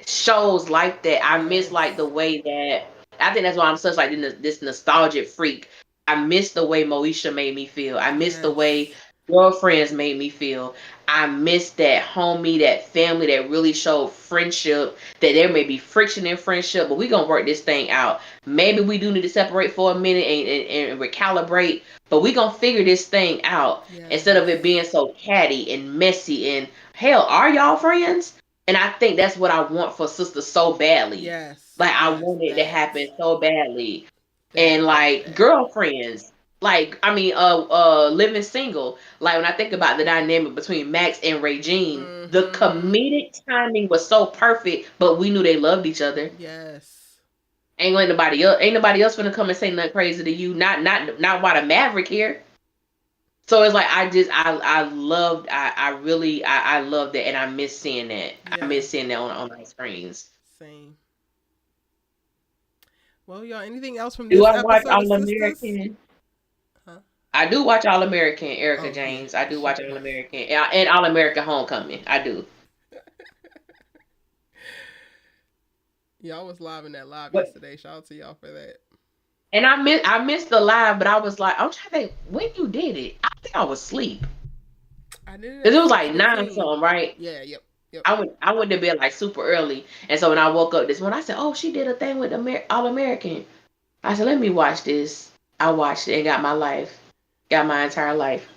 shows like that. I miss like the Yes. way that. I think that's why I'm such like this nostalgic freak. I miss the way Moesha made me feel. I miss the way Yes. Girlfriends made me feel. I miss that homie, that family that really showed friendship. That there may be friction in friendship, but we gonna work this thing out. Maybe we do need to separate for a minute and recalibrate, but we gonna figure this thing out instead of it Yes. being so catty and messy. And hell, are y'all friends? And I think that's what I want for Sisters so badly. Yes. Like I Yes. want it to That. happen so badly. That. And That. like That. Girlfriends, like I mean, Living Single. Like when I think about the dynamic between Max and Regine, the Mm-hmm. comedic timing was so perfect, but we knew they loved each other. Yes. Ain't nobody else gonna come and say nothing crazy to you. Not while the Maverick here. So it's like I loved I really I loved it, and I miss seeing that. I Yeah. miss seeing that on my screens. Same. Well, y'all, anything else from Do this I watch episode of All Sisters? American? Huh? I do watch All American, Erica Oh, yeah. James. I do She watch does. All American and All American Homecoming. I do. Y'all was live in that live What? yesterday. Shout out to y'all for that. And I missed the live, but I was like, I'm trying to think when you did it. I think I was asleep I did it because at it was like nine 6:15. something, right? Yeah. Yep. Yep. I went to bed like super early, and so when I woke up this morning, I said, "Oh, she did a thing with All American." I said, "Let me watch this." I watched it and got my entire life.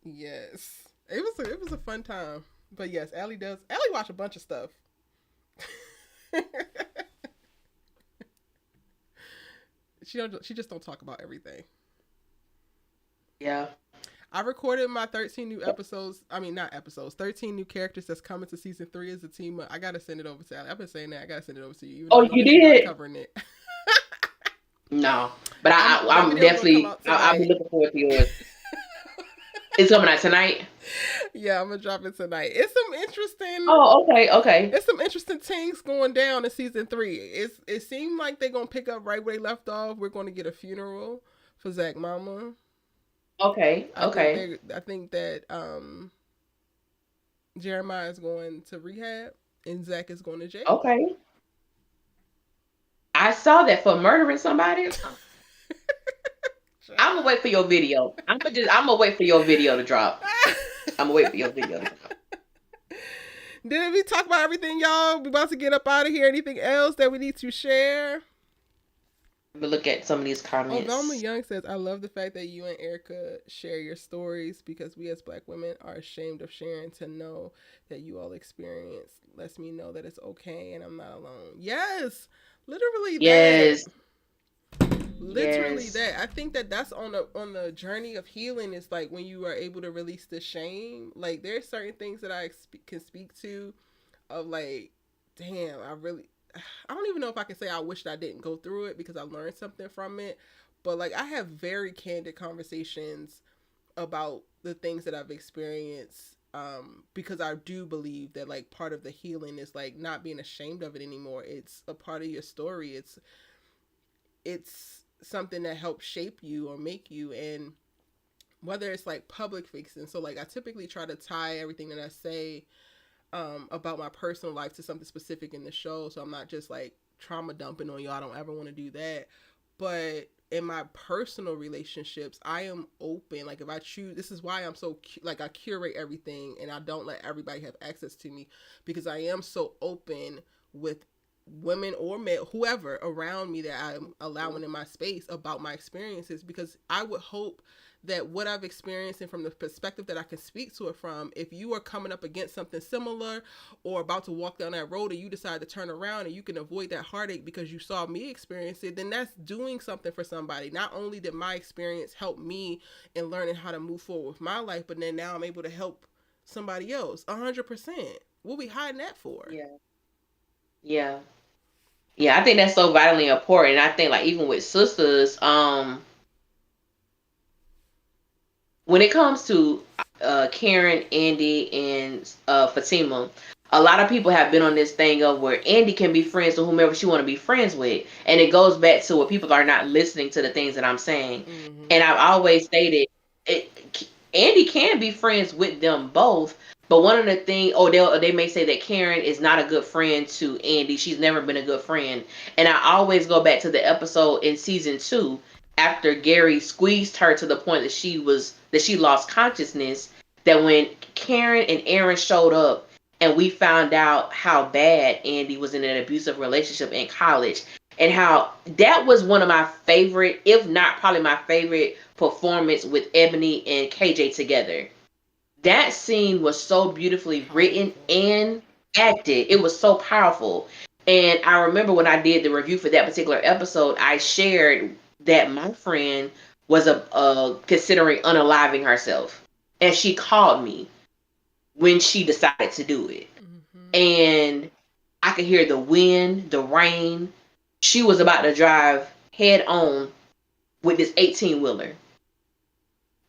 Yes. It was a fun time. But yes, Allie does. Allie watch a bunch of stuff. She just don't talk about everything. Yeah. I recorded my 13 new episodes. I mean, not episodes. 13 new characters that's coming to season 3 as a team. I gotta send it over to Allie. I've been saying that. I gotta send it over to you, even though Oh, I know you that you're not did? covering it. No, but That I'm video is gonna come definitely out I'll be tonight. looking forward to yours. It's coming out tonight. Yeah, I'm gonna drop it tonight. Oh, okay, okay, It's some interesting things going down in season 3. It seemed like they're gonna pick up right where they left off. We're gonna get a funeral for Zach Mama. okay, okay, I think that Jeremiah is going to rehab and Zach is going to jail. okay. I saw that for murdering somebody. I'm gonna wait for your video. I'm gonna wait for your video to drop. I'm gonna wait for your video to drop. Did we talk about everything, y'all? We about to get up out of here. Anything else that we need to share? Let me look at some of these Oh, Velma comments. Young says, I love the fact that you and Erica share your stories because we as black women are ashamed of sharing. To know that you all experience lets me know that it's okay and I'm not alone. Yes, literally that. Yes, Literally Yes. that. I think that that's on the journey of healing is like when you are able to release the shame. Like there's certain things that can speak to of like, damn, I don't even know if I can say I wished I didn't go through it because I learned something from it. But like I have very candid conversations about the things that I've experienced, because I do believe that like part of the healing is like not being ashamed of it anymore. It's a part of your story. It's something that helps shape you or make you, and whether it's like public facing. So like I typically try to tie everything that I say, about my personal life to something specific in the show. So I'm not just like trauma dumping on you. I don't ever want to do that. But in my personal relationships, I am open. Like if I choose, this is why I'm so like I curate everything and I don't let everybody have access to me, because I am so open with women or men, whoever around me that I'm allowing in my space about my experiences, because I would hope that what I've experienced and from the perspective that I can speak to it from, if you are coming up against something similar or about to walk down that road and you decide to turn around and you can avoid that heartache because you saw me experience it, then that's doing something for somebody. Not only did my experience help me in learning how to move forward with my life, but then now I'm able to help somebody else 100%. What we hiding that for? Yeah. Yeah. Yeah, I think that's so vitally important. I think like even with sisters, when it comes to Karen, Andy, and Fatima, a lot of people have been on this thing of where Andy can be friends with whomever she want to be friends with, and it goes back to where people are not listening to the things that I'm saying. Mm-hmm. And I've always stated, Andy can be friends with them both. But one of the things, or they may say that Karen is not a good friend to Andy. She's never been a good friend. And I always go back to the episode in season 2 after Gary squeezed her to the point that she lost consciousness. That when Karen and Aaron showed up and we found out how bad Andy was in an abusive relationship in college, and how that was one of my favorite, if not probably my favorite performance with Ebony and KJ together. That scene was so beautifully written Powerful. and acted. It was so powerful. And I remember when I did the review for that particular episode, I shared that my friend was considering unaliving herself. And she called me when she decided to do it. Mm-hmm. And I could hear the wind, the rain. She was about to drive head on with this 18 wheeler.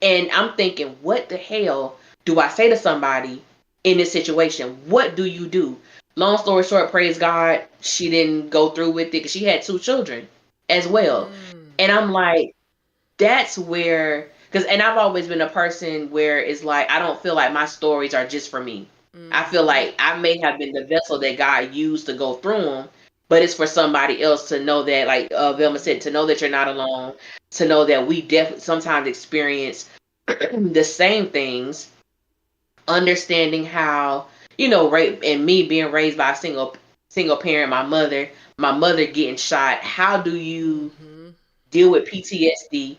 And I'm thinking, what the hell do I say to somebody in this situation? What do you do? Long story short, praise God, she didn't go through with it because she had 2 children as well. Mm-hmm. And I'm like, that's where, because, and I've always been a person where it's like, I don't feel like my stories are just for me. I feel Mm-hmm. like I may have been the vessel that God used to go through them, but it's for somebody else to know that, like Velma Mm-hmm. said, to know that you're not alone, to know that we definitely sometimes experience the same things, understanding how, rape, and me being raised by a single parent, my mother getting shot. How do you Mm-hmm. deal with PTSD?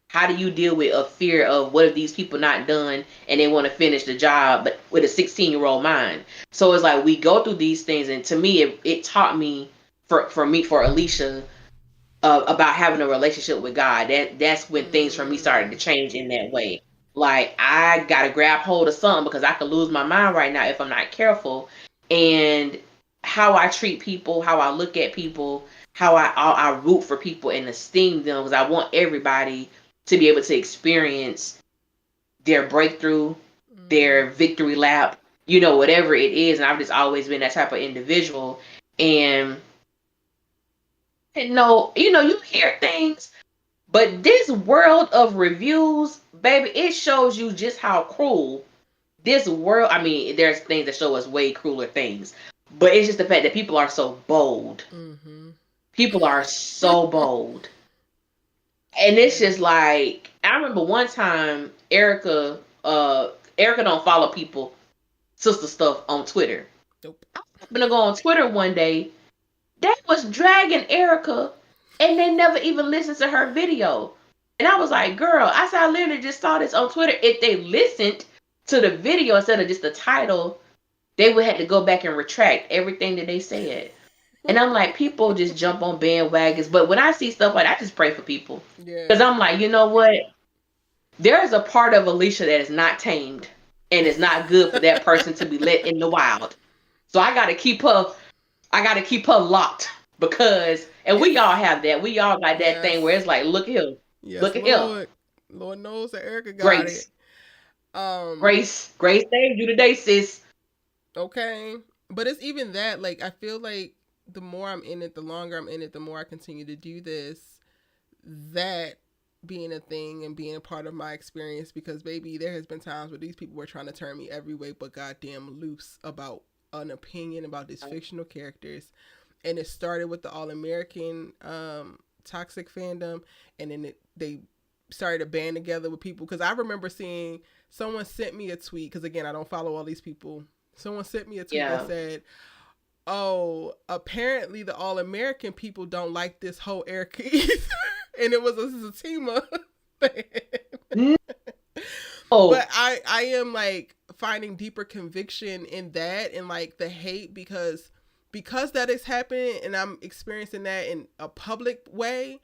How do you deal with a fear of what if these people not done and they want to finish the job, but with a 16-year-old mind? So it's like we go through these things, and to me, it taught me, for Alicia, about having a relationship with God. That's when things for me started to Mm-hmm. change in that way. Like I gotta grab hold of something because I could lose my mind right now if I'm not careful. And how I treat people, how I look at people, how I root for people and esteem them, because I want everybody to be able to experience their breakthrough, Mm-hmm. their victory lap, whatever it is. And I've just always been that type of individual. And no, you hear things, but this world of reviews, baby, it shows you just how cruel this world. I mean, there's things that show us way crueler things, but it's just the fact that people are so bold. Mm-hmm. People are so bold. And it's Yeah. just like, I remember one time Erica don't follow people, sister stuff on Twitter. Nope. I happened to go on Twitter one day. They was dragging Erica and they never even listened to her video. And I was like, girl, I said, I literally just saw this on Twitter. If they listened to the video instead of just the title, they would have to go back and retract everything that they said. And I'm like, people just jump on bandwagons. But when I see stuff like that, I just pray for people. Because Yeah. I'm like, you know what? There is a part of Alicia that is not tamed. And it's not good for that person to be let in the wild. So I gotta keep her locked. Because and we all It's have that. We all got that thing where yes. it's like, look here. Yes, Look at here. Lord. Lord knows that Erica got it. Grace. Um, Grace saved you today, sis. okay. But it's even that, like, I feel like the more I'm in it, the longer I'm in it, the more I continue to do this, that being a thing and being a part of my experience, because baby, there has been times where these people were trying to turn me every way but goddamn loose about an opinion about these fictional characters. And it started with the All American toxic fandom, and then they started to band together with people, because I remember seeing someone sent me a tweet, because again, I don't follow all these people. Someone sent me a tweet that Yeah. said, oh, apparently the All American people don't like this whole Erica and it was a Zatima fan. Oh, But I am like finding deeper conviction in that, and like the hate, because that is happening and I'm experiencing that in a public way.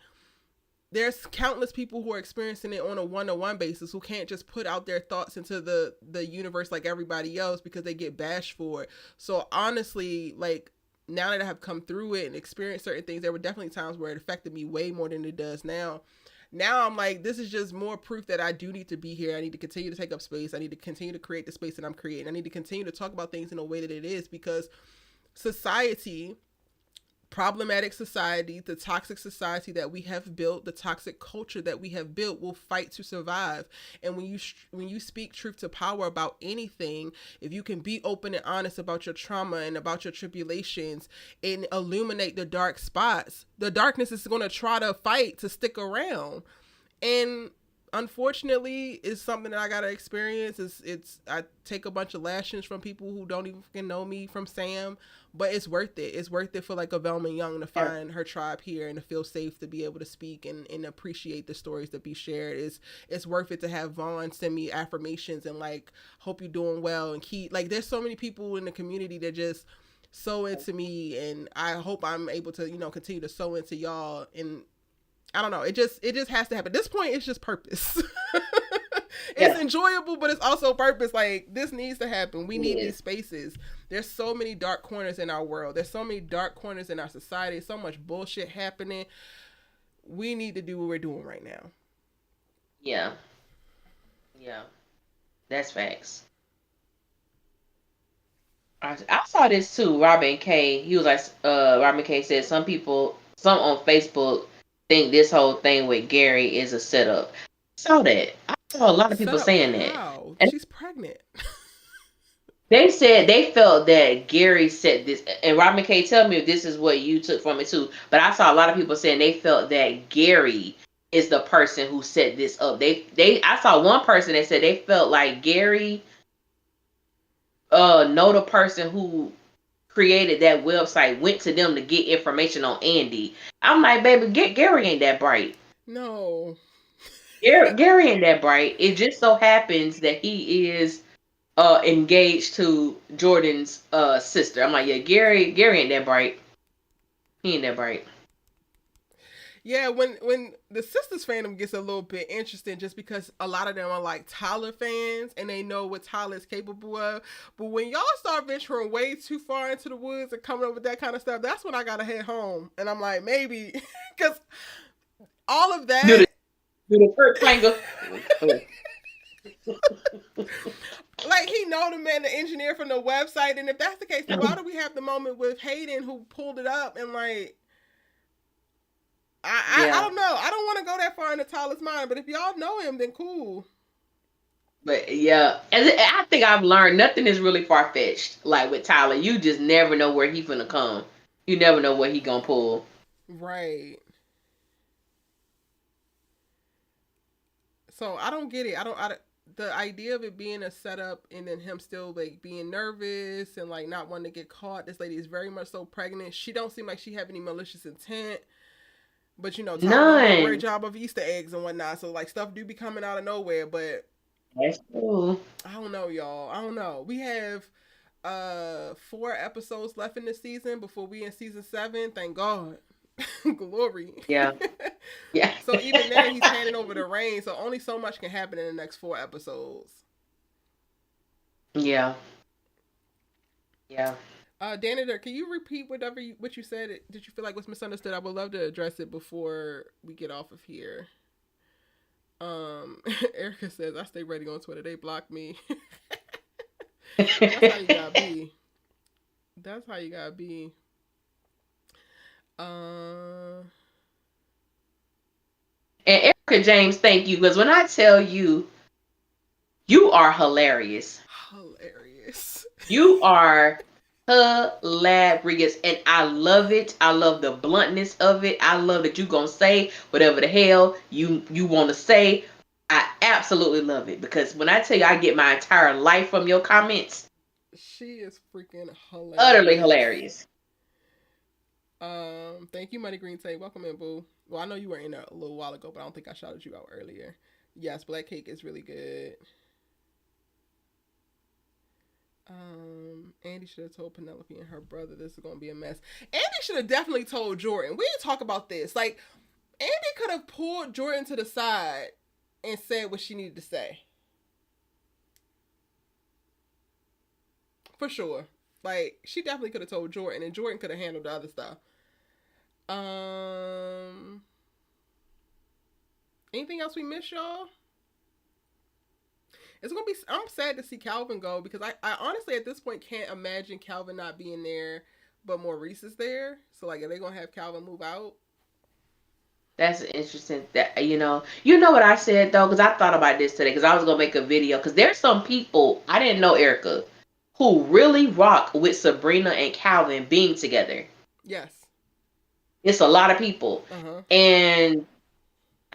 There's countless people who are experiencing it on a one-to-one basis, who can't just put out their thoughts into the universe like everybody else, because they get bashed for it. So honestly, like, now that I have come through it and experienced certain things, there were definitely times where it affected me way more than it does now. Now I'm like, this is just more proof that I do need to be here. I need to continue to take up space. I need to continue to create the space that I'm creating. I need to continue to talk about things in a way that it is, because society, problematic society, the toxic society that we have built, the toxic culture that we have built, will fight to survive. And when you speak truth to power about anything, if you can be open and honest about your trauma and about your tribulations and illuminate the dark spots, the darkness is going to try to fight to stick around. And unfortunately, it's something that I gotta experience. It's I take a bunch of lashings from people who don't even know me from Sam, but it's worth it. It's worth it for like a Velma Young to yeah. find her tribe here and to feel safe to be able to speak and appreciate the stories that be shared. It's worth it to have Vaughn send me affirmations and like, hope you're doing well, and keep like, there's so many people in the community that just sow into me, and I hope I'm able to, continue to sow into y'all. And I don't know. It just has to happen. At this point, it's just purpose. It's Yeah. enjoyable, but it's also purpose. Like, this needs to happen. We It need these is. spaces. There's so many dark corners in our world. There's so many dark corners in our society. So much bullshit happening. We need to do what we're doing right now. Yeah. Yeah. That's facts. I saw this too. Robin K. He was like, Robin K. said some on Facebook think this whole thing with Gary is a setup. I saw that. I saw a lot of Set people up saying that, how? and She's pregnant. they said they felt that Gary said this. And Robin K. Tell me if this is what you took from it too. But I saw a lot of people saying they felt that Gary is the person who set this up. I saw one person that said they felt like Gary know the person who created that website, went to them to get information on Andi. I'm like, baby, Gary ain't that bright. No. Gary ain't that bright. It just so happens that he is engaged to Jordan's sister. I'm like, yeah, Gary ain't that bright. He ain't that bright. Yeah, when the Sistas fandom gets a little bit interesting, just because a lot of them are like Tyler fans and they know what Tyler is capable of. But when y'all start venturing way too far into the woods and coming up with that kind of stuff, that's when I gotta head home. And I'm like, maybe, because all of Do that, the do the Kurt Twanger. like, he know the man, the engineer from the website. And if that's the case, then why do we have the moment with Hayden who pulled it up and like, I Yeah, don't know. I don't want to go that far into Tyler's mind, but if y'all know him, then cool. but yeah, and I think I've learned nothing is really far fetched. Like with Tyler, you just never know where he's gonna come. You never know what he gonna pull. Right. So I don't get it. The idea of it being a setup and then him still like being nervous and like not wanting to get caught. This lady is very much so pregnant. She don't seem like she have any malicious intent. But Tyler don't do a great None. job of Easter eggs and whatnot. So like stuff do be coming out of nowhere. But That's true. I don't know, y'all. I don't know. We have 4 episodes left in this season before we in season 7. Thank God. Glory. Yeah. Yeah. So even then he's handing over the reins, so only so much can happen in the next 4 episodes. Yeah. Yeah. Dana, can you repeat what you said? Did you feel like was misunderstood? I would love to address it before we get off of here. Erica says, I stay ready on Twitter. They block me. That's how you gotta be. That's how you gotta be. And Erica James, thank you. Because when I tell you, you are hilarious. Hilarious. You are hilarious. And I love it. I love the bluntness of it. I love that you gonna say whatever the hell you want to say. I absolutely love it. Because when I tell you I get my entire life from your comments. She is freaking hilarious. Utterly hilarious. Thank you, Money Green Tay. Welcome in, boo. Well, I know you were in there a little while ago, but I don't think I shouted you out earlier. Yes, Black Cake is really good. Andi should have told Penelope and her brother this is gonna be a mess. Andi should have definitely told Jordan. We didn't talk about this. Like, Andi could have pulled Jordan to the side and said what she needed to say. For sure. Like, she definitely could have told Jordan, and Jordan could have handled the other stuff. Anything else we missed, y'all? It's gonna be. I'm sad to see Calvin go because I honestly at this point can't imagine Calvin not being there, but Maurice is there. So like, are they gonna have Calvin move out? That's interesting. That you know what I said though, because I thought about this today because I was gonna make a video because there's some people I didn't know, Erica, who really rock with Sabrina and Calvin being together. Yes. It's a lot of people. And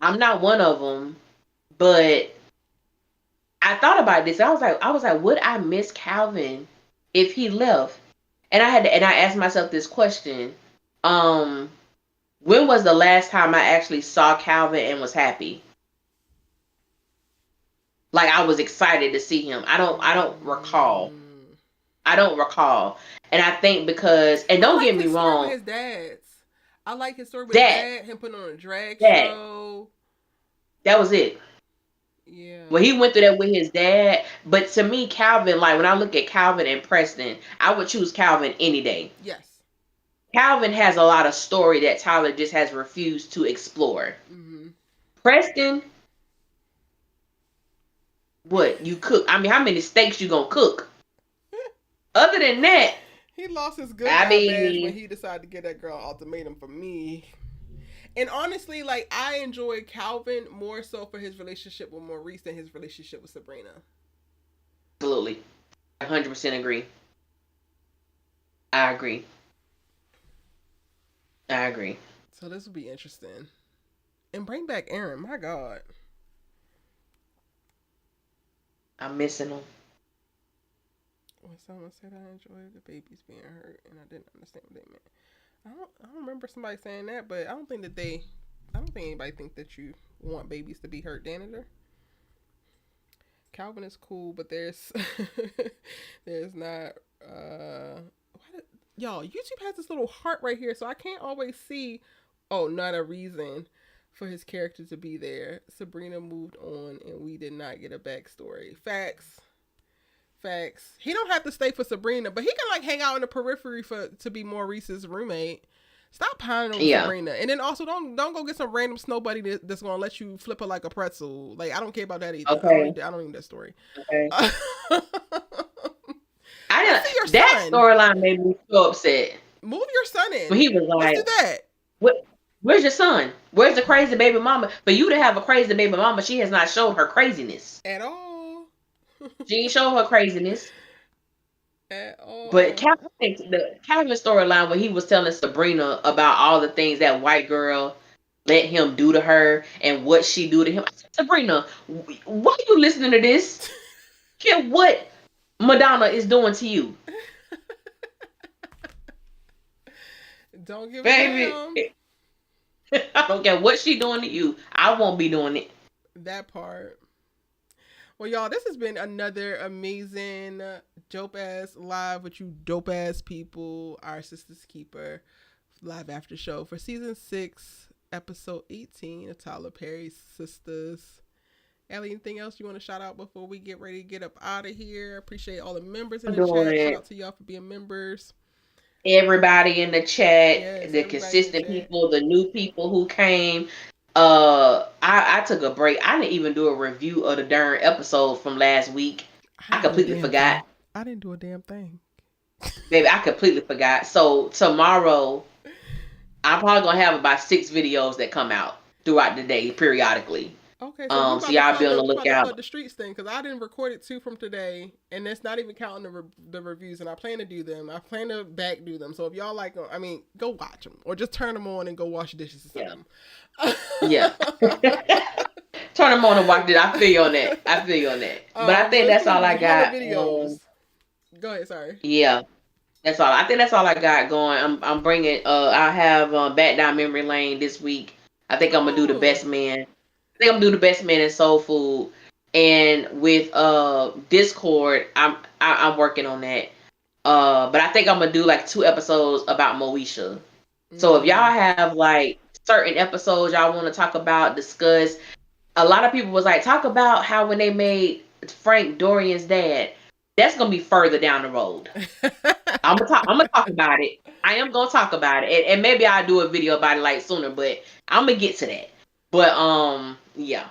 I'm not one of them, but I thought about this. I was like, would I miss Calvin if he left? And I asked myself this question. When was the last time I actually saw Calvin and was happy? Like I was excited to see him. I don't recall. I don't recall. And I think because, and don't get me wrong, his dad's. I like his story with his dad, him putting on a drag show. That was it. Yeah. Well, he went through that with his dad. But to me, Calvin, like when I look at Calvin and Preston, I would choose Calvin any day. Yes. Calvin has a lot of story that Tyler just has refused to explore. Mm-hmm. Preston, what you cook? I mean, how many steaks you gonna cook? Other than that, he lost his good guy badge when he decided to get that girl ultimatum for me. And honestly, like I enjoy Calvin more so for his relationship with Maurice than his relationship with Sabrina. Absolutely, 100% agree. I agree. So this will be interesting. And bring back Aaron. My God, I'm missing him. When someone said I enjoyed the babies being hurt, and I didn't understand what they meant. I don't remember somebody saying that, but I don't think anybody think that you want babies to be hurt, Danator. Calvin is cool, but there's not y'all, YouTube has this little heart right here, so I can't always see not a reason for his character to be there. Sabrina moved on and we did not get a backstory. Facts. He don't have to stay for Sabrina, but he can like hang out in the periphery to be Maurice's roommate. Stop pining on Sabrina, and then also don't go get some random snowbody that's gonna let you flip her like a pretzel. Like I don't care about that either. Okay. I don't need that story. Okay. That storyline made me so upset. Move your son in. But he was like, let's do that. Where's your son? Where's the crazy baby mama? For you to have a crazy baby mama, she has not showed her craziness at all. She ain't show her craziness at all. But the Calvin storyline where he was telling Sabrina about all the things that white girl let him do to her and what she do to him. I said, Sabrina, why are you listening to this? Care what Madonna is doing to you. Don't give baby. I don't care what she doing to you. I won't be doing it. That part. Well, y'all, this has been another amazing dope ass live with you dope ass people. Our Sisters Keeper live after show for season 6, episode 18 of Tyler Perry's Sisters. Ellie, anything else you want to shout out before we get ready to get up out of here? Appreciate all the members in I'm the doing chat. Shout it. out to y'all for being members. Everybody in the chat, Yes, the everybody in the consistent chat. people, the new people who came. I took a break. I didn't even do a review of the darn episode from last week. I I didn't do a completely damn thing. forgot. I didn't do a damn thing. Baby, I completely forgot. So tomorrow, I'm probably gonna have about 6 videos that come out throughout the day, periodically. Okay, so we So about to y'all be flood on the the we about to lookout. flood the streets thing because I didn't record it 2 from today, and that's not even counting the reviews. And I plan to do them. I plan to back do them. So if y'all like them, I mean, go watch them or just turn them on and go wash dishes or Yeah, something. yeah. Turn them on and watch it. I feel you on that. I feel you on that. But I So think it's that's gonna all be I hella got. videos. Go ahead. Sorry. Yeah. That's all. I think that's all I got going. I'm bringing. I have back down memory lane this week. I think I'm gonna do the Oh. best man. I think I'm gonna do the best man in soul food. And with Discord, I'm working on that. But I think I'm gonna do like 2 episodes about Moesha. So if y'all have like certain episodes y'all want to talk about, discuss. A lot of people was like, talk about how when they made Frank Dorian's dad. That's gonna be further down the road. I'm gonna talk about it. I am gonna talk about it, and maybe I'll do a video about it like sooner. But I'm gonna get to that. But yeah,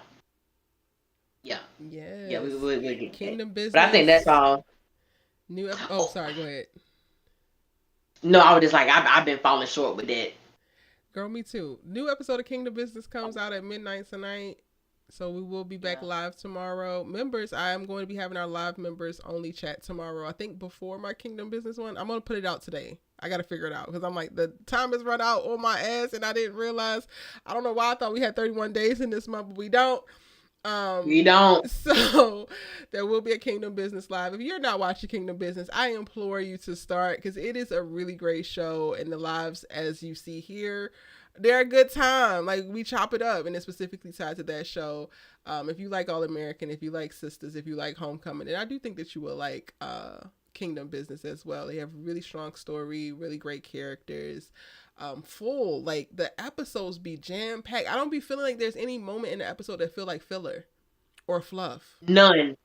yeah, yeah. Yes. We'll get to that. Kingdom But I think that's Business. all. Oh, Oh, sorry. Go ahead. no, I was just like I've been falling short with that. Girl, me too. New episode of Kingdom Business comes out at midnight tonight. So we will be back Yeah. live tomorrow. Members, I am going to be having our live members only chat tomorrow. I think before my Kingdom Business one. I'm going to put it out today. I got to figure it out because I'm like, the time has run out on my ass and I didn't realize. I don't know why I thought we had 31 days in this month, but we don't. We don't. So there will be a Kingdom Business live. If you're not watching Kingdom Business, I implore you to start because it is a really great show, and the lives, as you see here, they're a good time. Like, we chop it up, and it's specifically tied to that show. If you like All American, if you like Sisters, if you like Homecoming, and I do think that you will like Kingdom Business as well. They have really strong story, really great characters. Full, like the episodes be jam packed. I don't be feeling like there's any moment in the episode that feel like filler or fluff. None.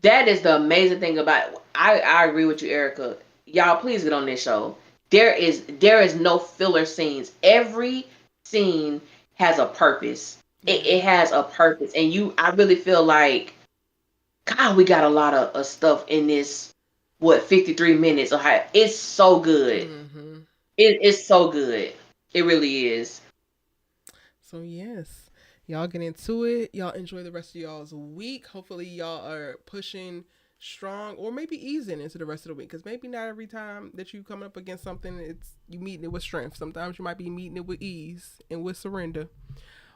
That is the amazing thing about it. I agree with you, Erica. Y'all, please get on this show. There is no filler scenes. Every scene has a purpose. It has a purpose, and I really feel like, God, we got a lot of stuff in this. What, 53 minutes? Or how, it's so good. Mm-hmm. It's so good. It really is. So yes, y'all get into it. Y'all enjoy the rest of y'all's week. Hopefully y'all are pushing strong or maybe easing into the rest of the week because maybe not every time that you coming up against something it's you meeting it with strength. Sometimes you might be meeting it with ease and with surrender.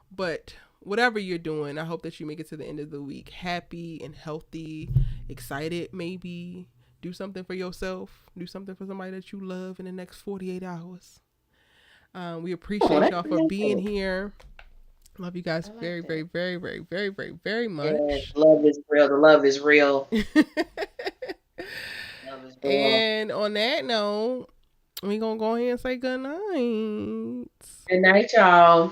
But whatever you're doing, I hope that you make it to the end of the week happy and healthy, excited maybe. Do something for yourself. Do something for somebody that you love in the next 48 hours. We appreciate y'all for being here. Love you guys very, very, very, very, very, very, very much. Yes, love is real. The love is real. Love is real. And on that note, we're going to go ahead and say good night. Good night, y'all.